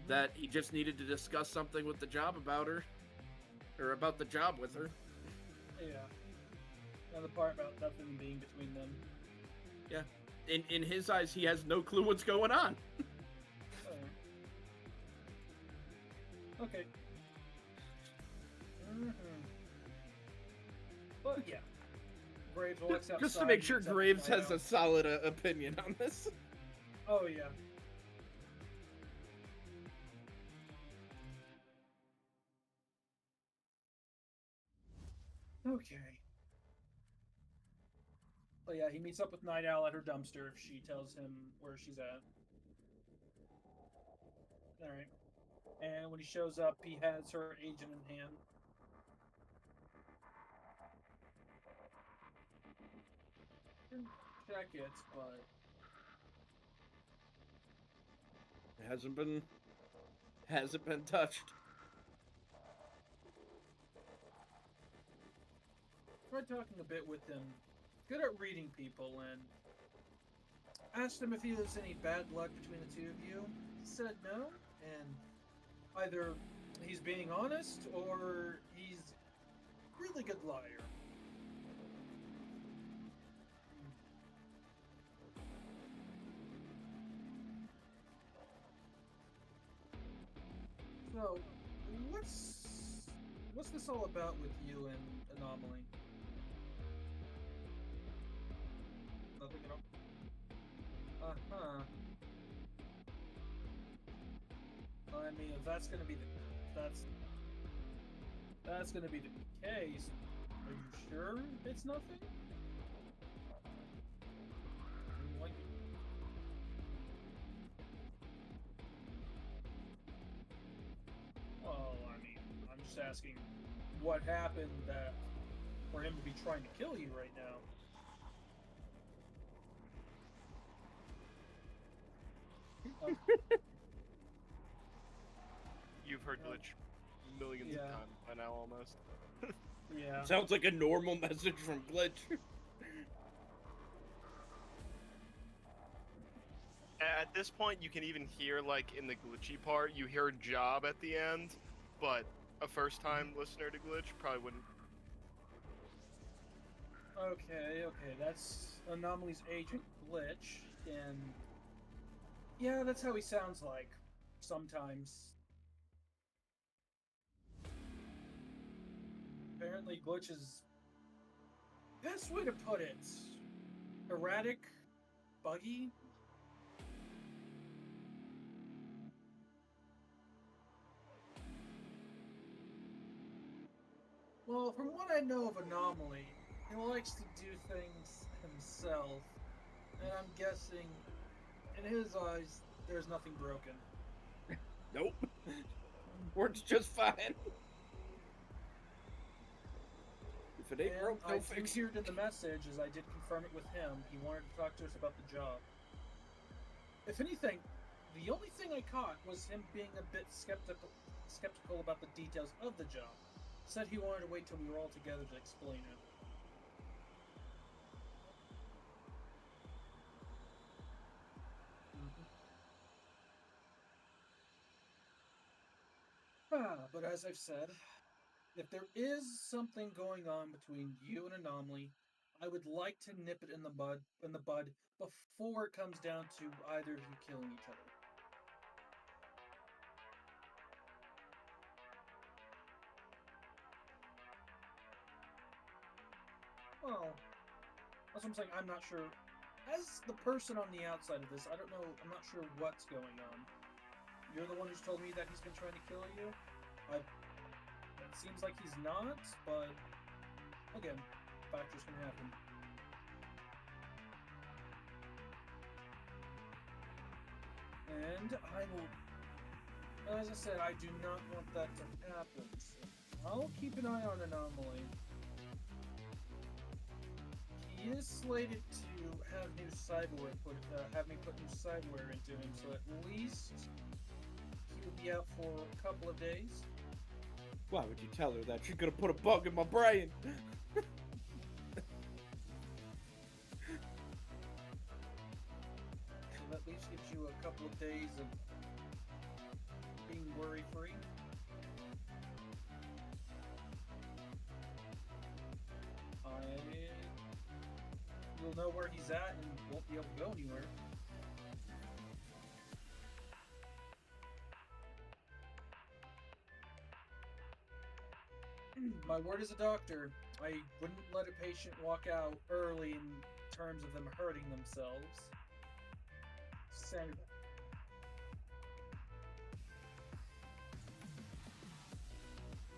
that he just needed to discuss something with the job about her. Or about the job with her. Yeah. And the part about nothing being between them. Yeah. In his eyes, he has no clue what's going on. Okay. But yeah, Graves walks outside. Just to make sure meets up with Graves Night has Owl. a solid opinion on this. Oh yeah. Okay. But yeah, he meets up with Night Owl at her dumpster if she tells him where she's at. Alright. And when he shows up, he has her agent in hand. Didn't check it, but Hasn't been touched. Tried talking a bit with him. Good at reading people, and asked him if he has any bad luck between the two of you. He said no, and either he's being honest or he's a really good liar. So, what's this all about with you and Anomaly? Nothing at all. Uh-huh. I mean, if that's gonna be the that's gonna be the case, are you sure it's nothing? Like, well, I mean, I'm just asking what happened that for him to be trying to kill you right now. You've heard glitch millions of Yeah. times by now, almost. Yeah. Sounds like a normal message from Glitch. At this point, you can even hear, like, in the glitchy part, you hear job at the end, but a first-time listener to glitch probably wouldn't. Okay, that's Anomaly's agent Glitch, and yeah, that's how he sounds like sometimes. Apparently, Glitch is best way to put it: erratic, buggy. Well, from what I know of Anomaly, he likes to do things himself, and I'm guessing, in his eyes, there's nothing broken. Nope. Works just fine. If it ain't And broke, I no do fix hear it. it in the message, as I did confirm it with him. He wanted to talk to us about the job. If anything, the only thing I caught was him being a bit skeptical about the details of the job. Said he wanted to wait till we were all together to explain it. But as I've said, if there is something going on between you and Anomaly, I would like to nip it in the bud before it comes down to either of you killing each other. Well, that's what I'm saying. I'm not sure. As the person on the outside of this, I don't know. I'm not sure what's going on. You're the one who's told me that he's been trying to kill you. It seems like he's not, but again, factors can happen. And I will, as I said, I do not want that to happen. So I'll keep an eye on Anomaly. He is slated to have new cyberware have me put new cyberware into him, so at least he will be out for a couple of days. Why would you tell her that? She's gonna put a bug in my brain. So that at least gives you a couple of days of being worry-free. You'll know where he's at and won't be able to go anywhere. My word as a doctor, I wouldn't let a patient walk out early in terms of them hurting themselves. Standard.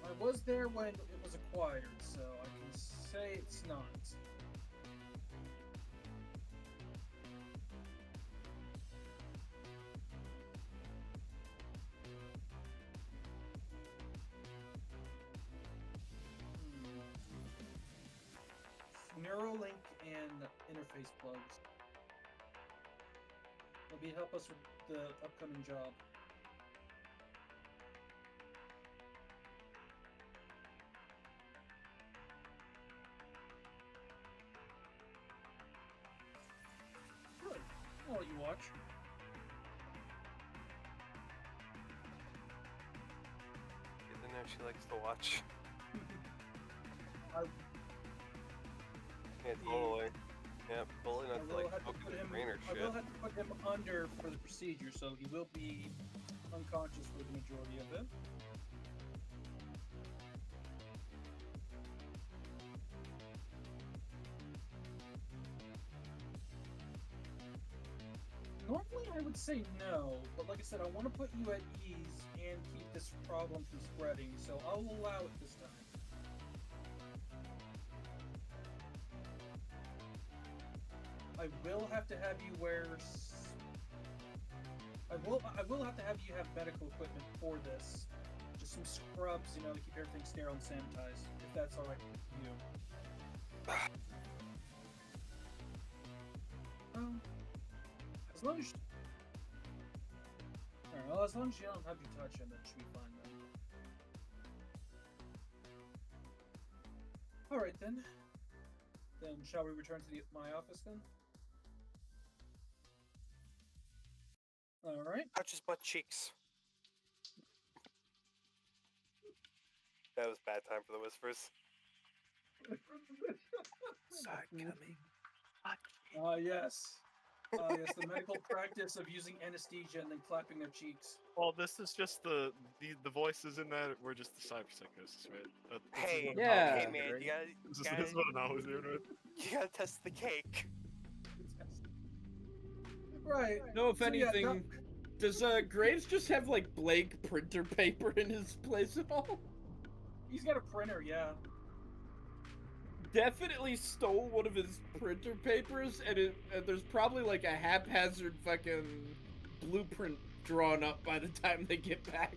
I was there when it was acquired, so I can say it's not. Neuralink and interface plugs. They'll help us the upcoming job. Good. I'll let you watch. Even though she likes to watch. I- Yeah, totally. Yeah, totally not to, like, have to poke put the him. brain or I shit. will have to put him under for the procedure, so he will be unconscious for the majority of it. Normally I would say no, but like I said, I want to put you at ease and keep this problem from spreading, so I'll allow it this time. I will have to have you wear. I will have to have you have medical equipment for this. Just some scrubs, to keep everything sterile and sanitized. If that's all right with you. As long as. Alright, well, as long as you don't have you touch him, that should be fine then. Alright then. Then shall we return to my office then? Alright. Touch his butt cheeks. That was bad time for the whispers. Side coming. Yes. Yes, the medical practice of using anesthesia and then clapping their cheeks. Well, this is just the voices in that. We're just the cyber psychosis, right? This is Hey, what Yeah. hey man, you gotta, this is what Anal was doing, right? you gotta test the cake. Right. No, if So, yeah, anything, does Graves just have like blank printer paper in his place at all? He's got a printer, yeah. Definitely stole one of his printer papers, and there's probably like a haphazard fucking blueprint drawn up by the time they get back.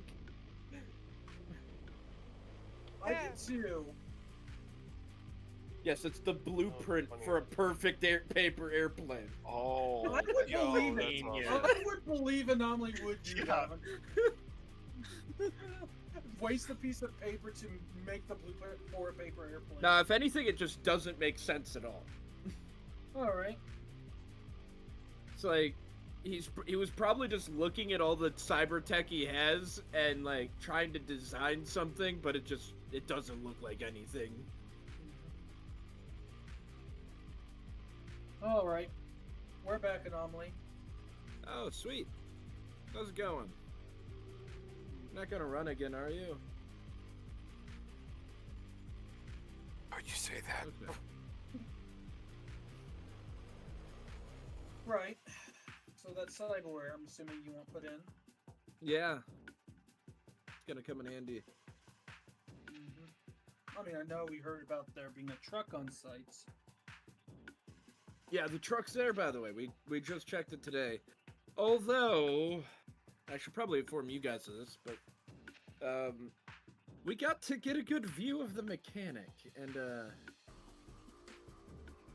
I did too. Yes, it's the blueprint funny. for a perfect paper airplane. Oh, I would yo, believe that's it. awesome. I would believe Anomaly would do that. Waste a piece of paper to make the blueprint for a paper airplane. Now, if anything, it just doesn't make sense at all. Alright. It's like he was probably just looking at all the cyber tech he has and like trying to design something, but it doesn't look like anything. Alright. We're back, Anomaly. Oh, sweet. How's it going? Not gonna run again, are you? How'd you say that? Okay. Right. So that cyberware, I'm assuming you won't put in. Yeah. It's gonna come in handy. I mean, I know we heard about there being a truck on site. Yeah, the truck's there, by the way. We just checked it today. Although, I should probably inform you guys of this, but we got to get a good view of the mechanic, and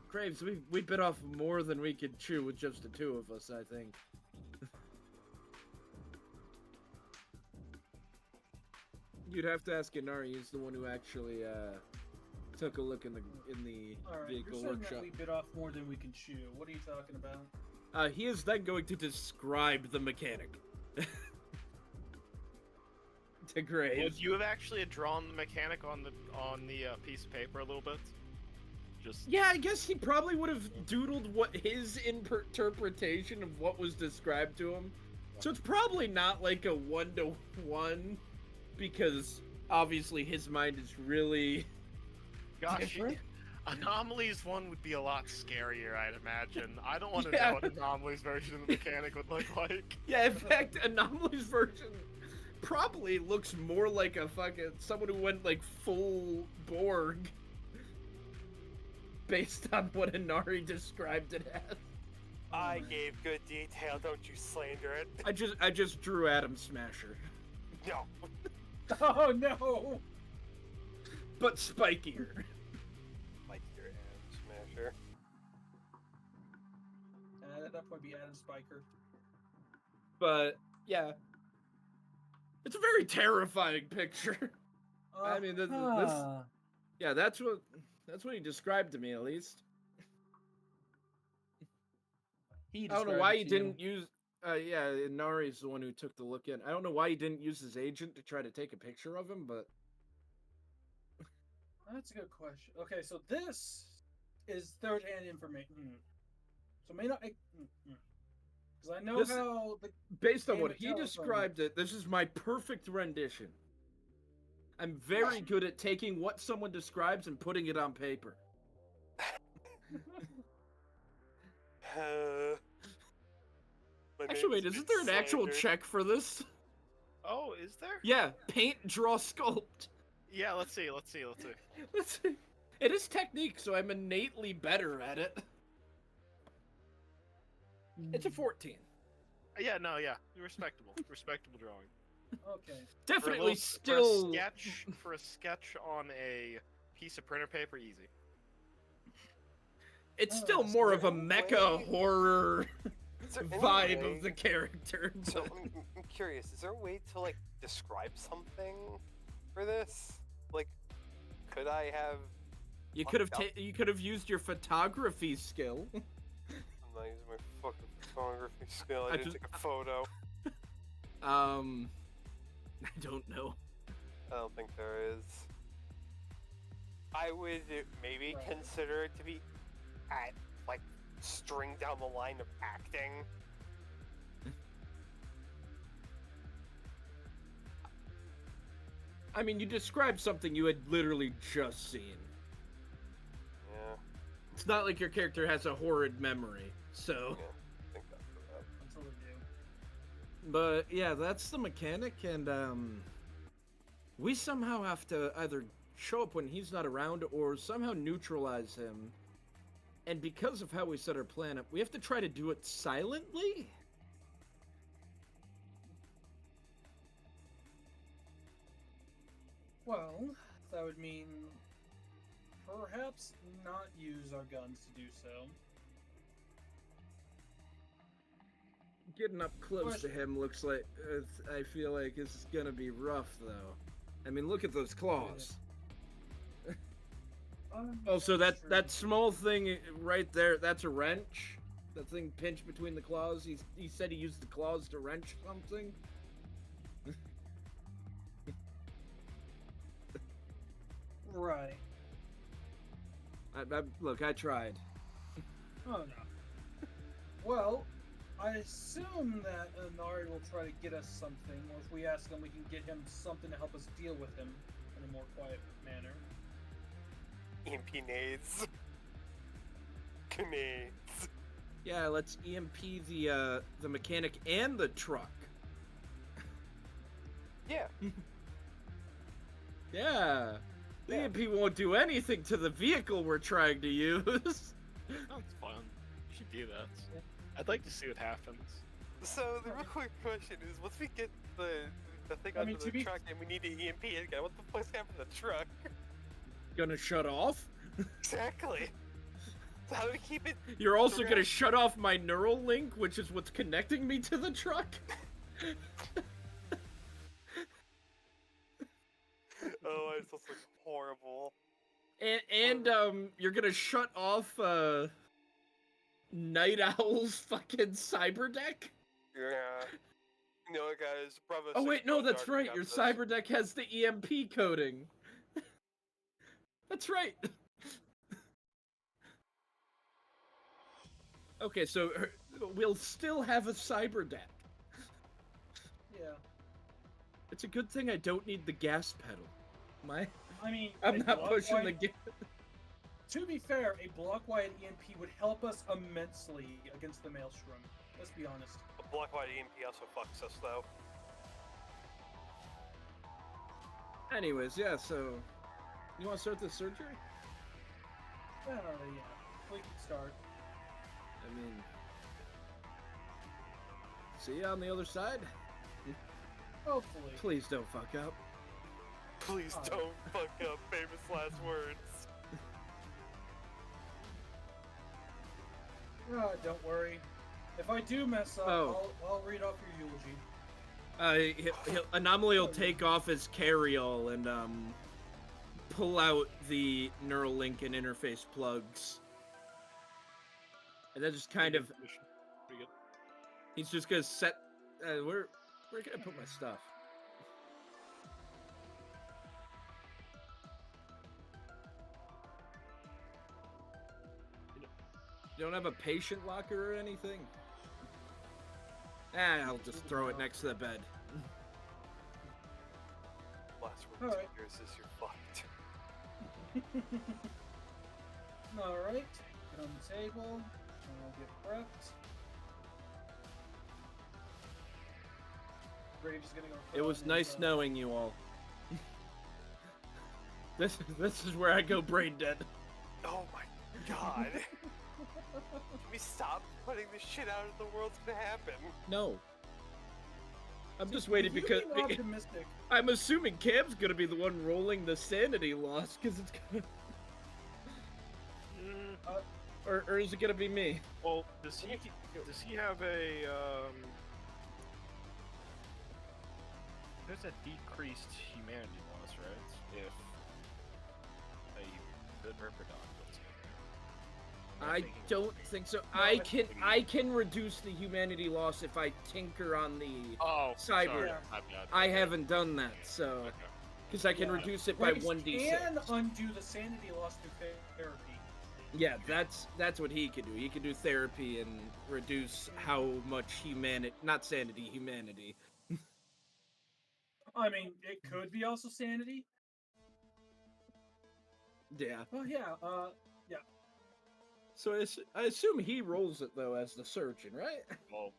Graves, we bit off more than we could chew with just the two of us, I think. You'd have to ask Inari. He's the one who actually took a look in the Alright, you're vehicle saying workshop. that we bit off more than we can chew. What are you talking about? He is then going to describe the mechanic to Graves. Would you have actually drawn the mechanic on the piece of paper a little bit? Just Yeah, I guess he probably would have doodled what his interpretation of what was described to him. So it's probably not like a 1-to-1, because obviously his mind is really gosh, different. Anomaly's one would be a lot scarier, I'd imagine. I don't want to Yeah. know what Anomaly's version of the mechanic would look like. Yeah, in fact, Anomaly's version probably looks more like a fucking someone who went like full Borg, based on what Inari described it as. I gave good detail, don't you slander it. I just drew Atom Smasher, No. Oh no! but spikier. Like your Adam Smasher. That would be Adam Spiker. But yeah, it's a very terrifying picture. I mean, this, yeah, that's what he described to me, at least. He I don't know described why it he to didn't use. Yeah, Nari's the one who took the look in. I don't know why he didn't use his agent to try to take a picture of him, but That's a good question. Okay, so this is third-hand information. So may not because I know This- how the based on game what of he telephone- described it, this is my perfect rendition. I'm very good at taking what someone describes and putting it on paper. My Actually, wait, name's isn't been there an actual slandered. check for this? Oh, is there? Yeah, paint, draw, sculpt. Yeah, let's see. Let's see. Let's see. It is technique, so I'm innately better at it. It's a 14. Yeah, no, yeah. Respectable. Respectable drawing. Okay. Definitely For still. a sketch on a piece of printer paper, easy. It's Oh, still that's more of a great. mecha horror Is there any vibe way- of the character. So but- I'm curious. Is there a way to like describe something for this? Like, could I have? You could have used your photography skill. I'm not using my fucking photography skill. I I didn't just- take a photo. I don't know. I don't think there is. I would maybe Right. consider it to be at like string down the line of acting. I mean, you described something you had literally just seen. Yeah, It's not like your character has a horrid memory, so. yeah. I think that's what that. Until we do. But yeah, that's the mechanic, and we somehow have to either show up when he's not around or somehow neutralize him. And because of how we set our plan up, we have to try to do it silently. Well, that would mean perhaps not use our guns to do so. Getting up close to Question. him looks like I feel like this is gonna be rough, though. I mean, look at those claws. Oh, so That's true. that small thing right there, that's a wrench? That thing pinched between the claws? He said he used the claws to wrench something? Right. Look, I tried. Oh no. Well, I assume that Nari will try to get us something, or if we ask him, we can get him something to help us deal with him in a more quiet manner. EMP nades. Grenades. Yeah, let's EMP the mechanic and the truck. Yeah. Yeah. The Yeah. EMP won't do anything to the vehicle we're trying to use. Sounds fun. You should do that. I'd like to see what happens. So the real quick question is, once we get the thing I onto mean, to the be- truck and we need to EMP it again, what the fuck's happening to the truck? Gonna shut off? Exactly. So how do we keep it? You're also Correct. gonna shut off my neural link, which is what's connecting me to the truck? Oh, it's also horrible. And you're gonna shut off Night Owl's fucking cyberdeck? Yeah. You know what, guys? Bravo. Oh 6 wait, no, Gold that's Dart right. got Your this. cyberdeck has the EMP coding. That's right. Okay, so we'll still have a cyberdeck. Yeah. It's a good thing I don't need the gas pedal. I mean, I'm a not block pushing the wide- gas. To be fair, a block-wide EMP would help us immensely against the Maelstrom. Let's be honest. A block wide EMP also fucks us though. Anyways, yeah, so you want to start the surgery? Yeah, we can start. I mean, see you on the other side? Hopefully. Please don't fuck up. Please Alright. don't fuck up famous last words. Don't worry. If I do mess up, Oh. I'll read off your eulogy. Anomaly will take off his carry-all and pull out the neural link and interface plugs, and then just kind of Pretty good. he's just gonna set. Where can I put my stuff? You don't have a patient locker or anything? I'll just throw it next to the bed. Last word Alright. to yours is you're fucked. Alright, get on the table. I'll get prepped. Graves is gonna go. It was nice knowing you all. This is where I go brain dead. Oh my god. Can we stop putting this shit out of the world's gonna happen? No. I'm just waiting You because being optimistic. I'm assuming Cam's gonna be the one rolling the sanity loss because it's gonna. Or is it gonna be me? Well, does he have a There's a decreased humanity loss, right? If a good Herpodon puts in there. I don't think so. I can reduce the humanity loss if I tinker on the Oh, cyber. sorry. Yeah. My bad. I haven't done that, so Okay. because I can Yeah. reduce it by Graves 1d6. can undo the sanity loss through therapy. Yeah, that's what he can do. He can do therapy and reduce how much not sanity, humanity. I mean, it could be also sanity. Yeah. Oh yeah. So I assume he rolls it though as the surgeon, right? Well,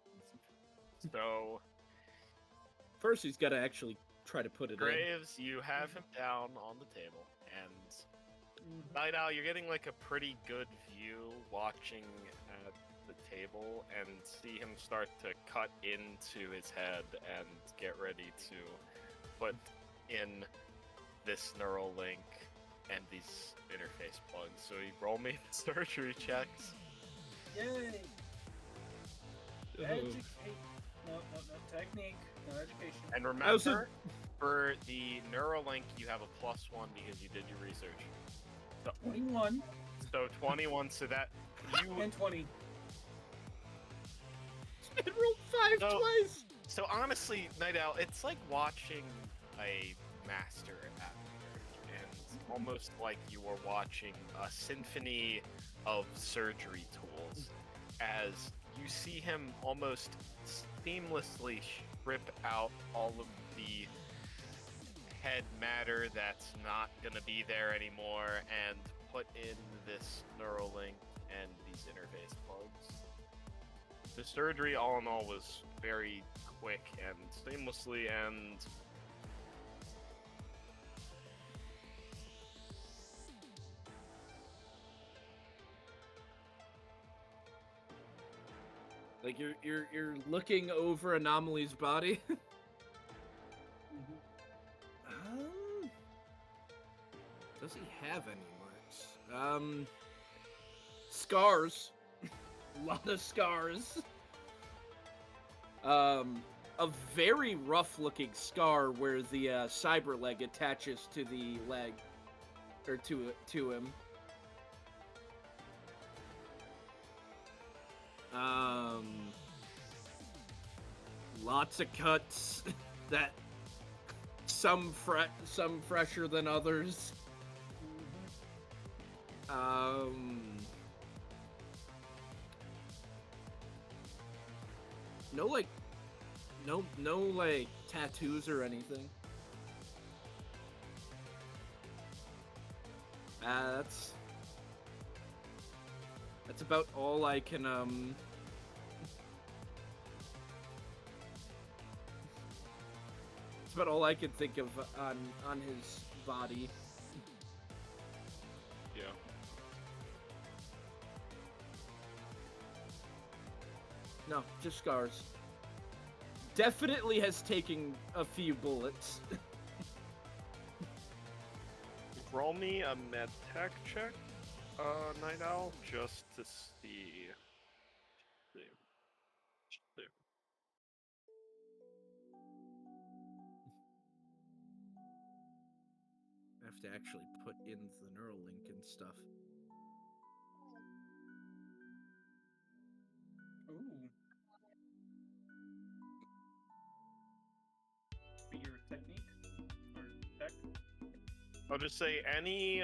so First, he's got to actually try to put it in. Graves, you have him down on the table, and Night Owl, you're getting like a pretty good view watching at the table and see him start to cut into his head and get ready to put in this neural link and these interface plugs. So you roll me the surgery checks. Yay! Ugh. No, technique, no education. And I was remember, for the Neuralink, you have a +1 because you did your research. 21 So 21, so that you... and 20. It rolled 5 So- twice. So honestly, Night Owl, it's like watching a master at work, and almost like you are watching a symphony of surgery tools, as you see him almost seamlessly strip out all of the head matter that's not gonna be there anymore and put in this neural link and these interface plugs. The surgery, all in all, was very quick and seamlessly, and Like you're looking over Anomaly's body. Does he have any marks? Scars. A lot of scars. A very rough-looking scar where the cyber leg attaches to the leg, or to him. Lots of cuts that some fresher than others. No like tattoos or anything. That's about all I can That's about all I can think of on his body. yeah. No, just scars. Definitely has taken a few bullets. Roll me a med tech check, Night Owl, just to see. have to actually put in the neural link and stuff. Ooh. Be your technique or tech. I'll just say any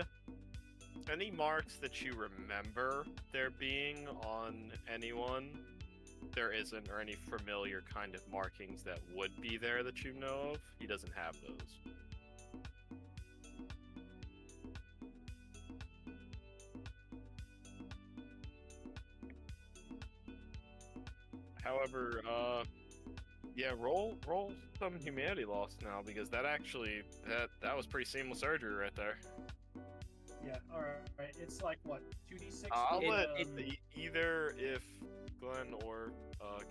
marks that you remember there being on anyone, there isn't, or any familiar kind of markings that would be there that you know of, he doesn't have those. However, yeah, roll some humanity loss now, because that actually that was pretty seamless surgery right there. Yeah, alright. It's like what, 2d6? I'll with, let um, either if Glenn or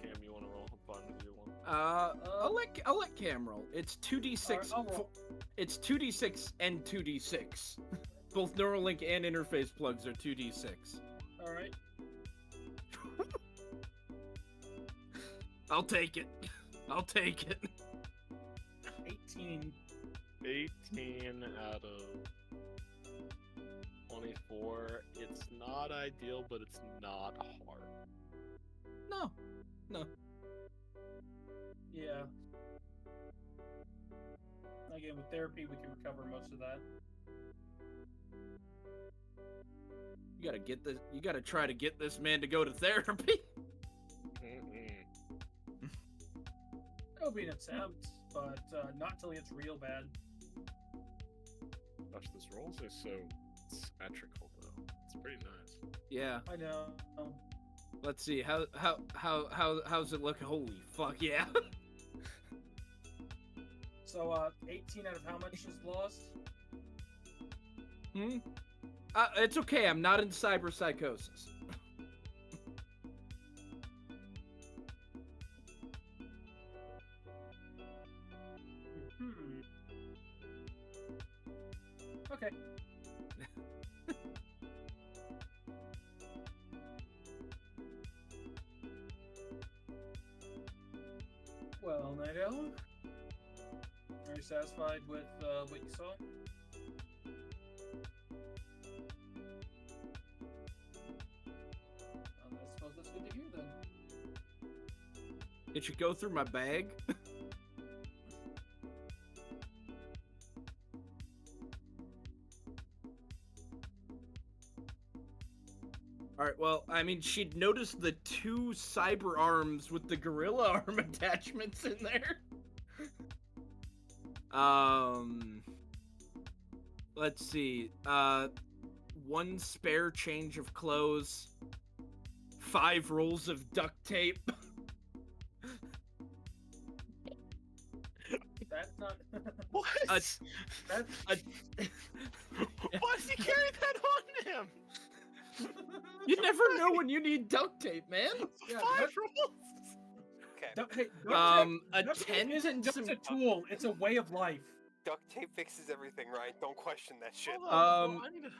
Cam, you want to roll. I'm fine with either one. I'll let Cam roll. It's 2d6. Alright, I'll roll. It's 2d6 and 2d6. Both Neuralink and interface plugs are 2d6. Alright. I'll take it. I'll take it. 18. 18 out of 24. It's not ideal, but it's not hard. No. Yeah. Again, with therapy, we can recover most of that. You gotta try to get this man to go to therapy. It'll be an attempt, but not till it's real bad. Gosh, this rolls are so symmetrical though. It's pretty nice. Yeah. I know. Let's see. How's it look? Holy fuck, yeah. So, 18 out of how much is lost? It's okay. I'm not in cyberpsychosis. Okay. Well, Night Owl, are you satisfied with what you saw? I suppose that's good to hear then. Did you go through my bag? Alright, well, I mean, she'd noticed the 2 cyber arms with the gorilla arm attachments in there. Let's see. 1 spare change of clothes. 5 rolls of duct tape. That's not. What? That's. Why does he carry that on him? You never know when you need duct tape, man. Yeah, 5 rolls. Okay. A duct tape tent isn't and just some. a tool; it's a way of life. Duct tape fixes everything, right? Don't question that shit. Hold on, I need to...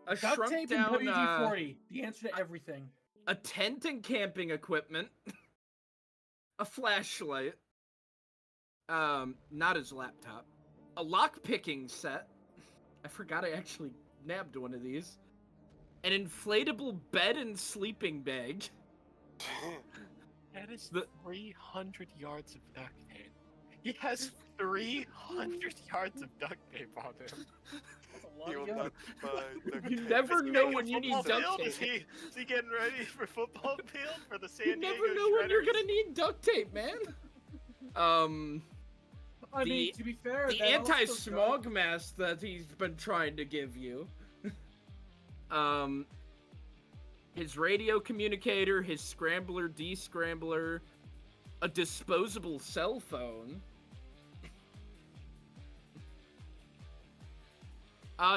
A Duct shrunk tape down. and WD-40. The answer to everything. A tent and camping equipment. A flashlight. Not his laptop. A lock-picking set. I forgot I actually nabbed one of these. An inflatable bed and sleeping bag. That is 300 yards of duct tape. He has 300 yards of duct tape on him. That's a lot You of will gun. not find You duct never tape. know Making when a you need football duct field? tape. Is he getting ready for football field for the San You Diego never know when you're Shredders? gonna need duct tape, man. I mean, to be fair, The that also anti-smog mask that he's been trying to give you. His radio communicator, his scrambler, descrambler, a disposable cell phone.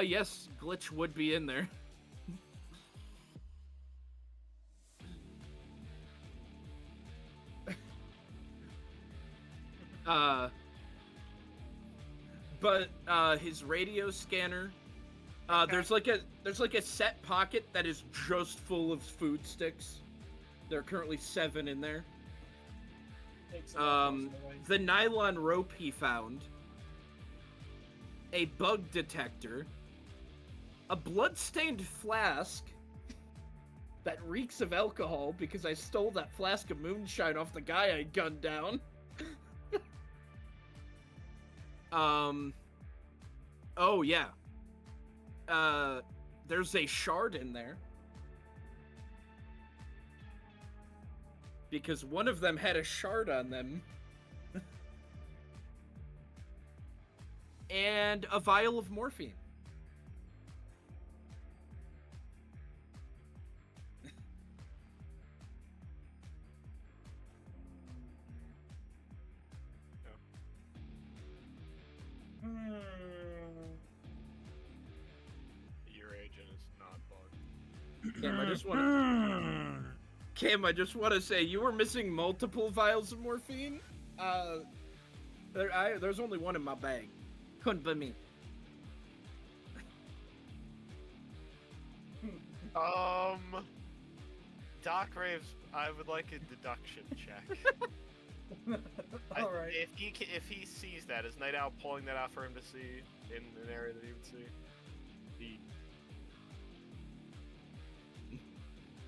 Yes, glitch would be in there. But his radio scanner. There's like a set pocket that is just full of food sticks. There are currently 7 in there. takes a lot of those away. The nylon rope he found. a bug detector, a blood-stained flask that reeks of alcohol because I stole that flask of moonshine off the guy I gunned down. Oh yeah. There's a shard in there. Because one of them had a shard on them. And a vial of morphine. Your agent is not bugged. Cam, I just want to say, you were missing multiple vials of morphine. There's only one in my bag. Couldn't be me. Doc Raves, I would like a deduction check. All right. If he sees that, is Night Owl pulling that out for him to see in an area that he would see?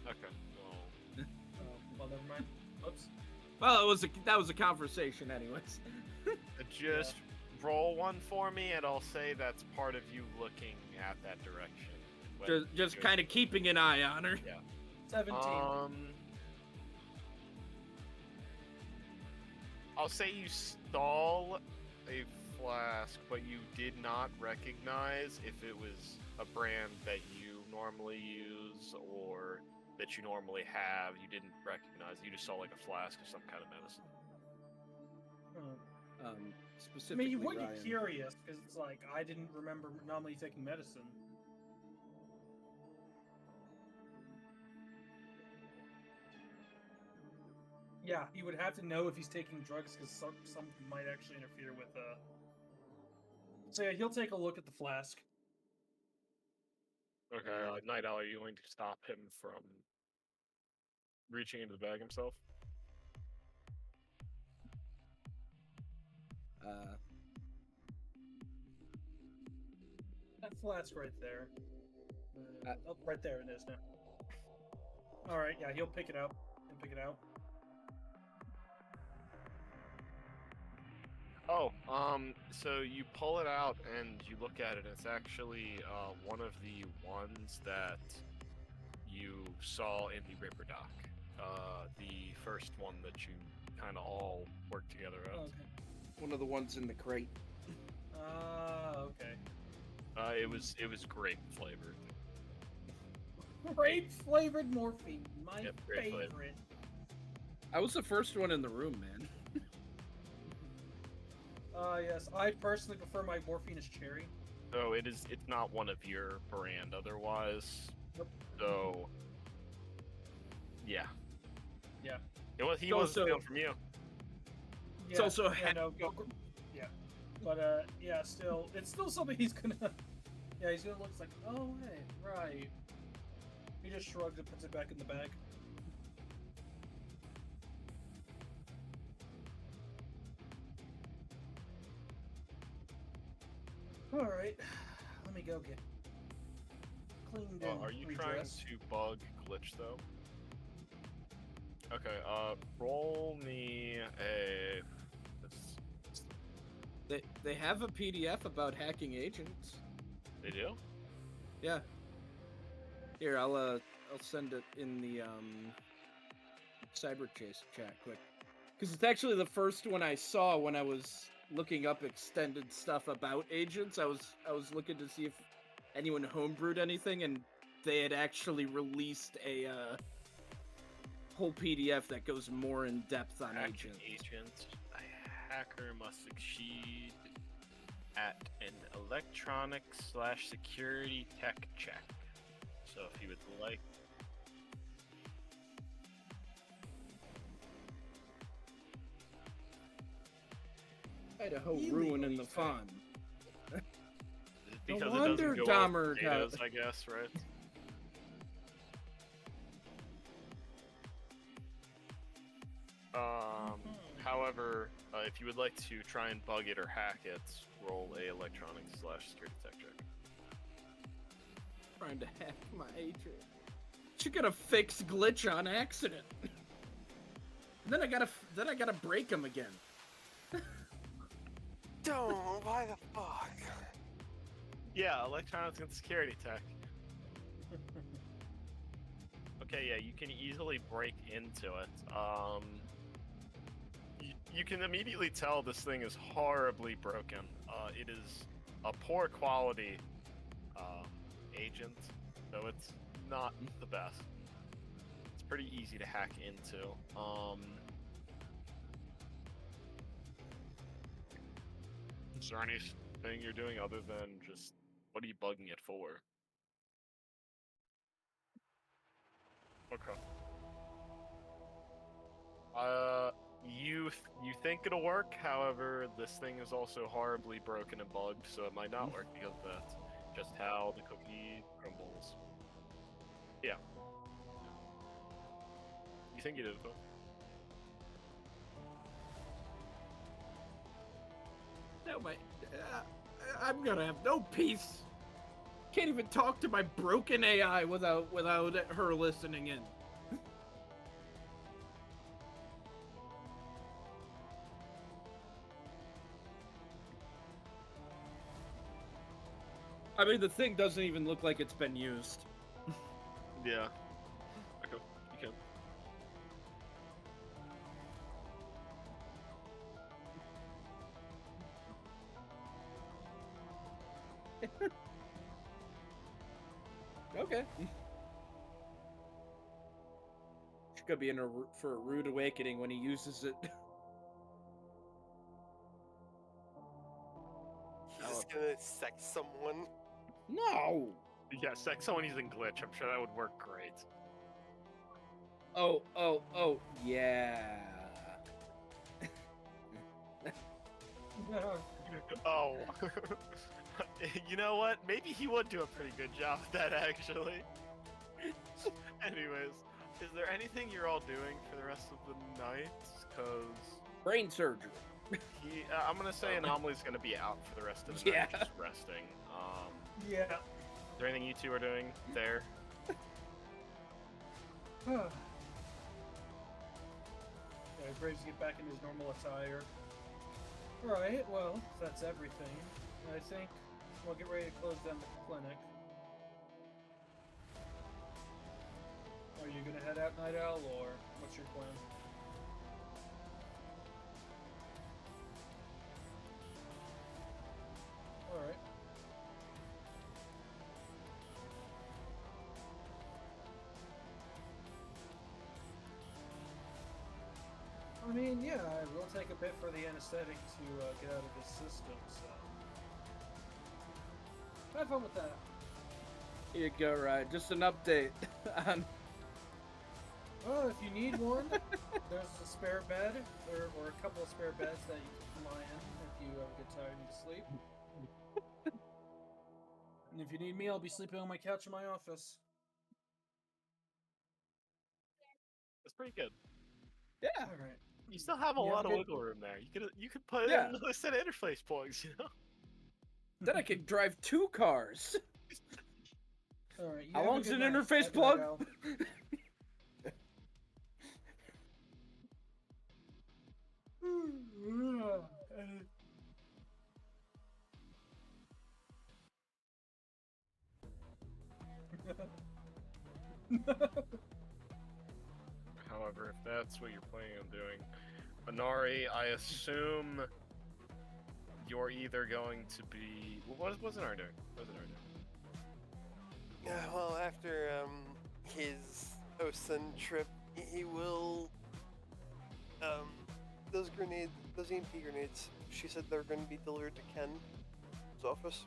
Okay. Well. Well, never mind. Oops. Well, that was a conversation, anyways. Just roll one for me, and I'll say that's part of you looking at that direction. Just kind of keeping an eye on her. Yeah. 17. I'll say you stole a flask, but you did not recognize if it was a brand that you normally use or that you normally have. You didn't recognize. You just saw like a flask of some kind of medicine. I Specifically, mean, you would Ryan. get curious because it's like I didn't remember normally taking medicine. Yeah, he would have to know if he's taking drugs because some might actually interfere with. So yeah, he'll take a look at the flask. Okay, Night Owl, are you going to stop him from reaching into the bag himself? That flask right there. Oh, right there it is now. All right, yeah, he'll pick it up and pick it out. Oh, so you pull it out and you look at it, and it's actually one of the ones that you saw in the Ripper dock. The first one that you kind of all worked together at. Oh, okay. One of the ones in the crate. Okay. It was grape flavored. Grape flavored morphine, my Yep, grape favorite. flavored. I was the first one in the room, man. Yes, I personally prefer my morphine as cherry. So it's not one of your brand otherwise. Nope. So yeah. Yeah. He wasn't stealing from you. Yeah, It's also yeah. But yeah, still, it's still something he's gonna. Yeah, he's gonna look like, oh hey, right. He just shrugs and puts it back in the bag. All right, let me go get cleaned and Are you trying redressed. to bug glitch though? Okay. Roll me a. They have a PDF about hacking agents. They do? Yeah. Here, I'll send it in the Cyber Chase chat quick. Because it's actually the first one I saw when I was looking up extended stuff about agents. I was looking to see if anyone homebrewed anything, and they had actually released a whole PDF that goes more in depth on Hacking agents. agent. A hacker must succeed at an electronics/security tech check. So if you would like. Idaho Illegal ruining the check. fun. Because No it wonder doesn't go off Dahmer potatoes, got- I guess, right? However, If you would like to try and bug it or hack it, roll a electronics/security tech check. Trying to hack my agent. You're gonna fix glitch on accident. then I gotta break him again. Don't. Why the fuck? Yeah, electronics and security tech. Okay, yeah, you can easily break into it. You can immediately tell this thing is horribly broken. It is a poor quality agent, so it's not the best. It's pretty easy to hack into. Is there anything you're doing other than just what are you bugging it for? Okay. You think it'll work, however, this thing is also horribly broken and bugged, so it might not work because that's just how the cookie crumbles. Yeah. You think you did it though? No, I'm gonna have no peace. Can't even talk to my broken AI without her listening in. I mean, the thing doesn't even look like it's been used. Yeah. Okay, you can. Okay. She's gonna be for a rude awakening when he uses it. He's just gonna sex someone. No! Yeah, sex someone using glitch. I'm sure that would work great. Oh, yeah. Oh. You know what? Maybe he would do a pretty good job at that, actually. Anyways, is there anything you're all doing for the rest of the night? Because Brain surgery. I'm gonna say Anomaly's gonna be out for the rest of the night, just resting. Yeah. Is there anything you two are doing there? Yeah, Graves get back in his normal attire. Alright, well, that's everything. I think we'll get ready to close down the clinic. Are you gonna head out, Night Owl, or what's your plan? Alright. I mean, yeah, it will take a bit for the anesthetic to get out of his system, so... Have fun with that. Here you go, Ryan. Just an update on... Well, if you need one, there's a spare bed, or a couple of spare beds that you can lie in if you get tired and need to sleep. And if you need me, I'll be sleeping on my couch in my office. That's pretty good. Yeah. Alright. You still have a lot of wiggle room there. You could put in a set of interface plugs, you know? Then I could drive 2 cars. Alright. How long's an interface plug? However, if that's what you're planning on doing, Inari, I assume you're either going to be... What's Inari doing? Well, after his Osun trip, he will those EMP grenades. She said they're going to be delivered to Ken's office.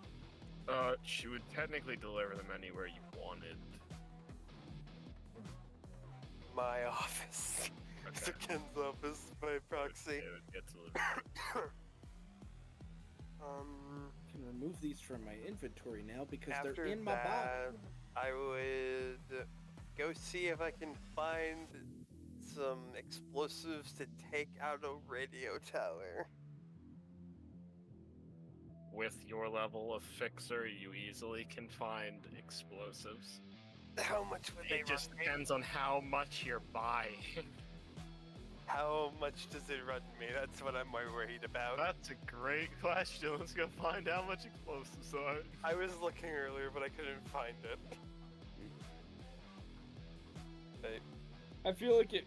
She would technically deliver them anywhere you wanted. My office. Okay. To Ken's office by proxy. It would get delivered. I can remove these from my inventory now because After they're in my that, body. I would go see if I can find some explosives to take out a radio tower. With your level of fixer, you easily can find explosives. How much would they It just run me? depends on how much you're buying. How much does it run me? That's what I'm more worried about. That's a great question. Let's go find how much explosives are. I was looking earlier, but I couldn't find it. Hey, I feel like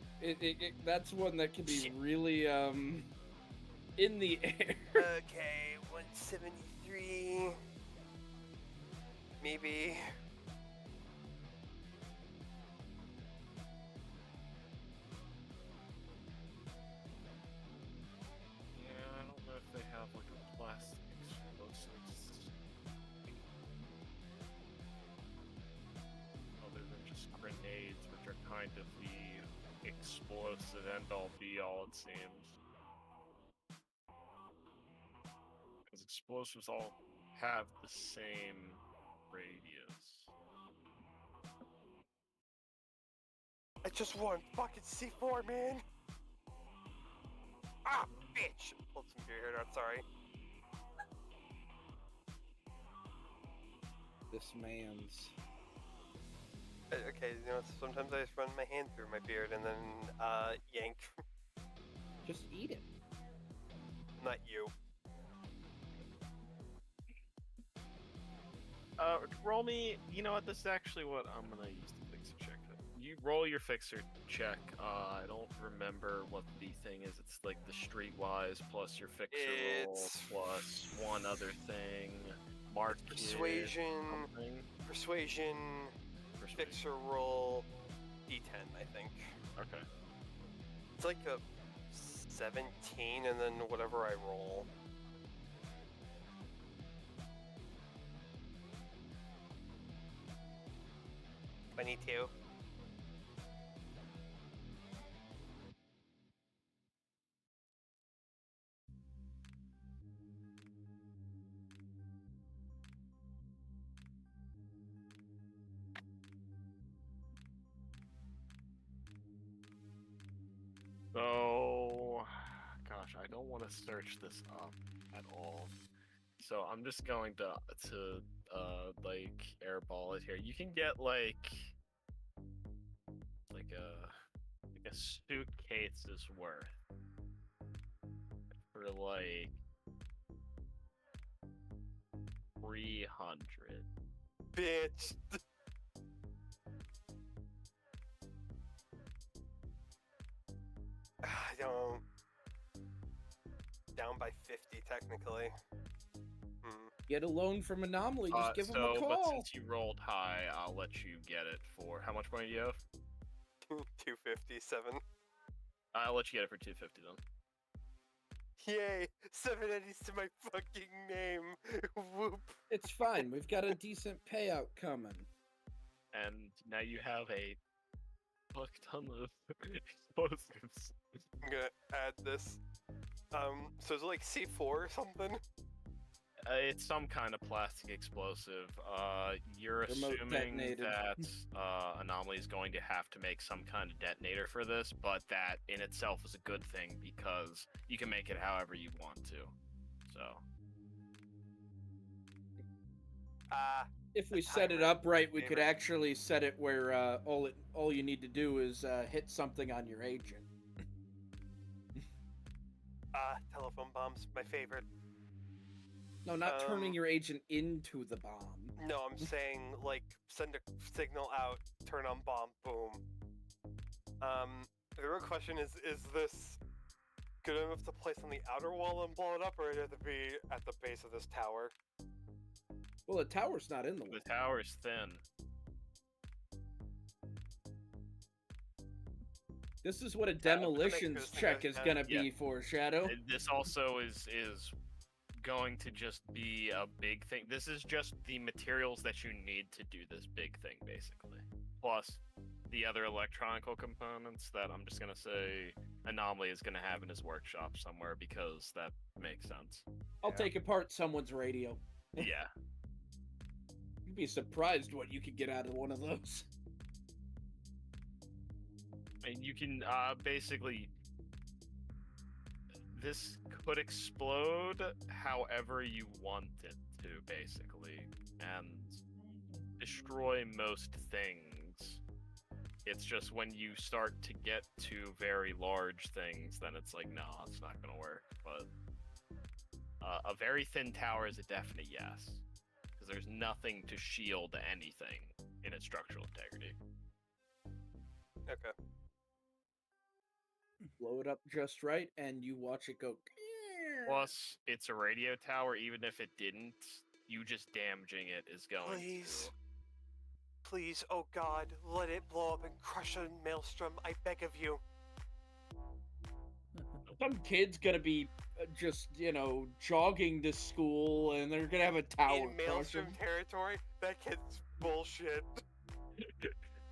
that's one that can be Shit. really in the air. okay, 173. Maybe. Yeah, I don't know if they have like a plastic explosives. Other than just grenades, which are kind of the explosive end-all be-all, it seems. Because explosives all have the same radius. I just want fucking C4, man! Ah, bitch! Pulled some beer here, not sorry. This man's. Okay, you know, sometimes I just run my hand through my beard and then, yank. Just eat it. Not you. Roll me. You know what? This is actually what I'm gonna use the fixer check. You roll your fixer check. I don't remember what the thing is. It's like the streetwise plus your fixer It's roll plus one other thing. Mark Persuasion, persuasion, fixer roll, D10, I think. Okay. It's like a 17 and then whatever I roll. 22. So, gosh, I don't want to search this up at all. So I'm just going to like airball it here. You can get like a suitcase's worth for like 300. Bitch. I don't. Down by 50 technically. Get a loan from Anomaly. Just give him a But call. since you rolled high, I'll let you get it for how much money do you have? 257. I'll let you get it for 250 then. Yay! 7 eddies to my fucking name. Whoop. It's fine. We've got a decent payout coming. And now you have a fuck ton of explosives. I'm gonna add this. So is it like C4 or something? It's some kind of plastic explosive. You're Remote assuming detonated. that Anomaly is going to have to make some kind of detonator for this, but that in itself is a good thing because you can make it however you want to. So. If we The set it timer up right, we could favorite. actually set it where all you need to do is hit something on your agent. Telephone bombs, my favorite. No, not turning your agent into the bomb. No, I'm saying, like, send a signal out, turn on bomb, boom. The real question is this good enough to place on the outer wall and blow it up, or does it have to be at the base of this tower? Well, the tower's not in the wall. The tower's thin. This is what a I'm gonna make demolitions this thing check a- is gonna yeah. be for, Shadow. This also is going to just be a big thing. This is just the materials that you need to do this big thing, basically. Plus the other electronical components that I'm just gonna say Anomaly is gonna have in his workshop somewhere because that makes sense. I'll Yeah. take apart someone's radio. Yeah. You'd be surprised what you could get out of one of those. And you can basically, this could explode however you want it to, basically, and destroy most things. It's just when you start to get to very large things, then it's like, no, it's not gonna work. But a very thin tower is a definite yes, because there's nothing to shield anything in its structural integrity. Okay. Blow it up just right, and you watch it go. Plus, it's a radio tower. Even if it didn't, you just damaging it is going Please. to. Please, oh god, let it blow up and crush a maelstrom, I beg of you. Some kid's gonna be just, jogging to school, and they're gonna have a tower In crush maelstrom him. territory? That kid's bullshit.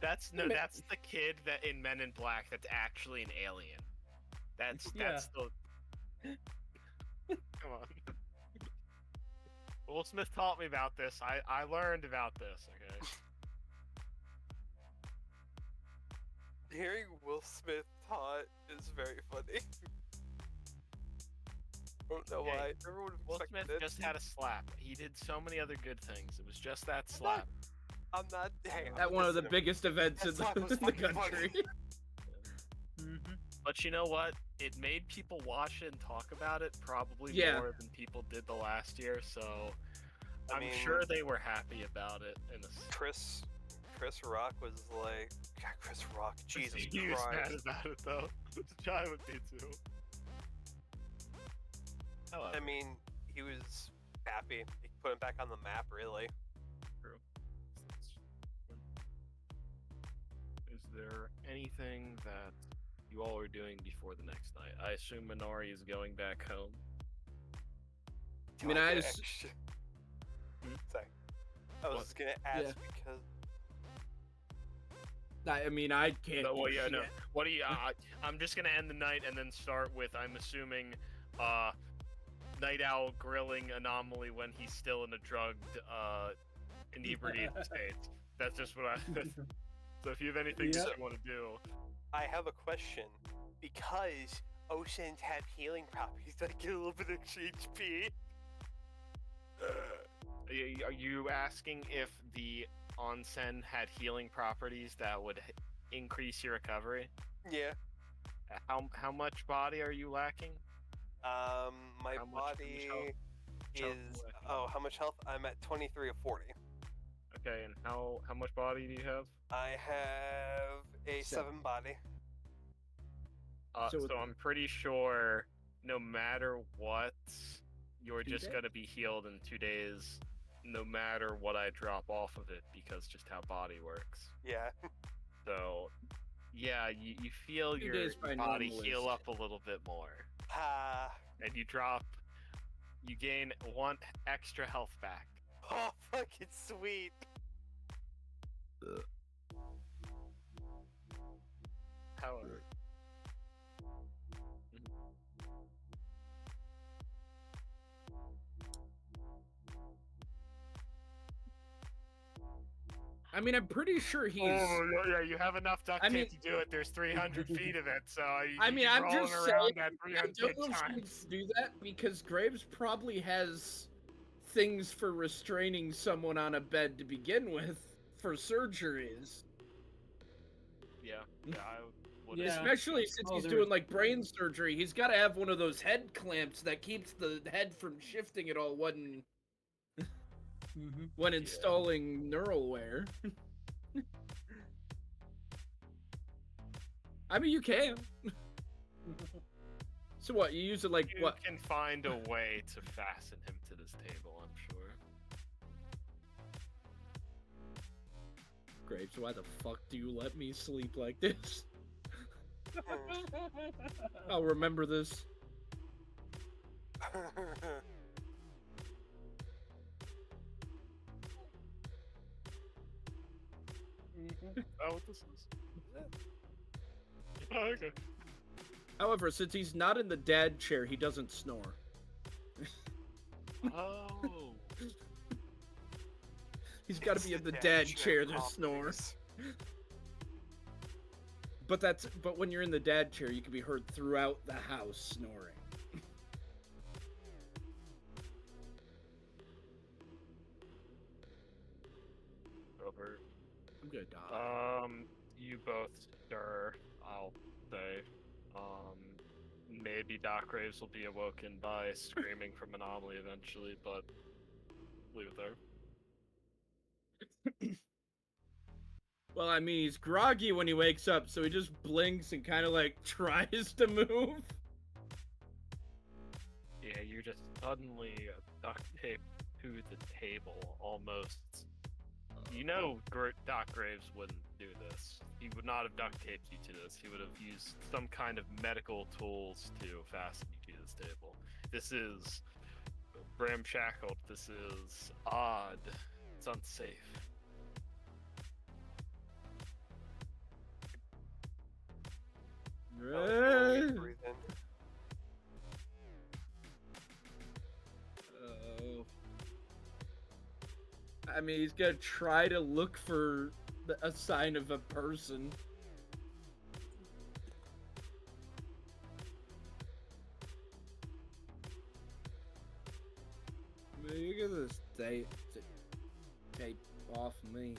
That's the kid that in Men in Black that's actually an alien. That's the. Come on. Will Smith taught me about this. I learned about this. Okay. Hearing Will Smith taught is very funny. I don't know why. Everyone Will expected Smith it. just had a slap. He did so many other good things. It was just that slap. I'm not. Hey, At one of the listen, biggest events that in slap was the fucking country. funny. But you know what? It made people watch it and talk about it probably Yeah. more than people did the last year. So I I'm mean, sure they were happy about it. Chris Rock was like, God, Chris Rock, Jesus He was mad Christ. about it though. Jai would be too. However, I mean, he was happy. He put him back on the map, really. true. Is there anything that you all are doing before the next night? I assume Minori is going back home. I mean, Do I get s- extra- Hmm? Sorry. I was What? just gonna ask Yeah. because I mean, I can't. No, well, do yeah, no. shit. What do you? I'm just gonna end the night and then start with, I'm assuming, Night Owl grilling Anomaly when he's still in a drugged, inebriated state. That's just what I. So if you have anything Yeah. that you want to do, I have a question. Because oceans have healing properties, I get a little bit of extra HP. are you asking if the onsen had healing properties that would increase your recovery? Yeah. How much body are you lacking? My How much body health is. you lacking? Oh, how much health? I'm at 23 of 40. Okay, and how much body do you have? I have a 7 body. So So- I'm pretty sure no matter what, you're 2 just days? gonna be healed in 2 days, no matter what I drop off of it, because just how body works. Yeah. So, yeah, you feel 2 your days by body normal heal is- up a little bit more, Ah. and you gain 1 extra health back. Oh, fucking sweet. However, I mean, I'm pretty sure he's. oh yeah, you have enough duct I tape mean- to do it. There's 300 feet of it, so I mean, I'm rolling just around saying. that I 300 don't know if times. she would do that because Graves probably has things for restraining someone on a bed to begin with for surgeries. Yeah, I would. Yeah. Especially since Oh, he's there doing is- like brain surgery, he's got to have one of those head clamps that keeps the head from shifting at all when installing neural wear. I mean, you can. So what? You use it like You what? can find a way to fasten him to this table, I'm sure. Graves, why the fuck do you let me sleep like this? I'll remember this. Oh, what this is? Oh, okay. However, since he's not in the dad chair, he doesn't snore. Oh. He's got to be in the dad chair to snore. But when you're in the dad chair, you can be heard throughout the house snoring. Over. I'm gonna die. You both stir, I'll say. Maybe Doc Graves will be awoken by screaming from Anomaly eventually, but leave it there. Well, I mean, he's groggy when he wakes up, so he just blinks and kind of like tries to move. Yeah, you're just suddenly duct taped to the table, almost. You know, Doc Graves wouldn't do this. He would not have duct taped you to this. He would have used some kind of medical tools to fasten you to this table. This is ramshackled. This is odd. It's unsafe. Breathe in. Oh. I mean, he's gonna try to look for a sign of a person. Man, you get this tape off me.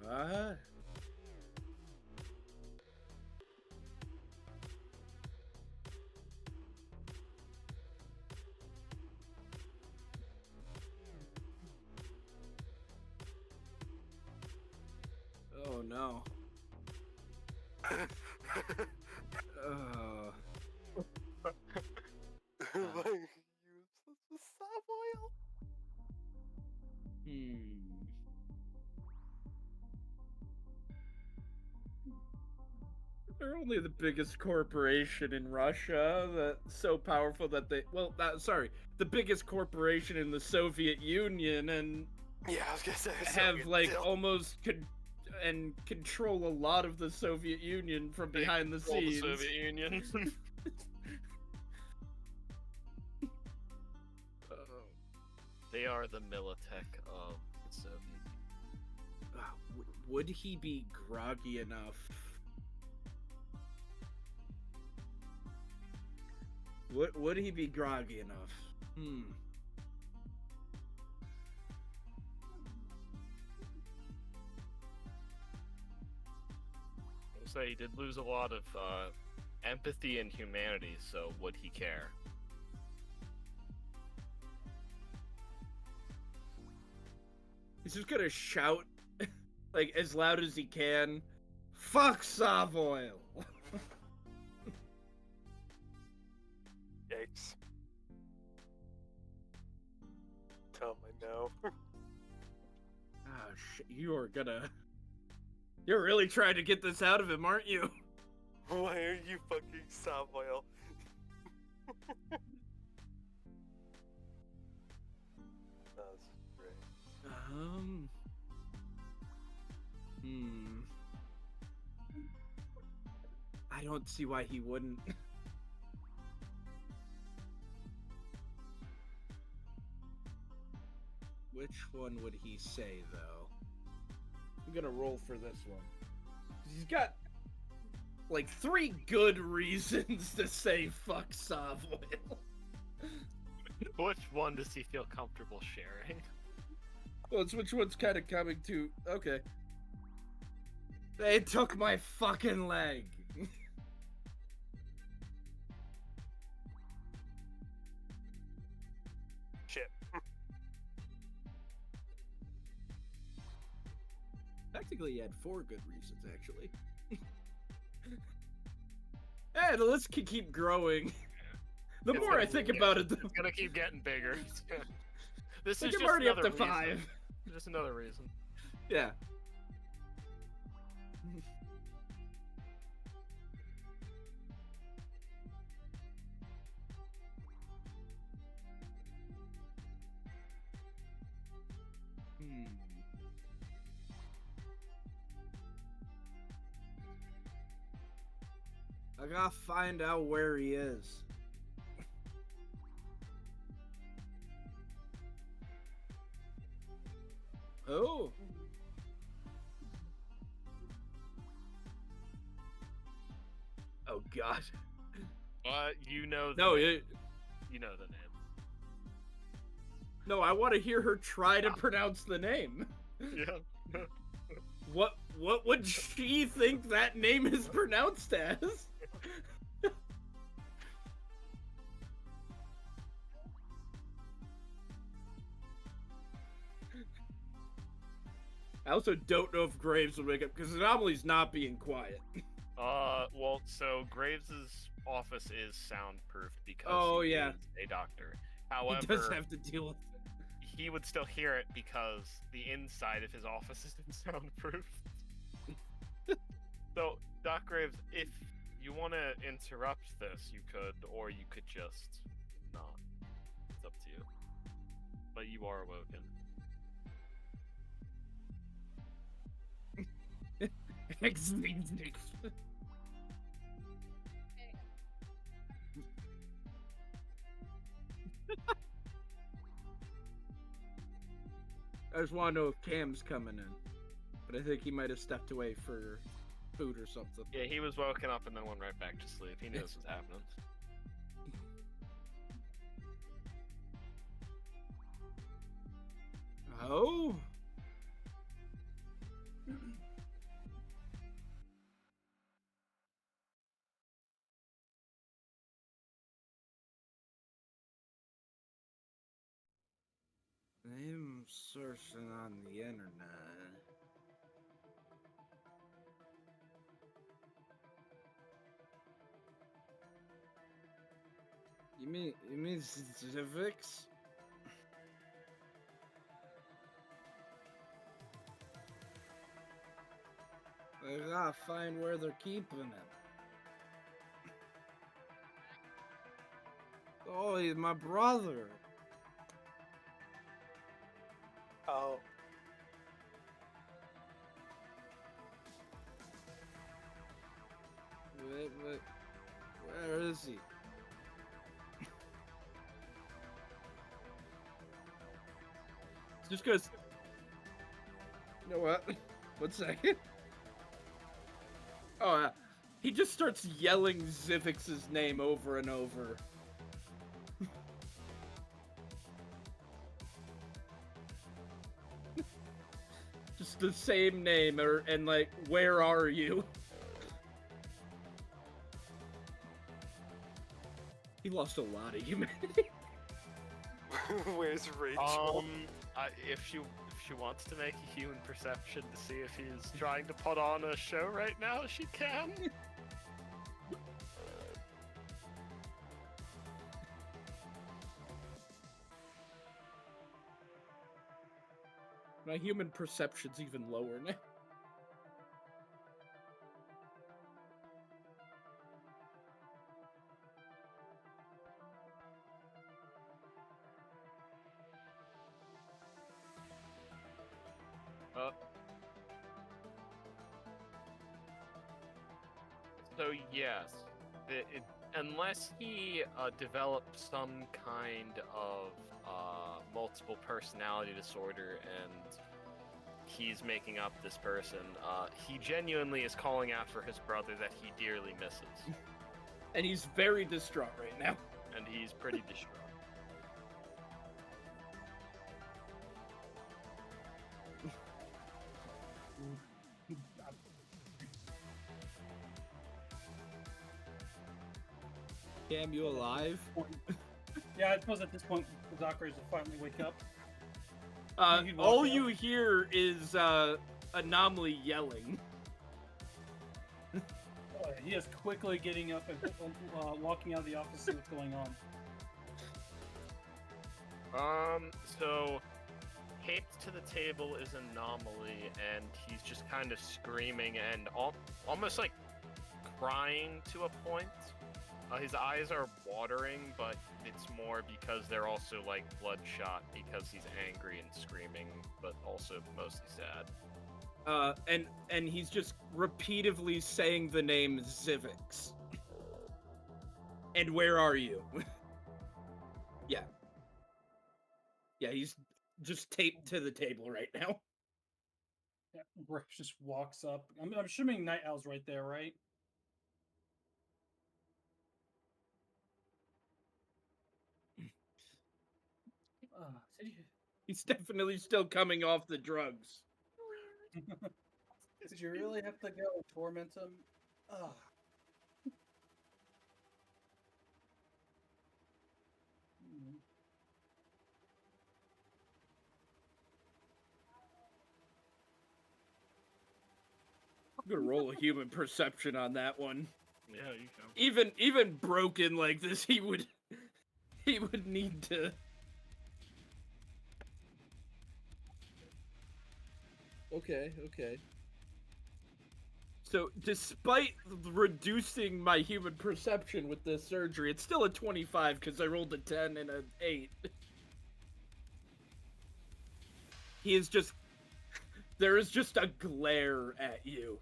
What? Oh no. Oh. Like, you obsessed with Sovoil? They're only the biggest corporation in Russia that's so powerful that they, well, sorry, the biggest corporation in the Soviet Union, and Yeah, I was gonna say have Soviet like still. almost control a lot of the Soviet Union from behind the Control scenes. The Soviet Union. They are the Militech of the Soviet Union. Would he be groggy enough? Would he be groggy enough? I'll say he did lose a lot of empathy and humanity, so would he care? He's just gonna shout, like, as loud as he can, "Fuck Sovoil!" Yikes. Tell him I know. Oh shit, you're really trying to get this out of him, aren't you? Why are you fucking Sovoil? That's great. I don't see why he wouldn't. Which one would he say, though? I'm gonna roll for this one. He's got, like, 3 good reasons to say fuck Sovoil. Which one does he feel comfortable sharing? Well, it's which one's kind of coming to... Okay. They took my fucking leg. Shit. Technically, he had 4 good reasons, actually. Hey, the list can keep growing. The It's more gonna I think keep about it, It's gonna keep getting bigger. This like is I'm just already up another to reason. 5. Just another reason. Yeah. I gotta find out where he is. Oh. Oh God. You know the No, name. You know the name. no, I want to hear her try to pronounce the name. Yeah. What would she think that name is pronounced as? I also don't know if Graves will wake up because Anomaly's not being quiet. Well, so Graves's office is soundproof because Oh, he yeah. is a doctor. He does However, have to deal with he would still hear it because the inside of his office isn't soundproof. So, Doc Graves, if you want to interrupt this, you could, or you could just not. It's up to you. But you are awoken. I just want to know if Cam's coming in. But I think he might have stepped away for food or something. Yeah, he was woken up and then went right back to sleep. He knew this was happening. Oh? I'm searching on the internet. You mean civics? I gotta find where they're keeping him. Oh, he's my brother. Oh, Wait, where is he? Just cause. You know what? 1 second. Oh, he just starts yelling Zivix's name over and over. Just the same name, and like, where are you? He lost a lot of humanity. where's Rachel? If she wants to make a human perception to see if he's trying to put on a show right now, she can. My human perception's even lower now. So yes, unless he develops some kind of multiple personality disorder and he's making up this person, he genuinely is calling out for his brother that he dearly misses. And he's very distraught right now. And he's pretty distraught. Cam, you alive? Yeah, I suppose at this point the Doctors will finally wake up. He'd walk All out. you hear is Anomaly yelling. He is quickly getting up and walking out of the office to see what's going on. So taped to the table is Anomaly, and he's just kind of screaming and almost like crying to a point. His eyes are watering, but it's more because they're also like bloodshot because he's angry and screaming, but also mostly sad. And he's just repeatedly saying the name Zivix. And where are you? Yeah. Yeah, he's just taped to the table right now. Yeah, Graves just walks up. I'm assuming Night Owl's right there, right? Did He's definitely still coming off the drugs. did you really have to go torment him? Ah. Hmm. I'm gonna roll a human perception on that one. Yeah, you can. Even broken like this, he would need to. Okay. So, despite reducing my human perception with this surgery, it's still a 25 because I rolled a 10 and an 8. He is just. There is just a glare at you.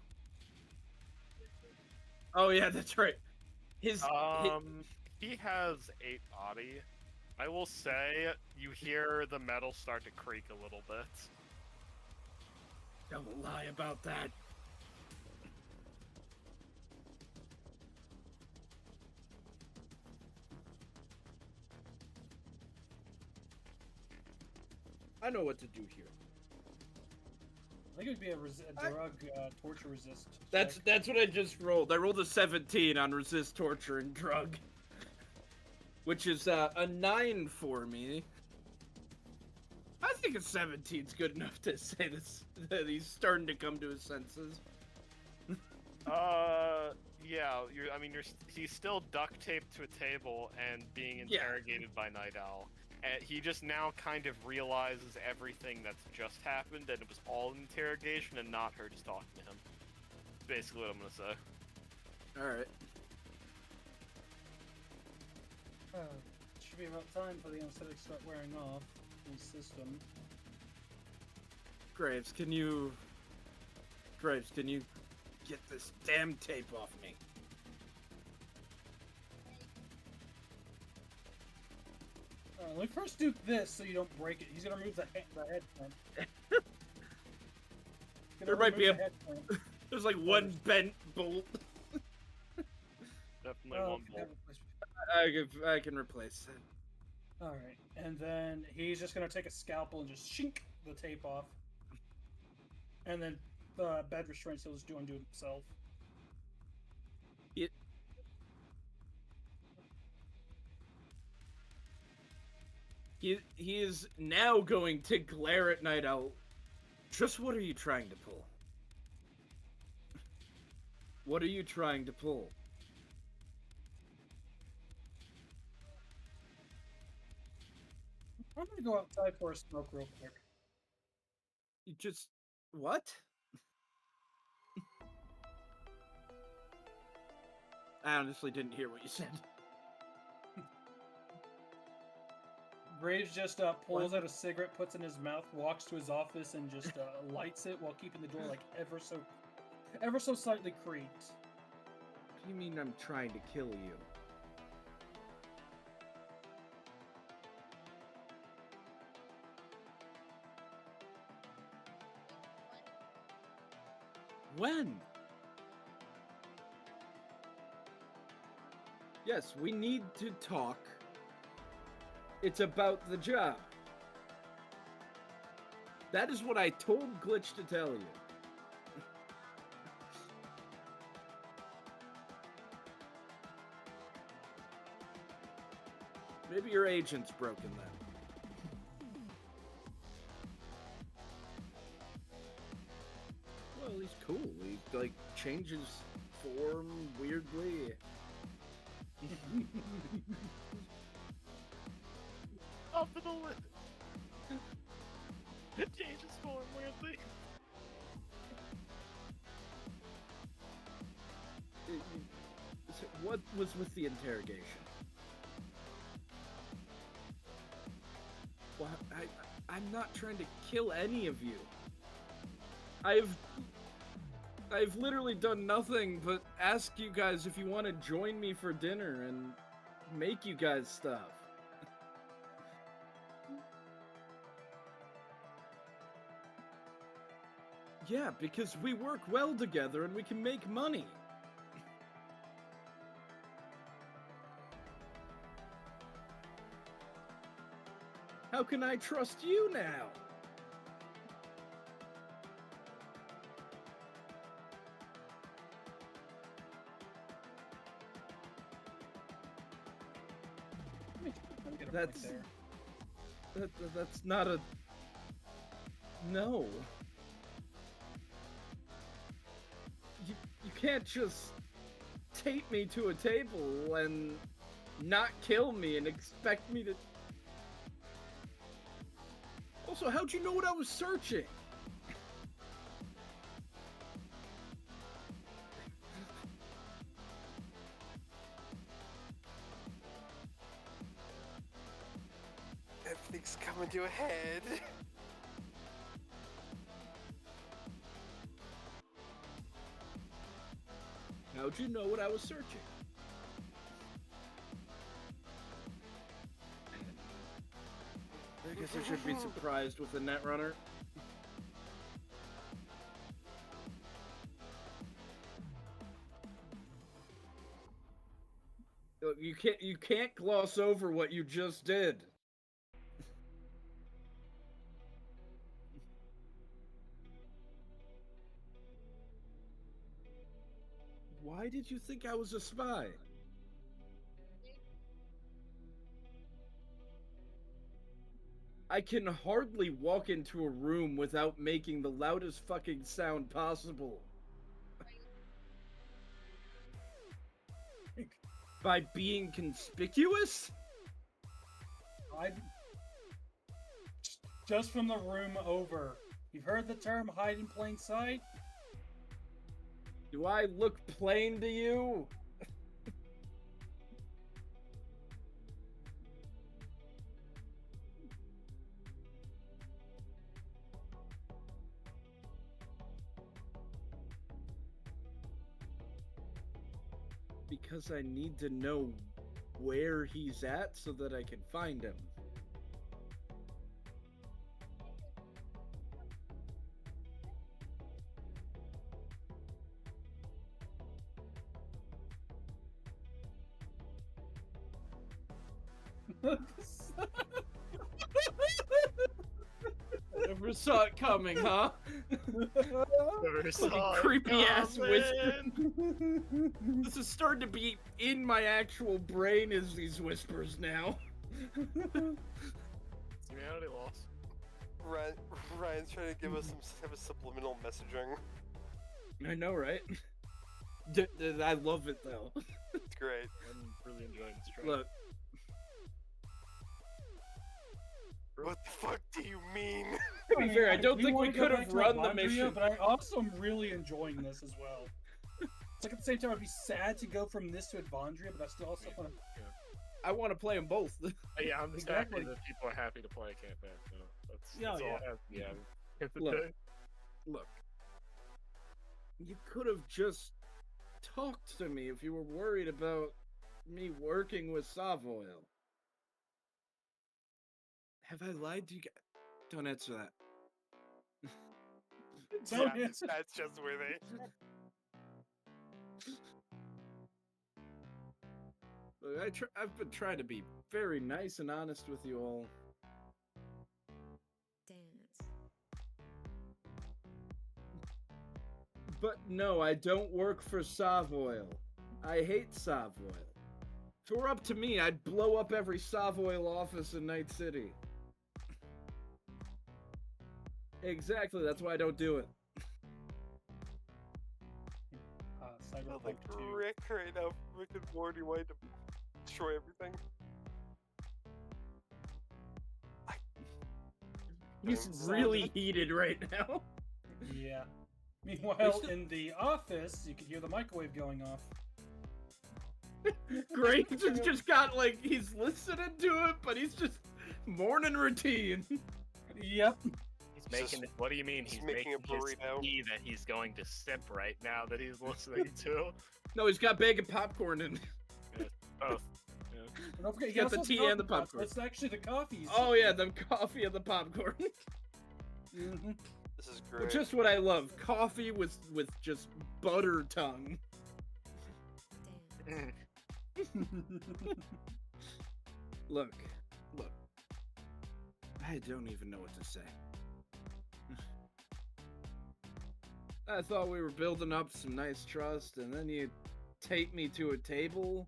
Oh, yeah, that's right. He has 8 body. I will say, you hear the metal start to creak a little bit. Don't lie about that. I know what to do here. I think it would be a drug torture resist. That's what I just rolled. I rolled a 17 on resist torture and drug, which is a 9 for me. I think a 17's good enough to say this, that he's starting to come to his senses. Yeah, he's still duct taped to a table and being interrogated by Night Owl. And he just now kind of realizes everything that's just happened, and it was all an interrogation and not her just talking to him. That's basically what I'm gonna say. Alright. Should be about time for the anesthetic to start wearing off the system. Graves, can you get this damn tape off me? Let me first do this so you don't break it. He's gonna remove the head clamp. There might be there's like one bent bolt. Definitely one bolt. I can replace it. Alright, and then he's just gonna take a scalpel and just shink the tape off. And then the bed restraints he'll just undo himself. He is now going to glare at Night Owl. Just what are you trying to pull? What are you trying to pull? I'm gonna go outside for a smoke real quick. You just... What? I honestly didn't hear what you said. Graves just pulls out a cigarette, puts it in his mouth, walks to his office, and just lights it while keeping the door like ever so slightly creaked. What do you mean I'm trying to kill you? When? Yes, we need to talk. It's about the job. That is what I told Glitch to tell you. Maybe your agent's broken then. Well, he's cool. He, like, changes form weirdly. Up to the lid. It changes form weirdly. So what was with the interrogation? Well, I'm not trying to kill any of you. I've literally done nothing but ask you guys if you want to join me for dinner, and make you guys stuff. Yeah, because we work well together and we can make money. How can I trust you now? That's not a... No. You can't just tape me to a table and not kill me and expect me to... Also, how'd you know what I was searching? Everything's coming to a head. How'd you know what I was searching? I guess I should be surprised with the Netrunner. Look, you can't gloss over what you just did. Why did you think I was a spy? I can hardly walk into a room without making the loudest fucking sound possible. By being conspicuous? Just from the room over. You've heard the term hide in plain sight? Do I look plain to you? Because I need to know where he's at so that I can find him. Never saw it coming, huh? Never saw it Creepy ass coming. whisper. This is starting to be in my actual brain as these whispers now. Humanity loss. Ryan's trying to give us some type of subliminal messaging. I know, right? I love it though. It's great. I'm really enjoying this track. Look, What the fuck do you mean? to be fair, I don't do think we wanna go could back have to run the Evandria, mission. But I also am really enjoying this as well. It's like at the same time, I'd be sad to go from this to Evandria, but I still also want to. I want to play them both. Yeah, I'm just Exactly. happy that people are happy to play campaign. So Yeah, that's all yeah. I have. Yeah. It's a Look. thing. Look, you could have just talked to me if you were worried about me working with Sovoil. Have I lied to you guys? Don't answer that. Don't Yeah, answer. that's just where they. Look, I've been trying to be very nice and honest with you all. Dance. But no, I don't work for Sovoil. I hate Sovoil. If it were up to me, I'd blow up every Sovoil office in Night City. Exactly, that's why I don't do it. I Cyberpunk like 2. Rick right now. Rick and Morty wanting to destroy everything. He's really heated right now. Yeah. Meanwhile, in the office, you can hear the microwave going off. Graves has just got, like, he's listening to it, but he's just morning routine. Yep. He's making it. What do you mean? He's making a his burrito. tea that he's going to sip right now that he's listening to. No, he's got bacon popcorn in. Both. And don't forget, he Get also the has tea coffee and the pots. popcorn. It's actually the coffee. Oh yeah, the coffee and the popcorn. Mm-hmm. This is great. Just what I love. Coffee with just butter tongue. Look. I don't even know what to say. I thought we were building up some nice trust, and then you take me to a table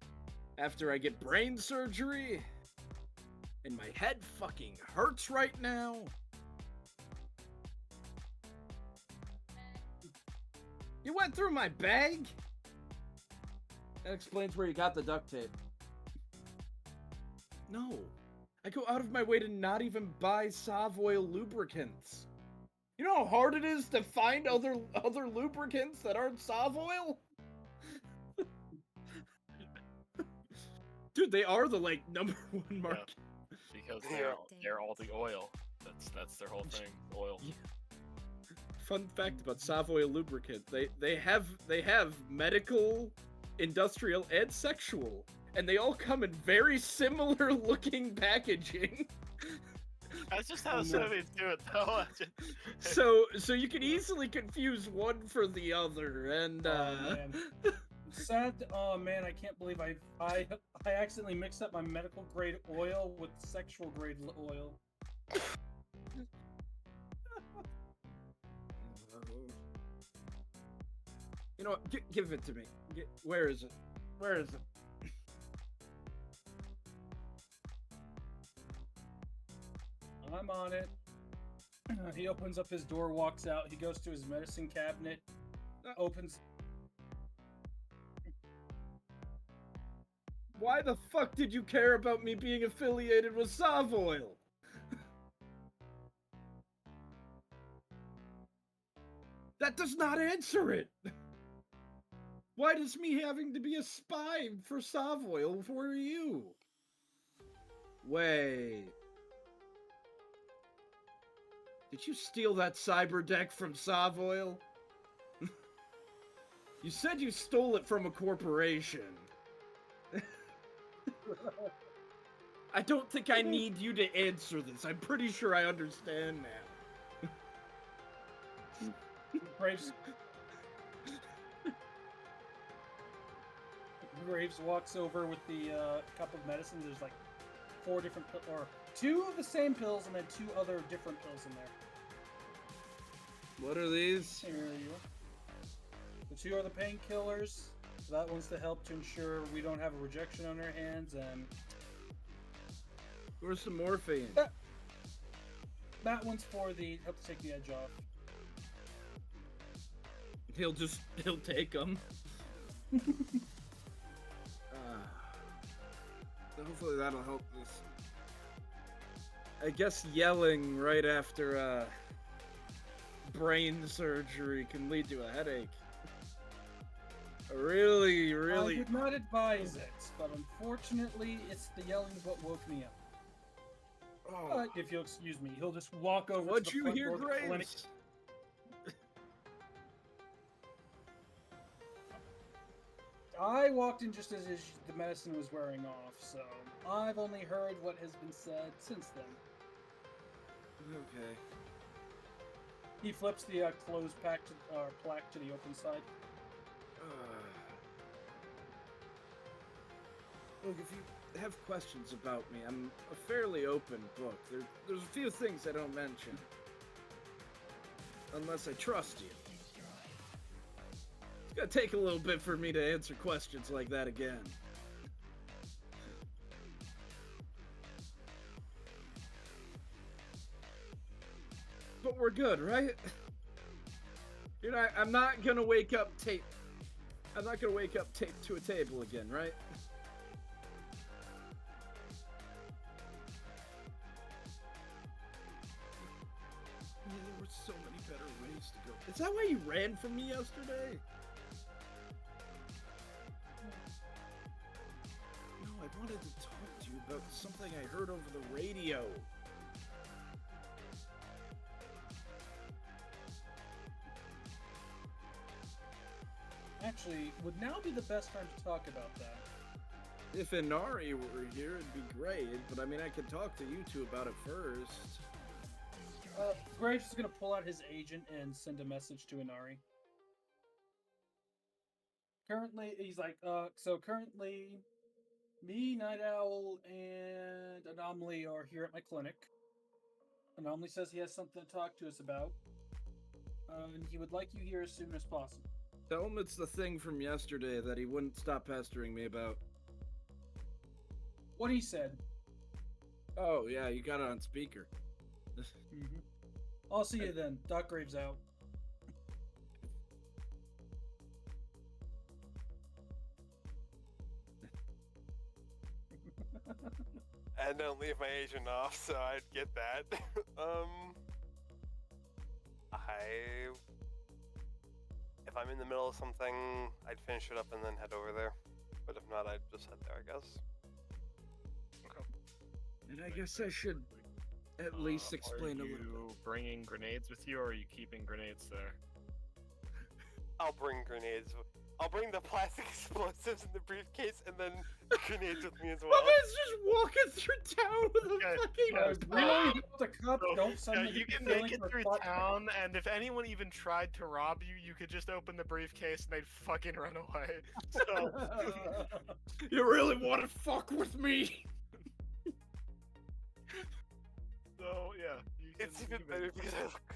after I get brain surgery, and my head fucking hurts right now. You went through my bag? That explains where you got the duct tape. No. I go out of my way to not even buy Sovoil lubricants. You know how hard it is to find other lubricants that aren't Sovoil? Dude, they are the like number one market. Because Yeah. they're all the oil. That's their whole thing. Oil. Yeah. Fun fact about Sovoil lubricant: they have medical, industrial, and sexual, and they all come in very similar looking packaging. That's just how cinemas do it, though. So you can easily confuse one for the other, and Man. Sad. Oh man, I can't believe I accidentally mixed up my medical grade oil with sexual grade oil. You know what? Give it to me. Where is it? Where is it? I'm on it. He opens up his door, walks out. He goes to his medicine cabinet, opens. Why the fuck did you care about me being affiliated with Sovoil? That does not answer it. Why does me having to be a spy for Sovoil for you? Wait. Did you steal that cyber deck from Sovoil? You said you stole it from a corporation. I don't think I need you to answer this. I'm pretty sure I understand now. Graves walks over with the cup of medicine. There's like 4 different or 2 of the same pills and then 2 other different pills in there. What are these? Here you go. The 2 are the painkillers. That one's to help to ensure we don't have a rejection on our hands, and Where's some morphine? that one's for the help to take the edge off. He'll take them. Hopefully that'll help this. I guess yelling right after brain surgery can lead to a headache. Really. I would not advise it, but unfortunately, it's the yelling what woke me up. Oh. If you'll excuse me, he'll just walk over What'd to the you front hear, door of the clinic. Graves? I walked in just as the medicine was wearing off, so I've only heard what has been said since then. Okay. He flips the closed plaque to the open side. Look, if you have questions about me, I'm a fairly open book. There's a few things I don't mention. Unless I trust you. It's gonna take a little bit for me to answer questions like that again. But we're good, right? You know, I'm not gonna wake up taped. I'm not gonna wake up taped to a table again, right? Yeah, there were so many better ways to go. Is that why you ran from me yesterday? No, I wanted to talk to you about something I heard over the radio. Actually, would now be the best time to talk about that. If Inari were here, it'd be great, but I mean, I could talk to you two about it first. Graves is gonna pull out his agent and send a message to Inari. Currently, he's like, so currently, me, Night Owl, and Anomaly are here at my clinic. Anomaly says he has something to talk to us about, and he would like you here as soon as possible. Tell him it's the thing from yesterday that he wouldn't stop pestering me about. What he said. Oh, yeah, you got it on speaker. Mm-hmm. I'll see you then. Doc Graves out. And don't leave my agent off, so I'd get that. If I'm in the middle of something, I'd finish it up and then head over there. But if not, I'd just head there, I guess. And I guess I should at least explain a Are little. you bringing grenades with you, or are you keeping grenades there? I'll bring grenades. I'll bring the plastic explosives in the briefcase and then grenades with me as well. My man's just walking through town with a Okay, fucking. Really hope the cops So, don't send me you the can feeling make it for through fuck- town, and if anyone even tried to rob you, you could just open the briefcase and they'd fucking run away. So, You really want to fuck with me? yeah, you can. It's even you can- better because I look.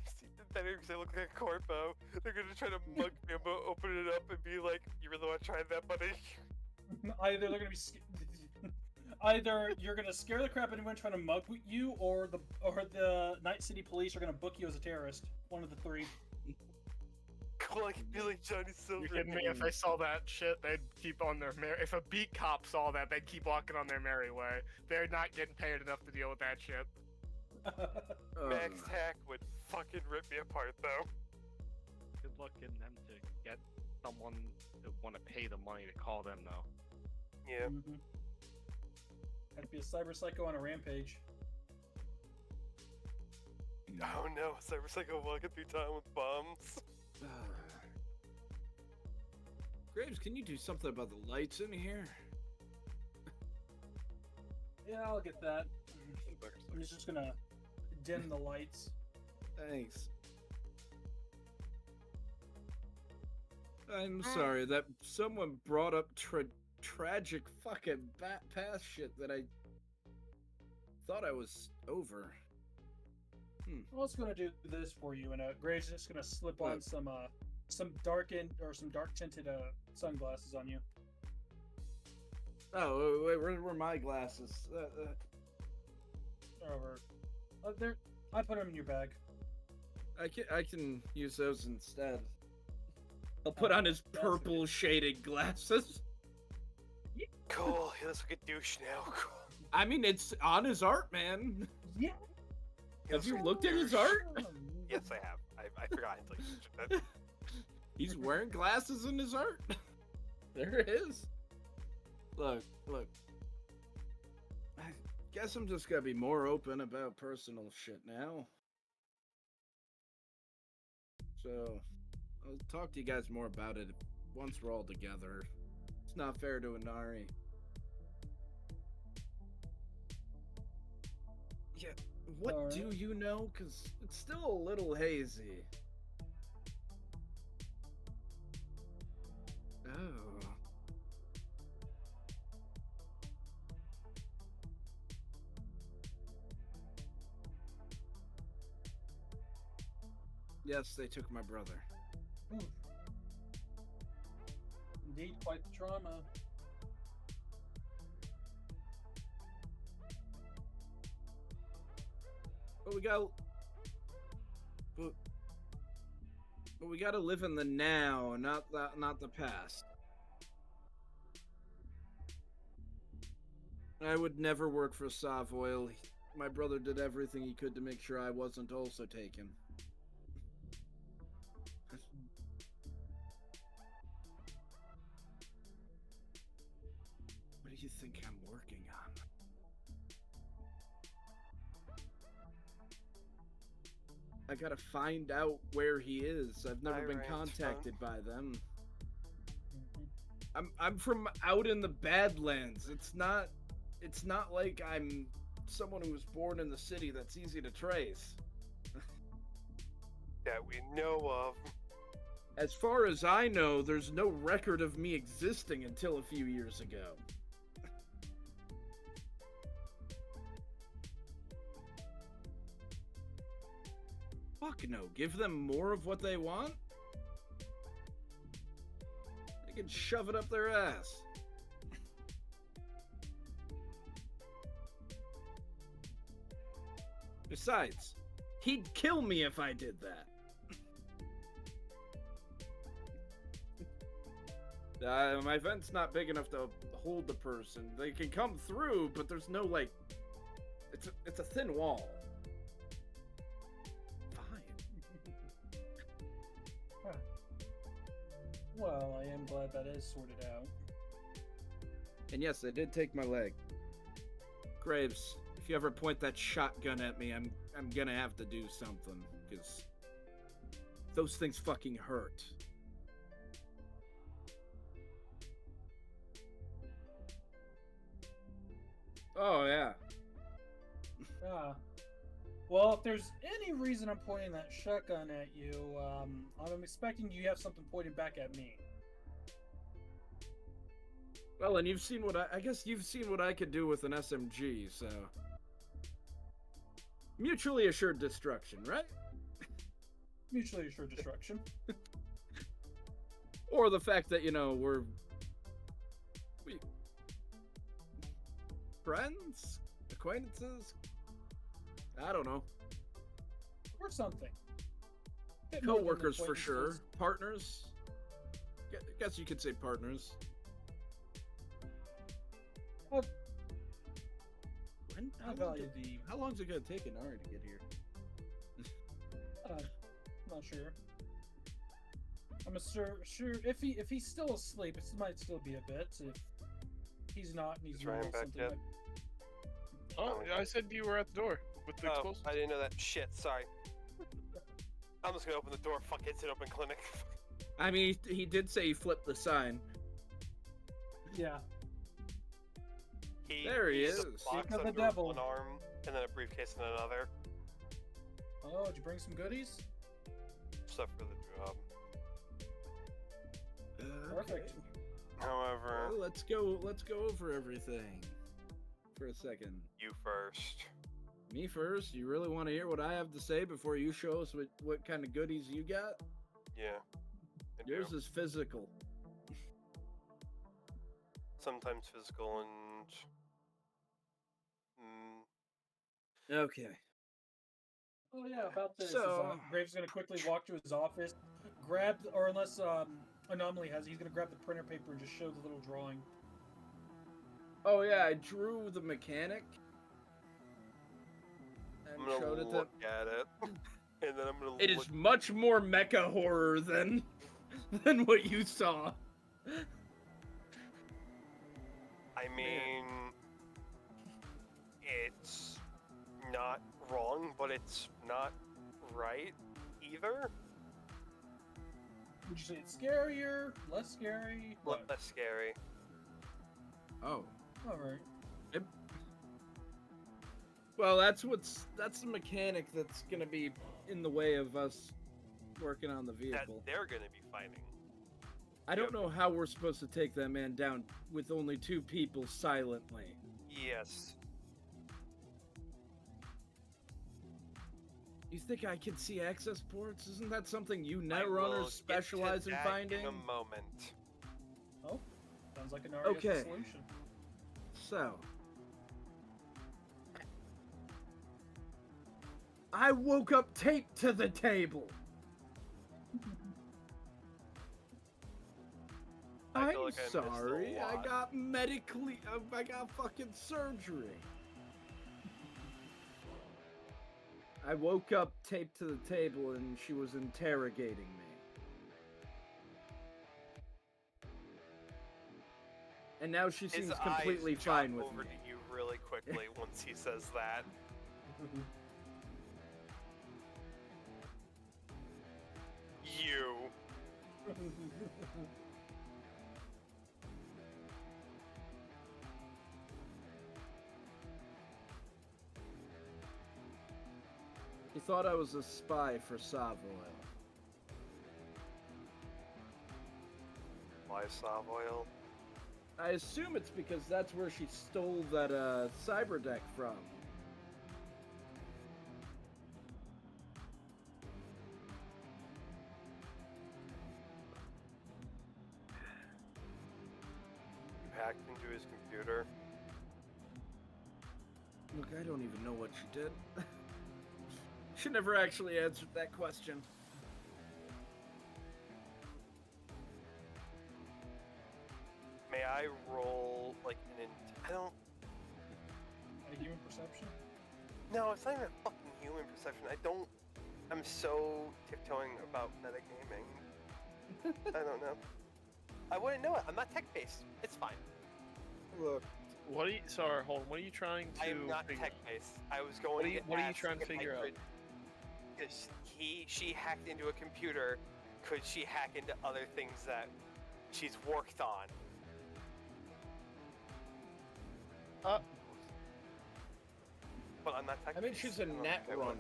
It's even better because I look like a corpo. They're gonna try to mug me. I'm gonna open it up and be like, "You really want to try that, buddy?" Either they're gonna be, either you're gonna scare the crap out of anyone trying to mug you, or the Night City Police are gonna book you as a terrorist. One of the three. Be like Johnny Silver. You kidding me? If I saw that shit, they'd keep on their merry. If a beat cop saw that, they'd keep walking on their merry way. They're not getting paid enough to deal with that shit. Max Hack would fucking rip me apart, though. Good luck getting them to get someone to want to pay the money to call them, though. Yeah. Mm-hmm. Had to be a cyber psycho on a rampage. Oh no, Cyber Psycho walking through town with bombs. Graves, can you do something about the lights in here? Yeah, I'll get that. I'm just gonna dim the lights. Thanks. I'm sorry that someone brought up tragic fucking past shit that I thought I was over. I was gonna do this for you, and Graves is just gonna slip on What? some dark tinted sunglasses on you. Oh wait, where were my glasses? Over. There. I put them in your bag. I can use those instead. I'll put on his that's purple shaded glasses. Cool, he looks like a douche now. Cool. I mean, it's on his art, man. Yeah. He Have looks you like a looked at his douche. art? Yes, I have. I forgot until you mentioned that. He's wearing glasses in his art. There it is. Look. I guess I'm just gonna be more open about personal shit now. So, I'll talk to you guys more about it once we're all together. It's not fair to Inari. Yeah, what Alright. do you know? Because it's still a little hazy. Oh. Yes, they took my brother. Oof. Indeed, quite the trauma. But we got. But we gotta live in the now, not the past. I would never work for Sovoil. My brother did everything he could to make sure I wasn't also taken. What do you think I'm working on? I gotta find out where he is. I've never been Tyrant, contacted by them. Mhm. I'm from out in the Badlands. It's not like I'm someone who was born in the city that's easy to trace. That we know of. As far as I know, there's no record of me existing until a few years ago. Fuck no. Give them more of what they want? They can shove it up their ass. Besides, he'd kill me if I did that. My vent's not big enough to hold the person. They can come through, but there's no, like... It's a thin wall. Huh. Well, I am glad that is sorted out. And yes, they did take my leg. Graves, if you ever point that shotgun at me, I'm gonna have to do something, because those things fucking hurt. Oh, yeah. Ah. Well, if there's any reason I'm pointing that shotgun at you, I'm expecting you have something pointed back at me. Well, and you've seen what I guess you've seen what I could do with an SMG, so... Mutually assured destruction, right? Mutually assured destruction. Or the fact that, we friends? Acquaintances? I don't know. Or something. Bit more than Co-workers for sure. acquaintances. Partners? Guess you could say partners. Well, When? I value the... How long's it gonna take an hour to get here? I'm not sure. I'm sure if he's still asleep, it might still be a bit. If he's not, and he's Is Ryan not, back something yet? like... Oh, yeah, I said you were at the door with the Oh, explosives. I didn't know that. Shit, sorry. I'm just gonna open the door. Fuck it, it's an open clinic. I mean, he did say he flipped the sign. Yeah. There he used is. a box Speak of the under devil. one arm, and then a briefcase in another. Oh, did you bring some goodies? Stuff for the job. Perfect. However, Well, let's go over everything for a second. you first. Me first? You really want to hear what I have to say before you show us what kind of goodies you got? Yeah. I do. Yours is physical. Sometimes physical and... Okay. Oh yeah, about this. So- Graves is gonna quickly walk to his office, grab, or unless Anomaly has, he's gonna grab the printer paper and just show the little drawing. Oh yeah, I drew the mechanic and I'm gonna showed it to. look at it, and then I'm gonna It look... is much more mecha horror than what you saw. I mean... It's not wrong, but it's not right either. Would you say it's scarier, less scary? What? Less scary. Oh. All right. Well, that's the mechanic that's gonna be in the way of us working on the That vehicle. they're gonna be fighting. I don't know how we're supposed to take that man down with only 2 people silently. Yes. You think I can see access ports? Isn't that something you I will netrunners get to specialize in that finding? in a moment. Oh, sounds like an Arias Okay. solution. So, I woke up taped to the table. I feel I'm like I missed a sorry. I lot. got medically. I got fucking surgery. I woke up taped to the table and she was interrogating me. And now she His seems eyes completely jump fine with over me. to you really quickly once he says that. You. thought I was a spy for Sovoil. Why Sovoil? I assume it's because that's where she stole that cyber deck from. You hacked into his computer. Look, I don't even know what she did. She never actually answered that question. May I roll like I don't. A human perception? No, it's not even fucking human perception. I'm so tiptoeing about metagaming. I don't know. I wouldn't know it. I'm not tech-based. It's fine. Look, What are you? Sorry, hold on. What are you trying to? I am not figure- tech-based. I was going What are you ask trying to if I figure out? could- Because she hacked into a computer. Could she hack into other things that she's worked on? But I'm not tech. I mean, she's a net runner.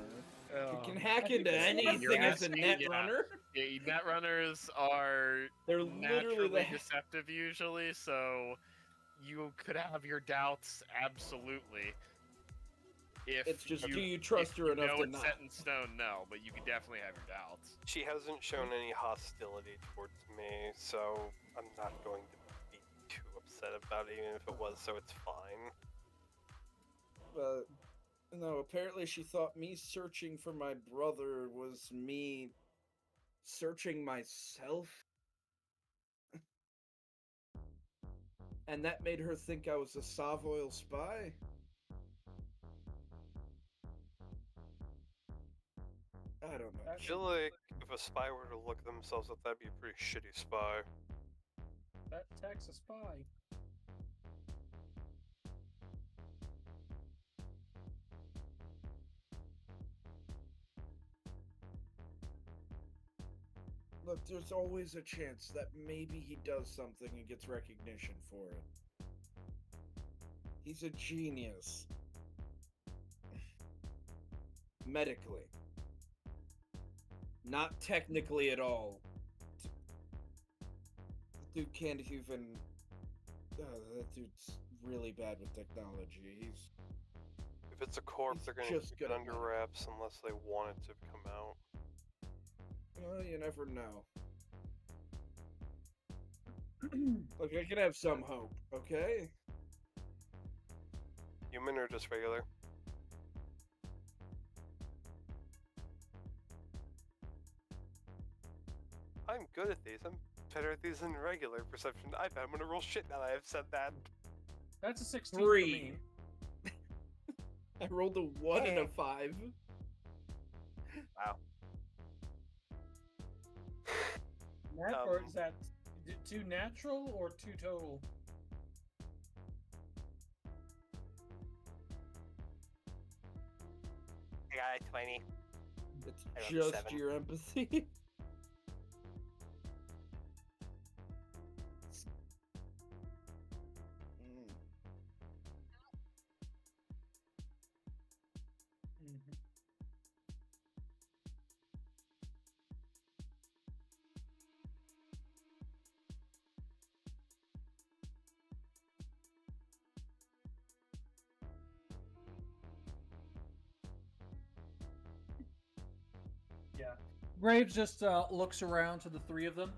She Oh. can hack I think into it's- anything You're as a asking- net yeah. runner. Yeah, netrunners are They're literally naturally the deceptive usually, so you could have your doubts absolutely. If It's just, you, do you trust if her you enough know to it's not? set in stone, no, but you could definitely have your doubts. She hasn't shown any hostility towards me, so I'm not going to be too upset about it, even if it was. So it's fine. But no, apparently she thought me searching for my brother was me searching myself. And that made her think I was a Sovoil spy. I don't know. I feel like if a spy were to look themselves up, that'd be a pretty shitty spy. That attacks a spy. Look, there's always a chance that maybe he does something and gets recognition for it. He's a genius. Medically. Not technically at all. The dude can't even... that dude's really bad with technology. He's... If it's a corp, He's they're gonna just keep it good at under medical. wraps unless they want it to come out. Well, you never know. Look, I can have some hope, okay? Human or just regular? I'm good at these. I'm better at these than regular perception. I bet I'm gonna roll shit now that I've said that. That's a 16 Three. for me. I rolled a 1 and a 5. Wow. Or Um, is that 2 natural or 2 total? I got a 20. It's I rolled a just 7. your empathy. Mm. Mhm. Yeah. Graves just looks around to the three of them.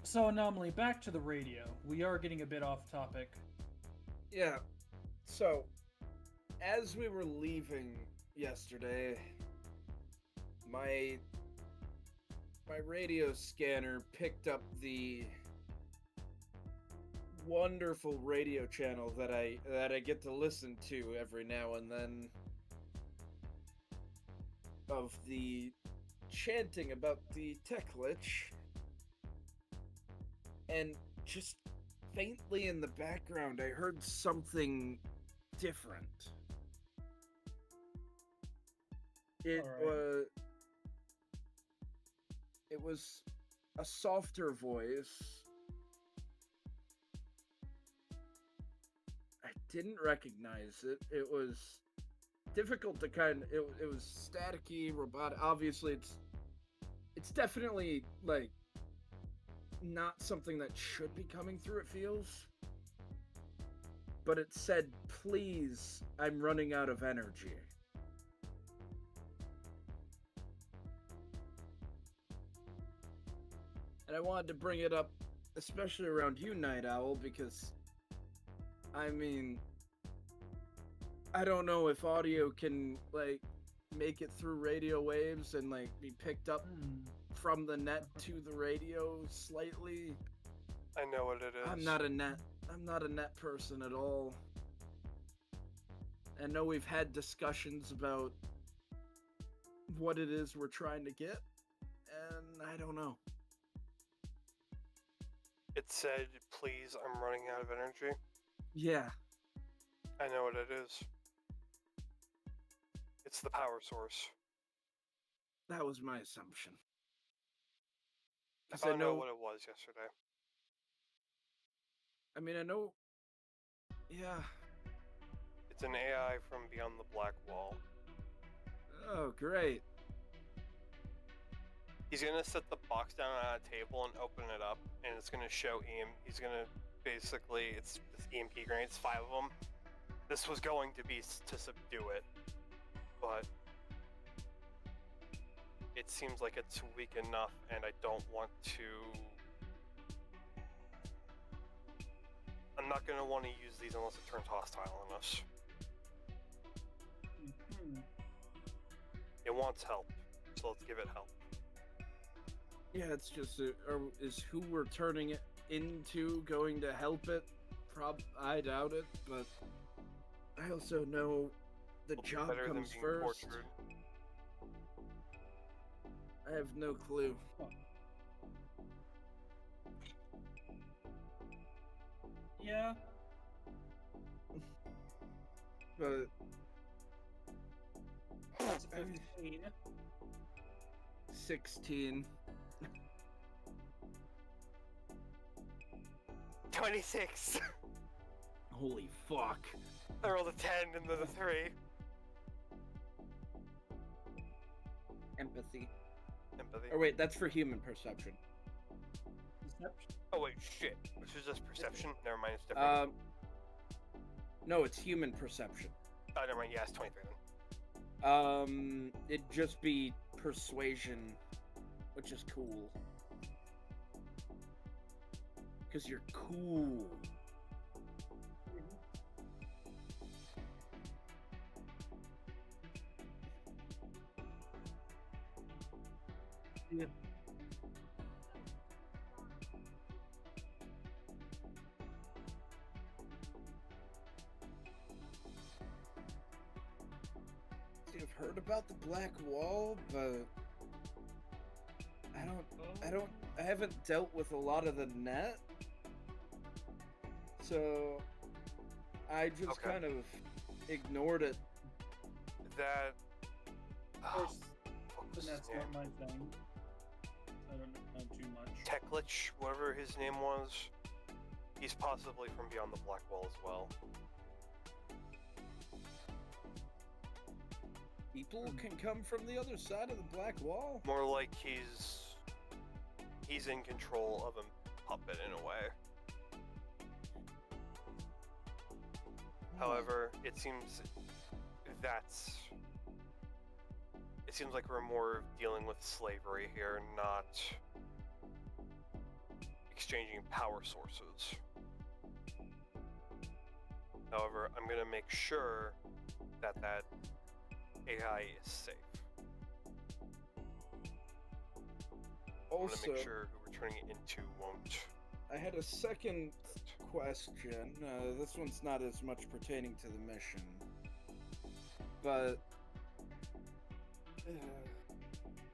So, anomaly, back to the radio. We are getting a bit off topic. Yeah. So, as we were leaving yesterday, my radio scanner picked up the wonderful radio channel that I get to listen to every now and then of the chanting about the tech lich, and just faintly in the background I heard something different. It Alright. was a softer voice. I didn't recognize it. It was difficult to it was staticky, robotic. Obviously, it's definitely like not something that should be coming through. It feels, but it said, "Please, I'm running out of energy." And I wanted to bring it up, especially around you, Night Owl, because I mean, I don't know if audio can like make it through radio waves and like be picked up from the net to the radio slightly. I know what it is. I'm not a net person at all. I know we've had discussions about what it is we're trying to get, and I don't know. It said, please, I'm running out of energy. Yeah. I know what it is. It's the power source. That was my assumption. I 'Cause found out what it was yesterday. I mean, I know. Yeah. It's an AI from Beyond the Black Wall. Oh, great. He's gonna set the box down on a table and open it up, and it's gonna show He's gonna basically, it's EMP grenades, 5 of them. This was going to be to subdue it, but it seems like it's weak enough, and I don't want to. I'm not gonna want to use these unless it turns hostile on us. It wants help, so let's give it help. Yeah, it's just, is who we're turning it into going to help it? I doubt it, but I also know the Will be job better than comes being first. tortured. I have no clue. Yeah. But That's 15. 16. 26! Holy fuck. I rolled a 10 and then a 3. Empathy. Empathy. Or wait, that's for human perception. Perception. Oh wait, shit. This is just perception? Never mind, it's different. No, it's human perception. Oh, never mind, yeah, it's 23 then. It'd just be persuasion, which is cool. Because you're cool. Yeah. See, I've heard about the Black Wall, but I haven't dealt with a lot of the net. So I just Okay. kind of ignored it. That. Of course, what but was his that's name? not my thing. I don't know too much. Teklich, whatever his name was. He's possibly from Beyond the Black Wall as well. People can come from the other side of the Black Wall. More like he's in control of a puppet in a way. However, it seems like we're more dealing with slavery here, not exchanging power sources. However, I'm gonna make sure that AI is safe. I'm Also, gonna make sure who we're turning it into won't. I had a second question. This one's not as much pertaining to the mission, but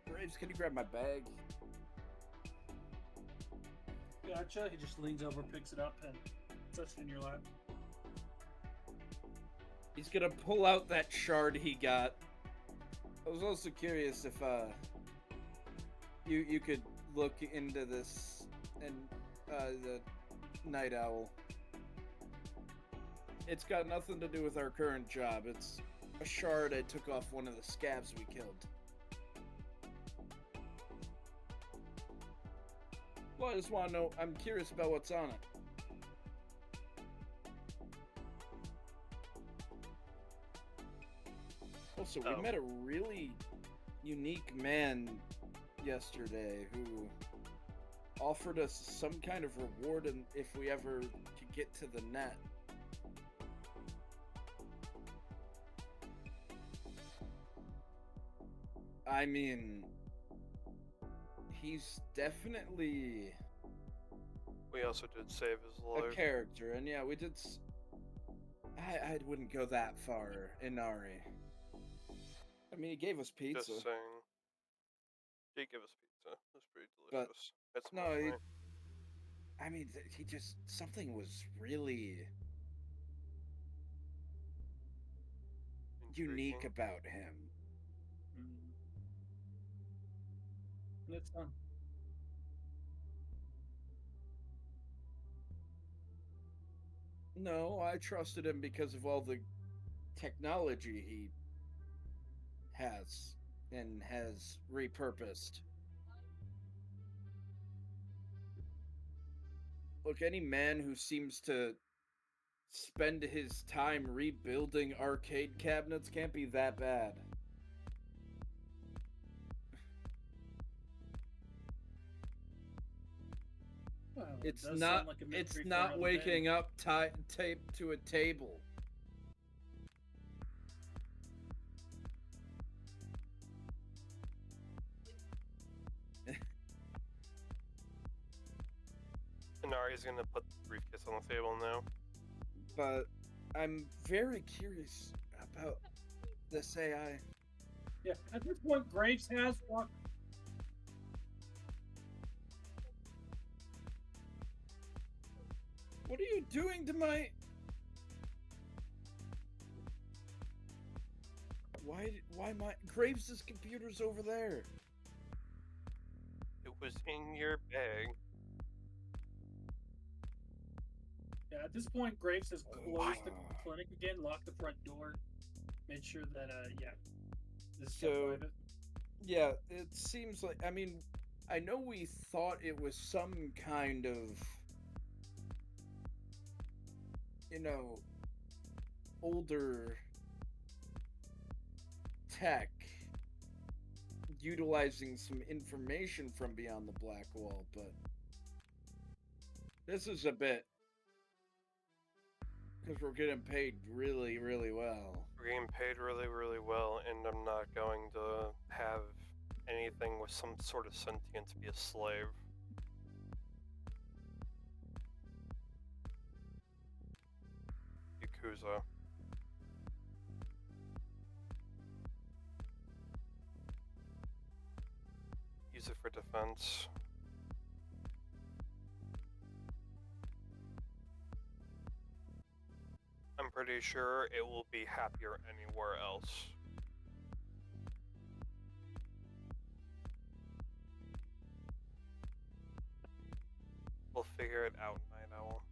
Graves, can you grab my bag? Gotcha. He just leans over, picks it up, and sets it in your lap. He's gonna pull out that shard he got. I was also curious if you could look into this and the Night Owl. It's got nothing to do with our current job. It's a shard I took off one of the scabs we killed. Well, I just want to know. I'm curious about what's on it. Also, we met a really unique man yesterday who offered us some kind of reward if we ever could get to the net. I mean, he's definitely We also did save his a life. character, and yeah, we did. I wouldn't go that far, Inari. I mean, he gave us pizza. Just saying. He gave us pizza. It was pretty But, delicious. That's no, I mean, he just something was really unique about him. That's fun. No, I trusted him because of all the technology he has and has repurposed. Look, any man who seems to spend his time rebuilding arcade cabinets can't be that bad. Well, It's does not. sound like a mystery It's for not another waking day. up taped to a table. Inari's gonna put the briefcase on the table now. But I'm very curious about this AI. Yeah, at this point, Graves has walked. What are you doing to my? Why my Graves' computer's over there? It was in your bag. Yeah, at this point, Graves has closed the Wow. clinic again, locked the front door, made sure that yeah, this is So- kept private. Yeah, it seems like. I mean, I know we thought it was some kind of, older tech utilizing some information from beyond the black wall, but this is a bit because we're getting paid really, really well. We're getting paid really, really well, and I'm not going to have anything with some sort of sentience be a slave. Yakuza. Use it for defense. I'm pretty sure it will be happier anywhere else. We'll figure it out, Night Owl.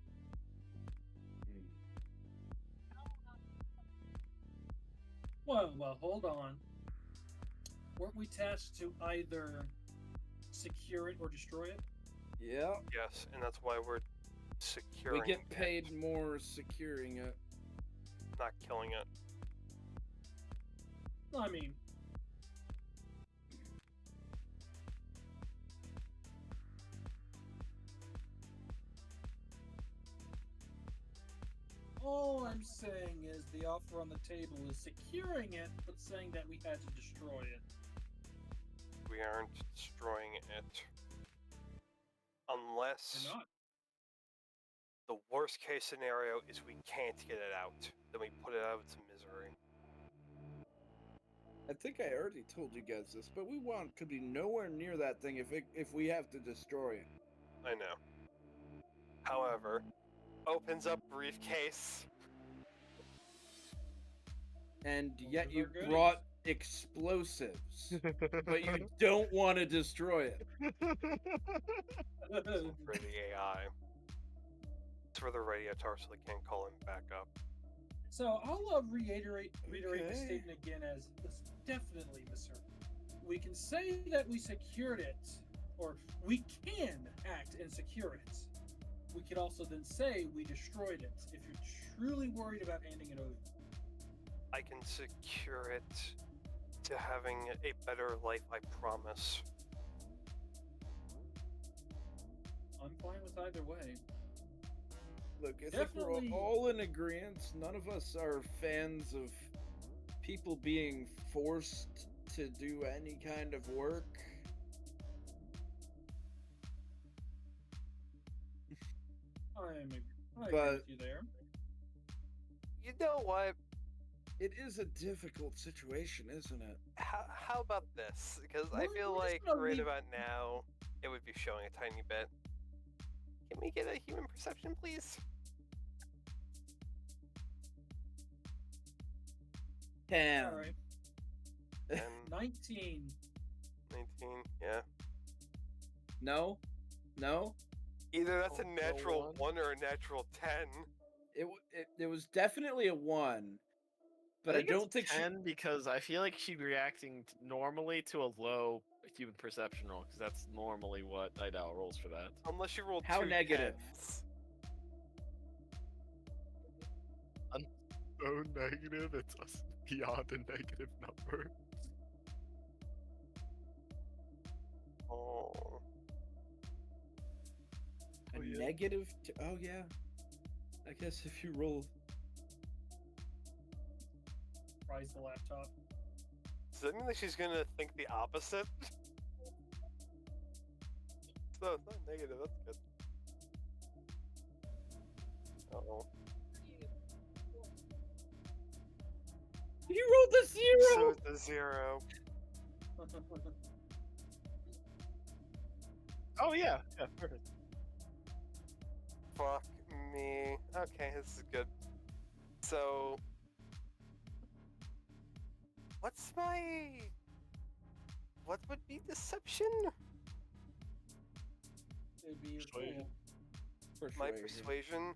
Well, hold on. Weren't we tasked to either secure it or destroy it? Yeah, Yes, and that's why we're securing we get it, paid more securing it. not killing it. Well, I mean, all I'm saying is the offer on the table is securing it, but saying that we had to destroy it. We aren't destroying it. Unless We're not. the worst case scenario is we can't get it out. Then we put it out to misery. I think I already told you guys this, but we want to be nowhere near that thing if we have to destroy it. I know. However, opens up briefcase. And yet you Those are brought explosives, but you don't want to destroy it. This isn't for the AI. It's for the radiator so they can't call him back up. So I'll reiterate the Okay. statement again as it's definitely misheard. We can say that we secured it, or we can act and secure it. We could also then say we destroyed it if you're truly worried about handing it over. I can secure it to having a better life, I promise. I'm fine with either way. Look, I think Definitely- we're all in agreement. None of us are fans of people being forced to do any kind of work. I agree But- with you there. You know what? It is a difficult situation, isn't it? How about this? Because I We're- feel we're just like gonna right leave- about now, it would be showing a tiny bit. Can we get a human perception, please? 10. All right, And 19. 19, yeah. No? No? Either that's a Oh, no natural one. 1 or a natural 10. It was definitely a 1. But I think it's don't think she... 10 because I feel like she's reacting normally to a low human perception roll because that's normally what Nadia rolls for that. Unless you rolled How 2 negative? 10s. So negative, it's beyond a negative number. Oh. A Oh, yeah. negative... Oh, yeah. I guess if you roll... Rise the laptop. Does that mean that she's gonna think the opposite? So it's not negative, that's good. Oh. You rolled a 0! So it's a 0. Oh yeah, yeah, perfect. Fuck me. Okay, this is good. So, what's my... What would be deception? It'd be your Persuasion. tool. My persuasion?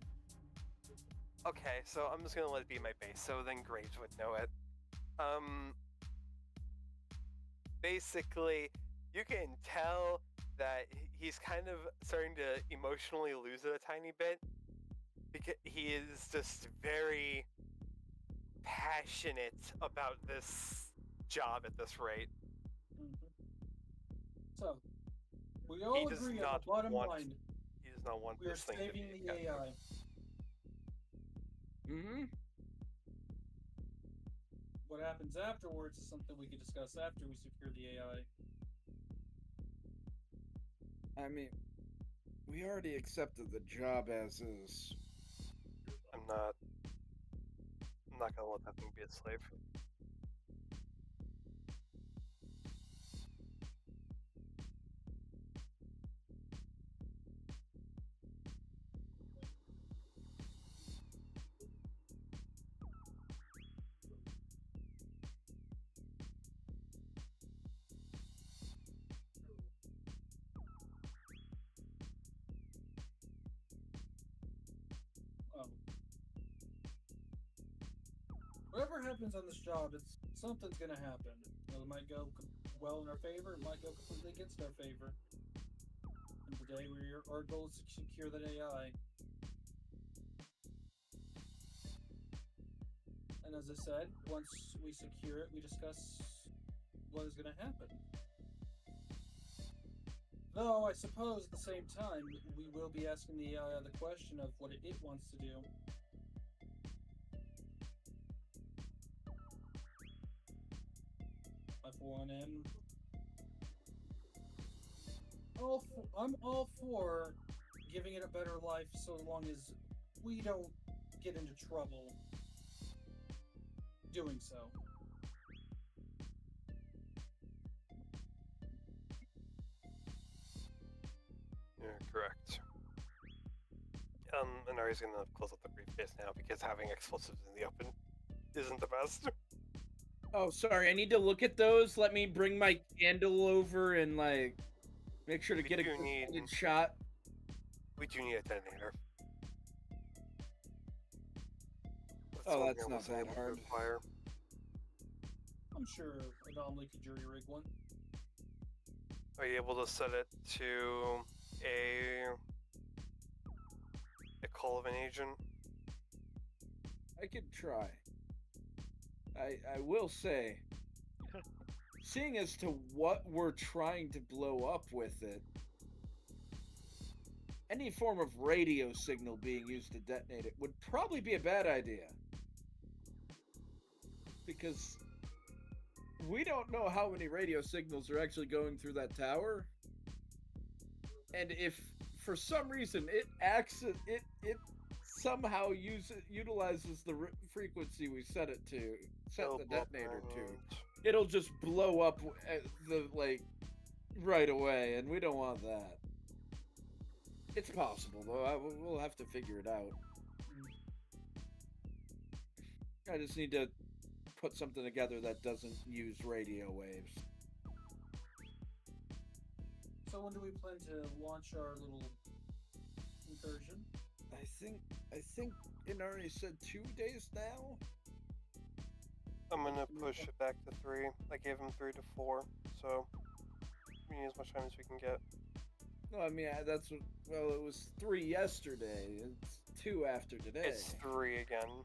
Okay, so I'm just gonna let it be my base, so then Graves would know it. Basically, you can tell that he's kind of starting to emotionally lose it a tiny bit, because he is just very passionate about this job at this rate. Mhm. So, we all does agree on not the bottom want line. He does not want We are this thing to saving be the a AI. Mm-hmm. What happens afterwards is something we can discuss after we secure the AI. I mean, we already accepted the job as is. I'm not gonna let that thing be a slave. Whatever happens on this job, something's gonna happen. It might go well in our favor, it might go completely against our favor. And today, our goal is to secure that AI. And as I said, once we secure it, we discuss what is gonna happen. Though, I suppose at the same time, we will be asking the AI the question of what it wants to do. I, for one, I'm all for giving it a better life so long as we don't get into trouble doing so. You're correct. And Ari's gonna close up the briefcase now because having explosives in the open isn't the best. Oh, sorry. I need to look at those. Let me bring my candle over and, like, make sure to We get a do good shot. We do need a detonator. Oh, something that's I not wasn't that able to hard. acquire. I'm sure Anomaly could jury rig one. Are you able to set it to a call of an agent? I could try. I will say, seeing as to what we're trying to blow up with it, any form of radio signal being used to detonate it would probably be a bad idea. Because we don't know how many radio signals are actually going through that tower. And if for some reason it somehow utilizes the frequency we set the detonator to, it'll just blow up right away, and we don't want that. It's possible though. We'll have to figure it out. I just need to put something together that doesn't use radio waves. So when do we plan to launch our little incursion? I think Inari said 2 days now. I'm gonna push it back to 3. I gave him 3 to 4, so we need as much time as we can get. No, I mean well, it was 3 yesterday. It's 2 after today. It's 3 again.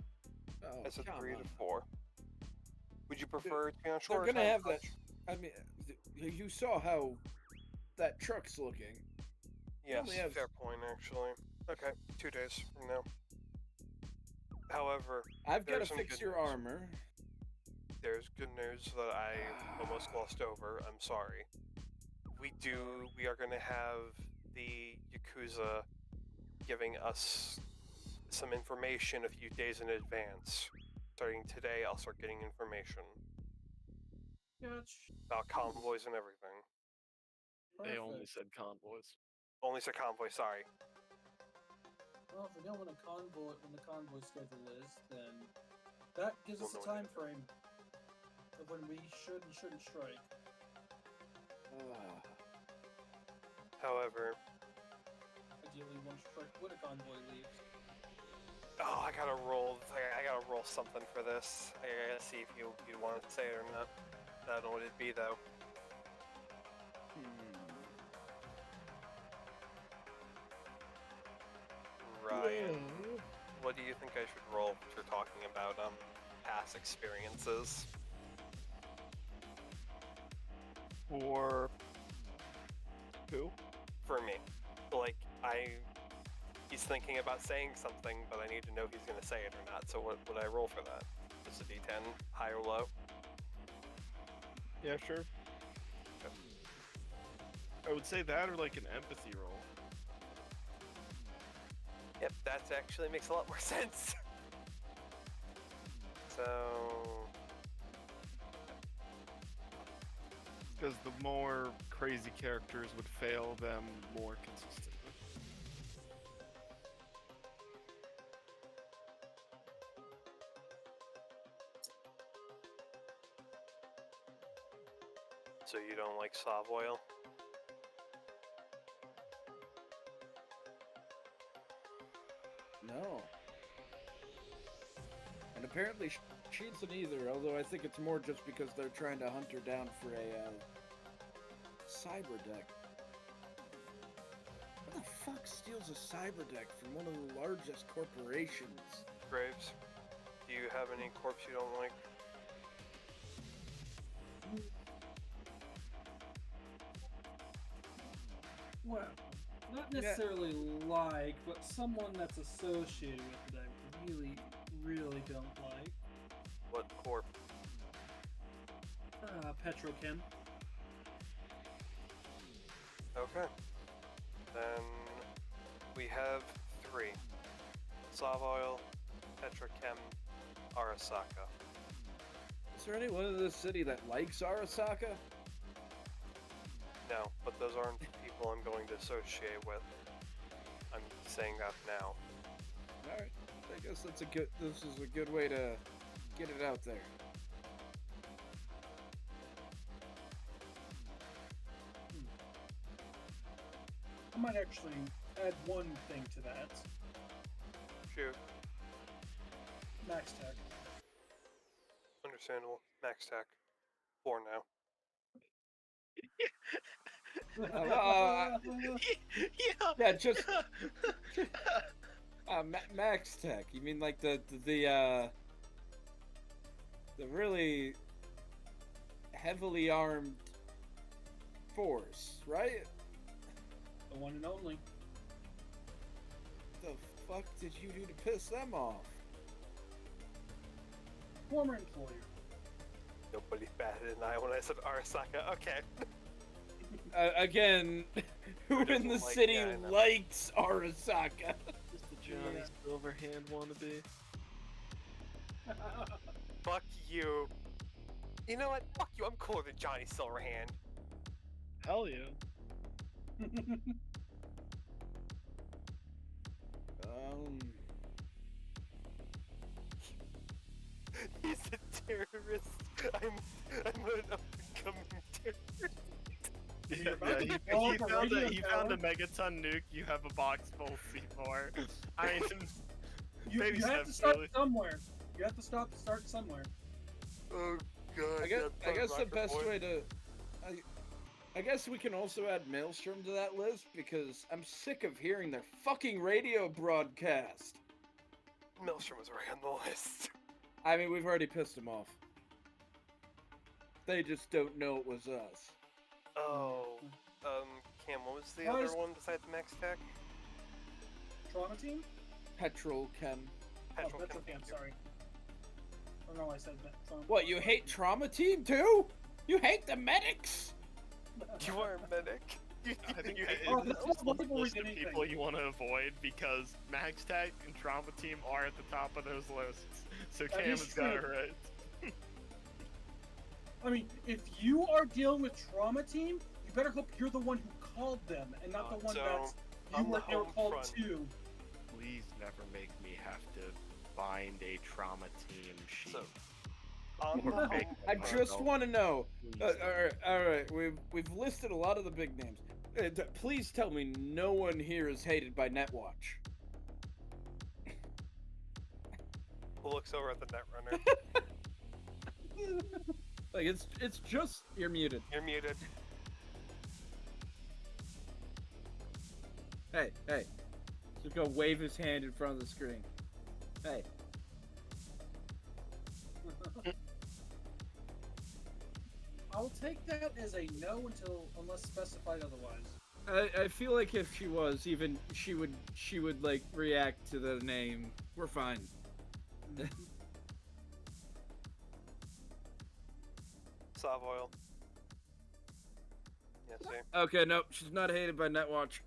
Oh, I said come 3 on. to 4. Would you prefer it to be on They're shore? gonna have that. I mean, you saw how that truck's looking. Yes, only have- fair point, actually. Okay, 2 days from now. However, I've got to there's some fix good your news. armor. There's good news that I almost glossed over. I'm sorry. We are going to have the Yakuza giving us some information a few days in advance. Starting today, I'll start getting information Gotcha. about convoys and everything. They only Perfect. said convoys. Only said convoy, sorry. Well, if we know when the convoy schedule is, then that gives us a We'll know time frame of when we should and shouldn't strike. However, Ideally, one strike when a convoy leaves. oh, I gotta roll something for this. I gotta see if you want to say it or not. I don't know what it'd be though. Ryan, what do you think I should roll for talking about past experiences? For who? For me, like he's thinking about saying something, but I need to know if he's gonna say it or not. So what would I roll for that? Just a D10, high or low? Yeah, sure. I would say that or like an empathy roll. Yep, that actually makes a lot more sense. So Because the more crazy characters would fail them more consistently. So you don't like Sovoil? No. And apparently she isn't either, although I think it's more just because they're trying to hunt her down for a cyber deck. What the fuck steals a cyber deck from one of the largest corporations? Graves, do you have any corps you don't like? Well, not necessarily like, but someone that's associated with it I really, really don't like. What corps? Petrochem. Okay. Then we have 3. Sovoil, Petrochem, Arasaka. Is there anyone in this city that likes Arasaka? No, but those aren't people I'm going to associate with. I'm saying that now. Alright. I guess this is a good way to get it out there. I might actually add one thing to that. Shoot. Max Tech. Understandable. Max Tech. 4 now. Yeah, just Max Tech. You mean like the really heavily armed force, right? The one and only. The fuck did you do to piss them off? Former employer. Nobody batted an eye when I said Arasaka. Okay. Again, who Who in the doesn't like- city yeah, I know. likes Arasaka? Just the Johnny Yeah. Silverhand wannabe. Fuck you. You know what? Fuck you. I'm cooler than Johnny Silverhand. Hell yeah. He's a terrorist. I'm an up-and-coming terrorist. Yeah, about to he, blow he up a found a, radio he found a tower. megaton nuke. You have a box full of C4. I mean, you baby have steps, to start really. somewhere. You have to start somewhere. Oh god. I guess the best way to, I guess we can also add Maelstrom to that list because I'm sick of hearing their fucking radio broadcast. Maelstrom was right on the list. I mean, we've already pissed them off. They just don't know it was us. Oh. Cam, what was the Why other is- one besides Max Tech? Trauma team? Petrol Chem. Petrol That's okay, I'm sorry. I don't know why I said that. What, you hate Trauma Team too? You hate the medics? You are a medic. I think you it- Oh, it's that's just more a people list than of anything. people you want to avoid because Max Tech and Trauma Team are at the top of those lists. So That Cam is has got it true. right. I mean, if you are dealing with Trauma Team, you better hope you're the one who called them and not the one So, that's on you were the they were home called front- to. Please never make me have to find a Trauma Team sheet. So, on the Or home pick I one. just want to know. Please All right. We've listed a lot of the big names. Please tell me no one here is hated by Netwatch. who looks over at the Netrunner? Like it's just you're muted. You're muted. Hey. Just go wave his hand in front of the screen. Hey. I'll take that as a no unless specified otherwise. I feel like if she was, even she would like react to the name. We're fine. Sovoil. Yes, sir. Okay, nope, she's not hated by Netwatch.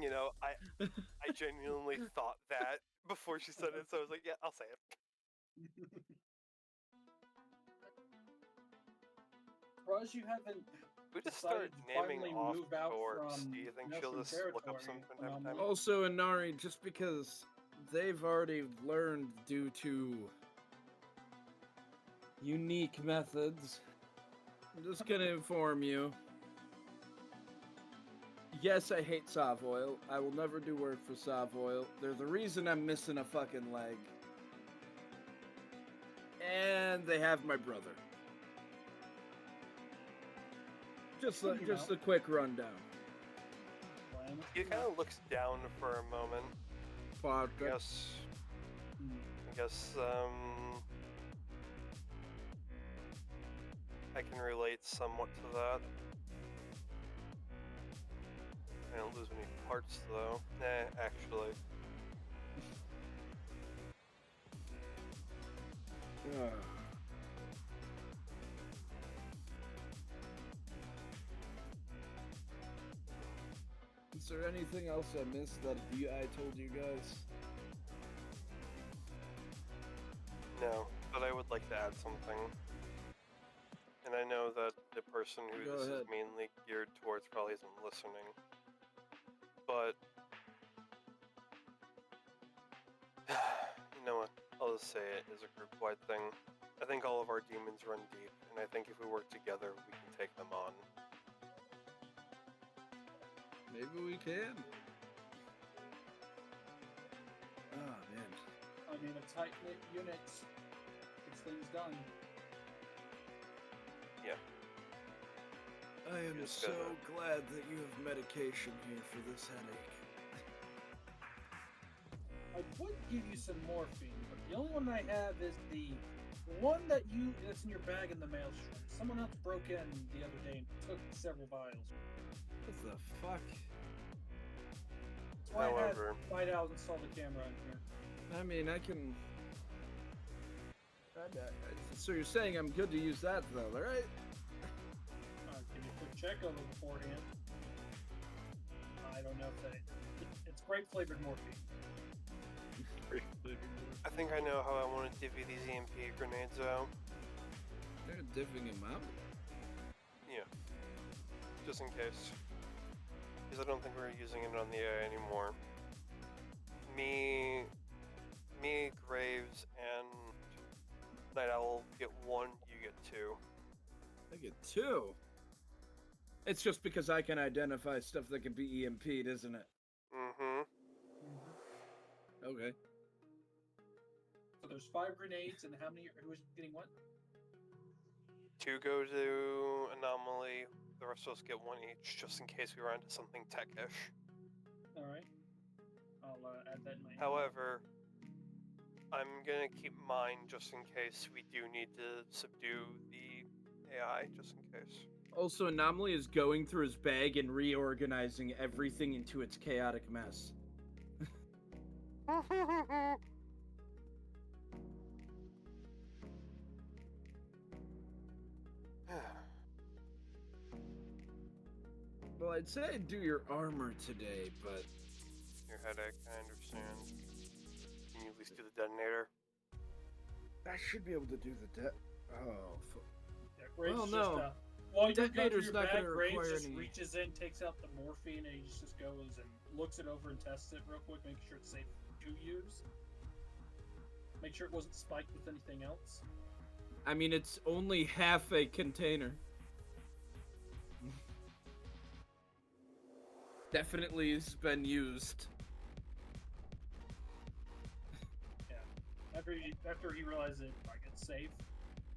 You know, I genuinely thought that before she said it, so I was like, yeah, I'll say it. Surprised you haven't We just decided start to naming finally off move out doors. from Do you think she'll Nelson just look up territory something from time to from- time? Also, Inari, just because they've already learned due to unique methods, I'm just gonna inform you. Yes, I hate Sovoil. I will never do work for Sovoil. They're the reason I'm missing a fucking leg. And they have my brother. Just a quick rundown. He kind of looks down for a moment. Fuck. I guess, I can relate somewhat to that. I don't lose any parts though. Nah, actually. Is there anything else I missed that I told you guys? No, but I would like to add something. And I know that the person who Go this ahead. is mainly geared towards probably isn't listening. But you know what? I'll just say it as a group-wide thing. I think all of our demons run deep, and I think if we work together, we can take them on. Maybe we can. Oh man. I mean, a tight-knit unit gets things done. Yeah. I am Just so gotta- glad that you have medication here for this headache. I would give you some morphine, but the only one I have is the one that's in your bag in the maelstrom. Someone else broke in the other day and took several vials. What the fuck? That's why However- I had Whiteout install the camera in here. I mean, I can. So you're saying I'm good to use that though, right? Give you a quick check over beforehand. I don't know if that. It's grape flavored morphine. I think I know how I want to divvy these EMP grenades out. They're divvying him out. Yeah. Just in case. Because I don't think we're using it on the AI anymore. Me, Graves, and Night Owl get 1, you get 2. I get 2. It's just because I can identify stuff that can be EMP'd, isn't it? Mm-hmm. Okay. So there's 5 grenades, and how many? Who's getting what? 2 go to Anomaly, the rest of us get 1 each, just in case we run into something tech-ish. All right. I'll add that in my. However, I'm gonna keep mine just in case we do need to subdue the AI, just in case. Also, Anomaly is going through his bag and reorganizing everything into its chaotic mess. Well, I'd say I'd do your armor today, but Your headache, I understand. Can you at least do the detonator? I should be able to do the Oh, Yeah, Graves Well, just, no. while you're going through Detonator's your not bag, gonna Graves require just any- reaches in, takes out the morphine, and he just goes and looks it over and tests it real quick, making sure it's safe to use. Make sure it wasn't spiked with anything else. I mean, it's only half a container. Definitely has been used. After he realizes it, like, it's safe,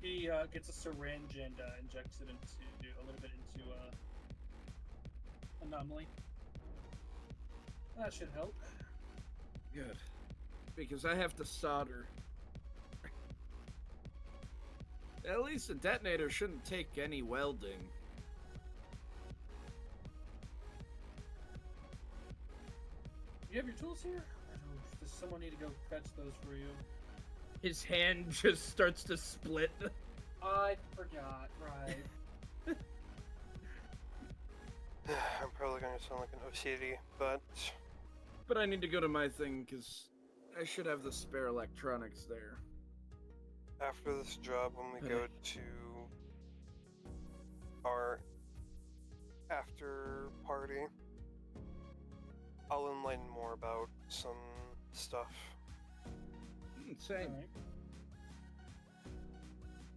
he gets a syringe and injects it into a little bit into Anomaly. That should help. Good. Because I have to solder. At least a detonator shouldn't take any welding. You have your tools here? Or does someone need to go fetch those for you? His hand just starts to split. I forgot, right. I'm probably gonna sound like an OCD, but But I need to go to my thing because I should have the spare electronics there. after this job, when we go to our after party, I'll enlighten more about some stuff. Same.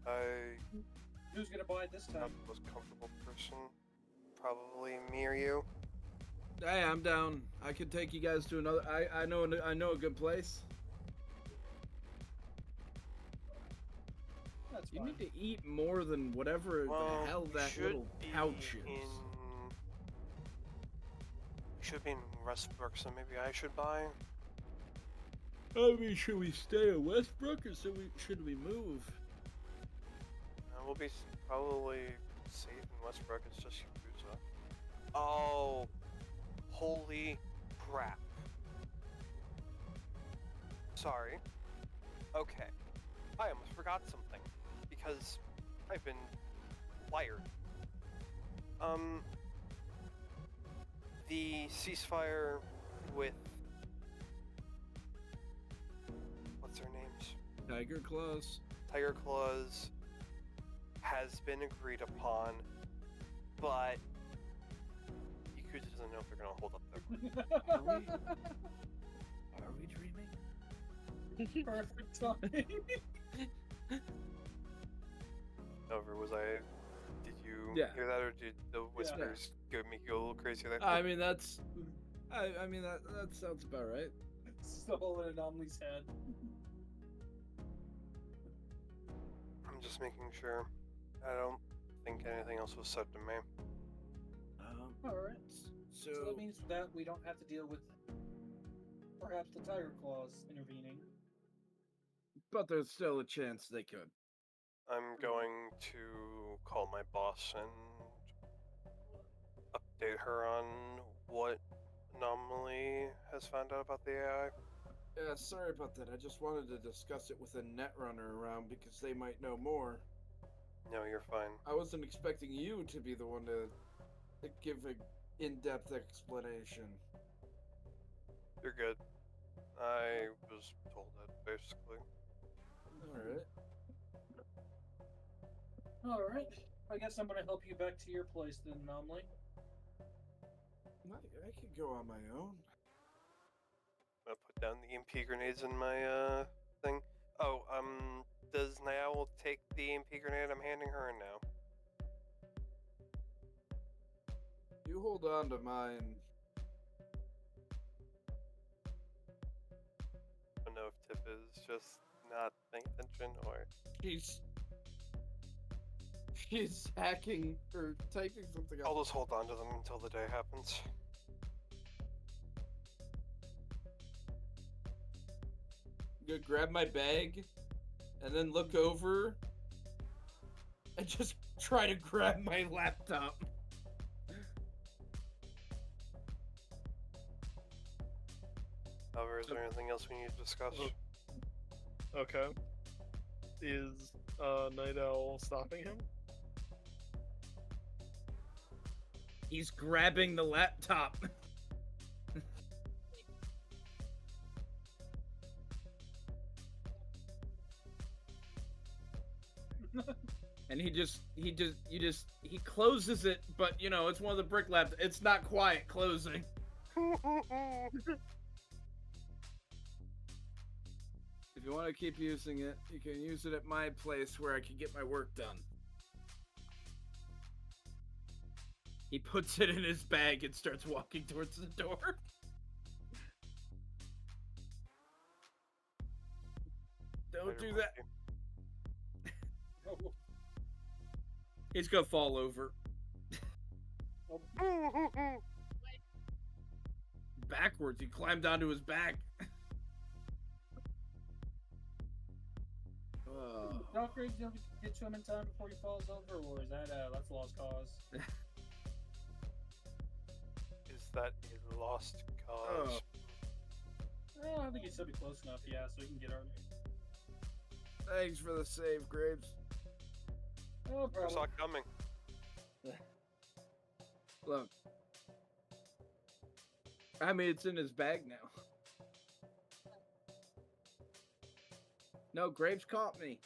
Alright. I Who's gonna buy it this not time? the most comfortable person. Probably me or you. Hey, I'm down. I can take you guys to another. I know a good place. That's You fine. need to eat more than whatever Well, the hell we that should little be pouch is. we should be in Westbrook, so maybe I should buy. I mean, should we stay in Westbrook or should we move? We'll be probably safe in Westbrook. It's just Yakuza. Oh, holy crap! Sorry. Okay, I almost forgot something because I've been wired. The ceasefire with what's their names? Tiger Claws. Tiger Claws has been agreed upon, but Yakuza doesn't know if they're gonna hold up their Are we dreaming? Perfect time. Over. Did you Yeah. hear that, or did the whispers make you a little crazy there? I mean, that's. I mean that sounds about right. Still in Anomaly's head. I'm just making sure. I don't think anything else was said to me. Alright. So, So that means that we don't have to deal with perhaps the Tiger Claws intervening. but there's still a chance they could. I'm going to call my boss and update her on what Anomaly has found out about the AI. Yeah, sorry about that. I just wanted to discuss it with a netrunner around because they might know more. No, you're fine. I wasn't expecting you to be the one to give an in-depth explanation. You're good. I was told that, basically. Alright. Alright. I guess I'm gonna help you back to your place then, Anomaly. I could go on my own. I'm gonna put down the EMP grenades in my, thing. Oh, does Nadia take the EMP grenade I'm handing her now? You hold on to mine. I don't know if Tip is just not paying attention or... She's hacking or typing something I'll up. just hold on to them until the day happens. I'm gonna grab my bag and then look over and just try to grab my laptop. However, is there anything else we need to discuss? Okay. Is Night Owl stopping him? He's grabbing the laptop. And he closes it, but you know, it's one of the brick labs. It's not quiet closing. If you want to keep using it, you can use it at my place where I can get my work done. He puts it in his bag and starts walking towards the door. Don't do that. He's gonna fall over. Backwards, he climbed onto his back. Doctor, you know, get to him in time before he falls over, or is that that's a lost cause? Is that a lost cause? I think he'd still be close enough, yeah, so we can get our. Thanks for the save, Graves. No I problem. saw it coming. Look. I mean, it's in his bag now. No, Graves caught me.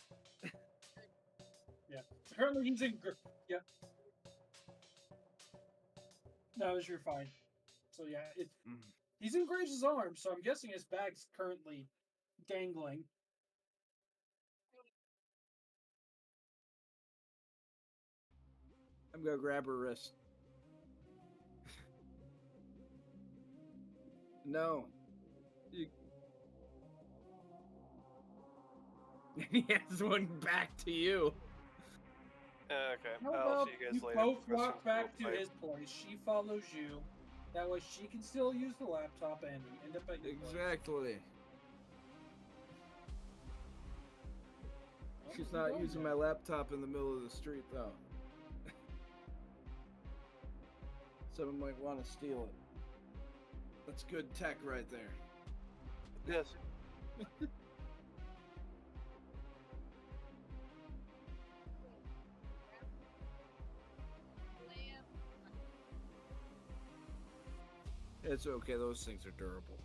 Yeah. Apparently he's in. Yeah. No, you're fine. So yeah, he's in Graves' arm, so I'm guessing his bag's currently dangling. I'm gonna grab her wrist. No. He has one back to you. Okay, How I'll about see you guys you later. both for some walk back to roleplay. his place, she follows you. That way she can still use the laptop and you end up at your place. Exactly. Well, She's keep not going using then. my laptop in the middle of the street, though. Someone might want to steal it. That's good tech right there. Yes. It's okay, those things are durable.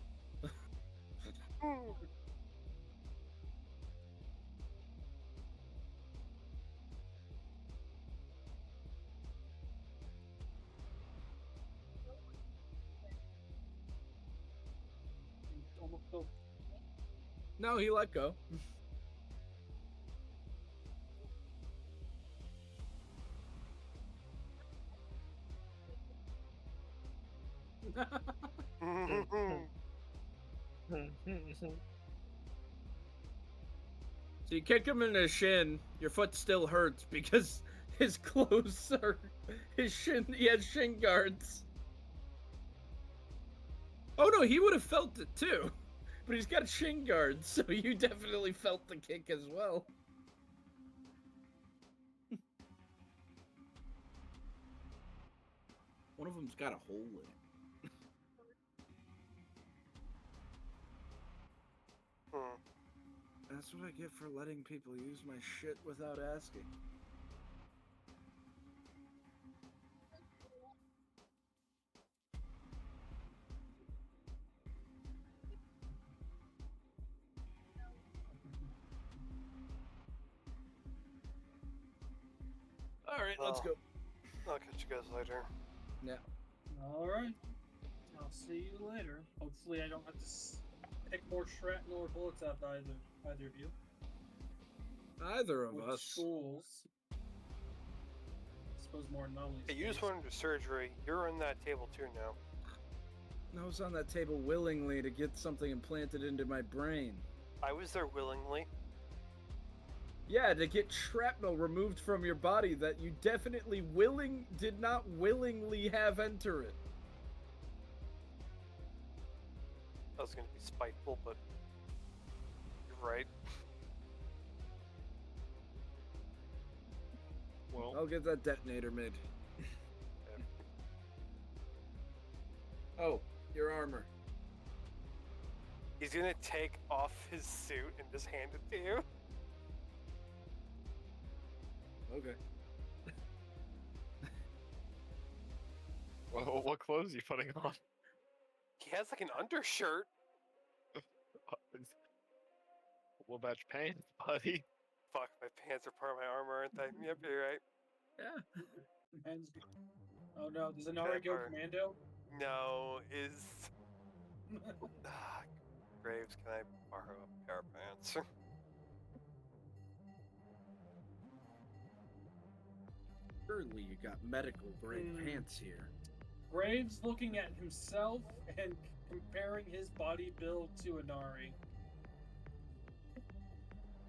Almost so. No, he let go. So you kick him in the shin, your foot still hurts because his clothes are he has shin guards. Oh no, he would have felt it too. But he's got shin guards, so you definitely felt the kick as well. One of them's got a hole in it. That's what I get for letting people use my shit without asking. Alright, let's go. I'll catch you guys later. Yeah. Alright. I'll see you later. Hopefully I don't have to pick more shrapnel or bullets out of either of you. Either of Or us. schools. I suppose more anomalies. Hey, you just went into surgery. You're on that table too now. I was on that table willingly to get something implanted into my brain. I was there willingly. Yeah, to get shrapnel removed from your body that you definitely did not willingly have enter it. I was gonna be spiteful, but you're right. Well, I'll get that detonator made. Oh, your armor. He's gonna take off his suit and just hand it to you. Okay. well, what clothes are you putting on? He has like an undershirt. What about your pants, buddy? Fuck, my pants are part of my armor, aren't they? Yep, you're right. Yeah. Oh no, does Inari go Pepper. commando? No, Graves, can I borrow a pair of pants? Surely you got medical grade pants here. Graves looking at himself and comparing his body build to Inari.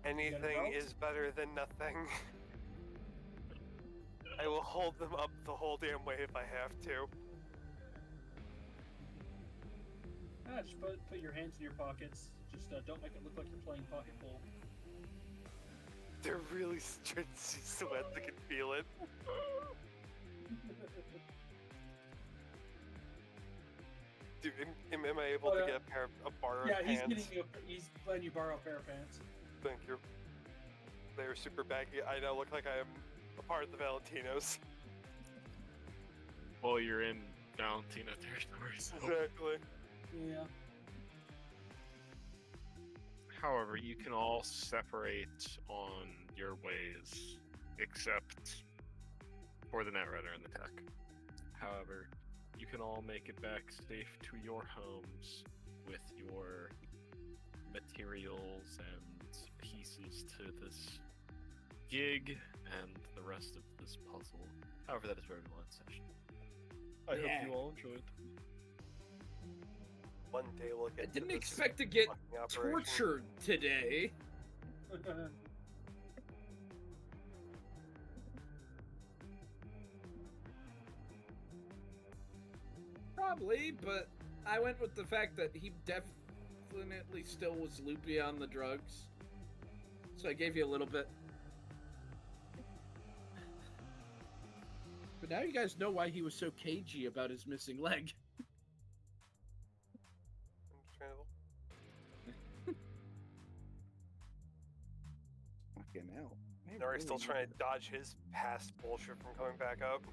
Anything belt? is better than nothing. I will hold them up the whole damn way if I have to. Just put your hands in your pockets. Just don't make it look like you're playing pocket pool. They're really stretchy sweat, I can feel it. Dude, am I able to get a pair of borrowed yeah, pants? he's letting you borrow a pair of pants. Thank you. They're super baggy. I now look like I am a part of the Valentinos. Well, you're in Valentino territory, so... Exactly. Yeah. However, you can all separate on your ways, except for the Netrider and the tech. However, you can all make it back safe to your homes with your materials and pieces to this gig and the rest of this puzzle. However, that is where we will end session. I hope you all enjoyed. One day we'll I get didn't to this expect to get fucking operation. tortured today. Probably, but I went with the fact that he definitely still was loopy on the drugs. So I gave you a little bit. But now you guys know why he was so cagey about his missing leg. Understandable. Fucking hell. Nari's still trying to dodge his past bullshit from coming back up.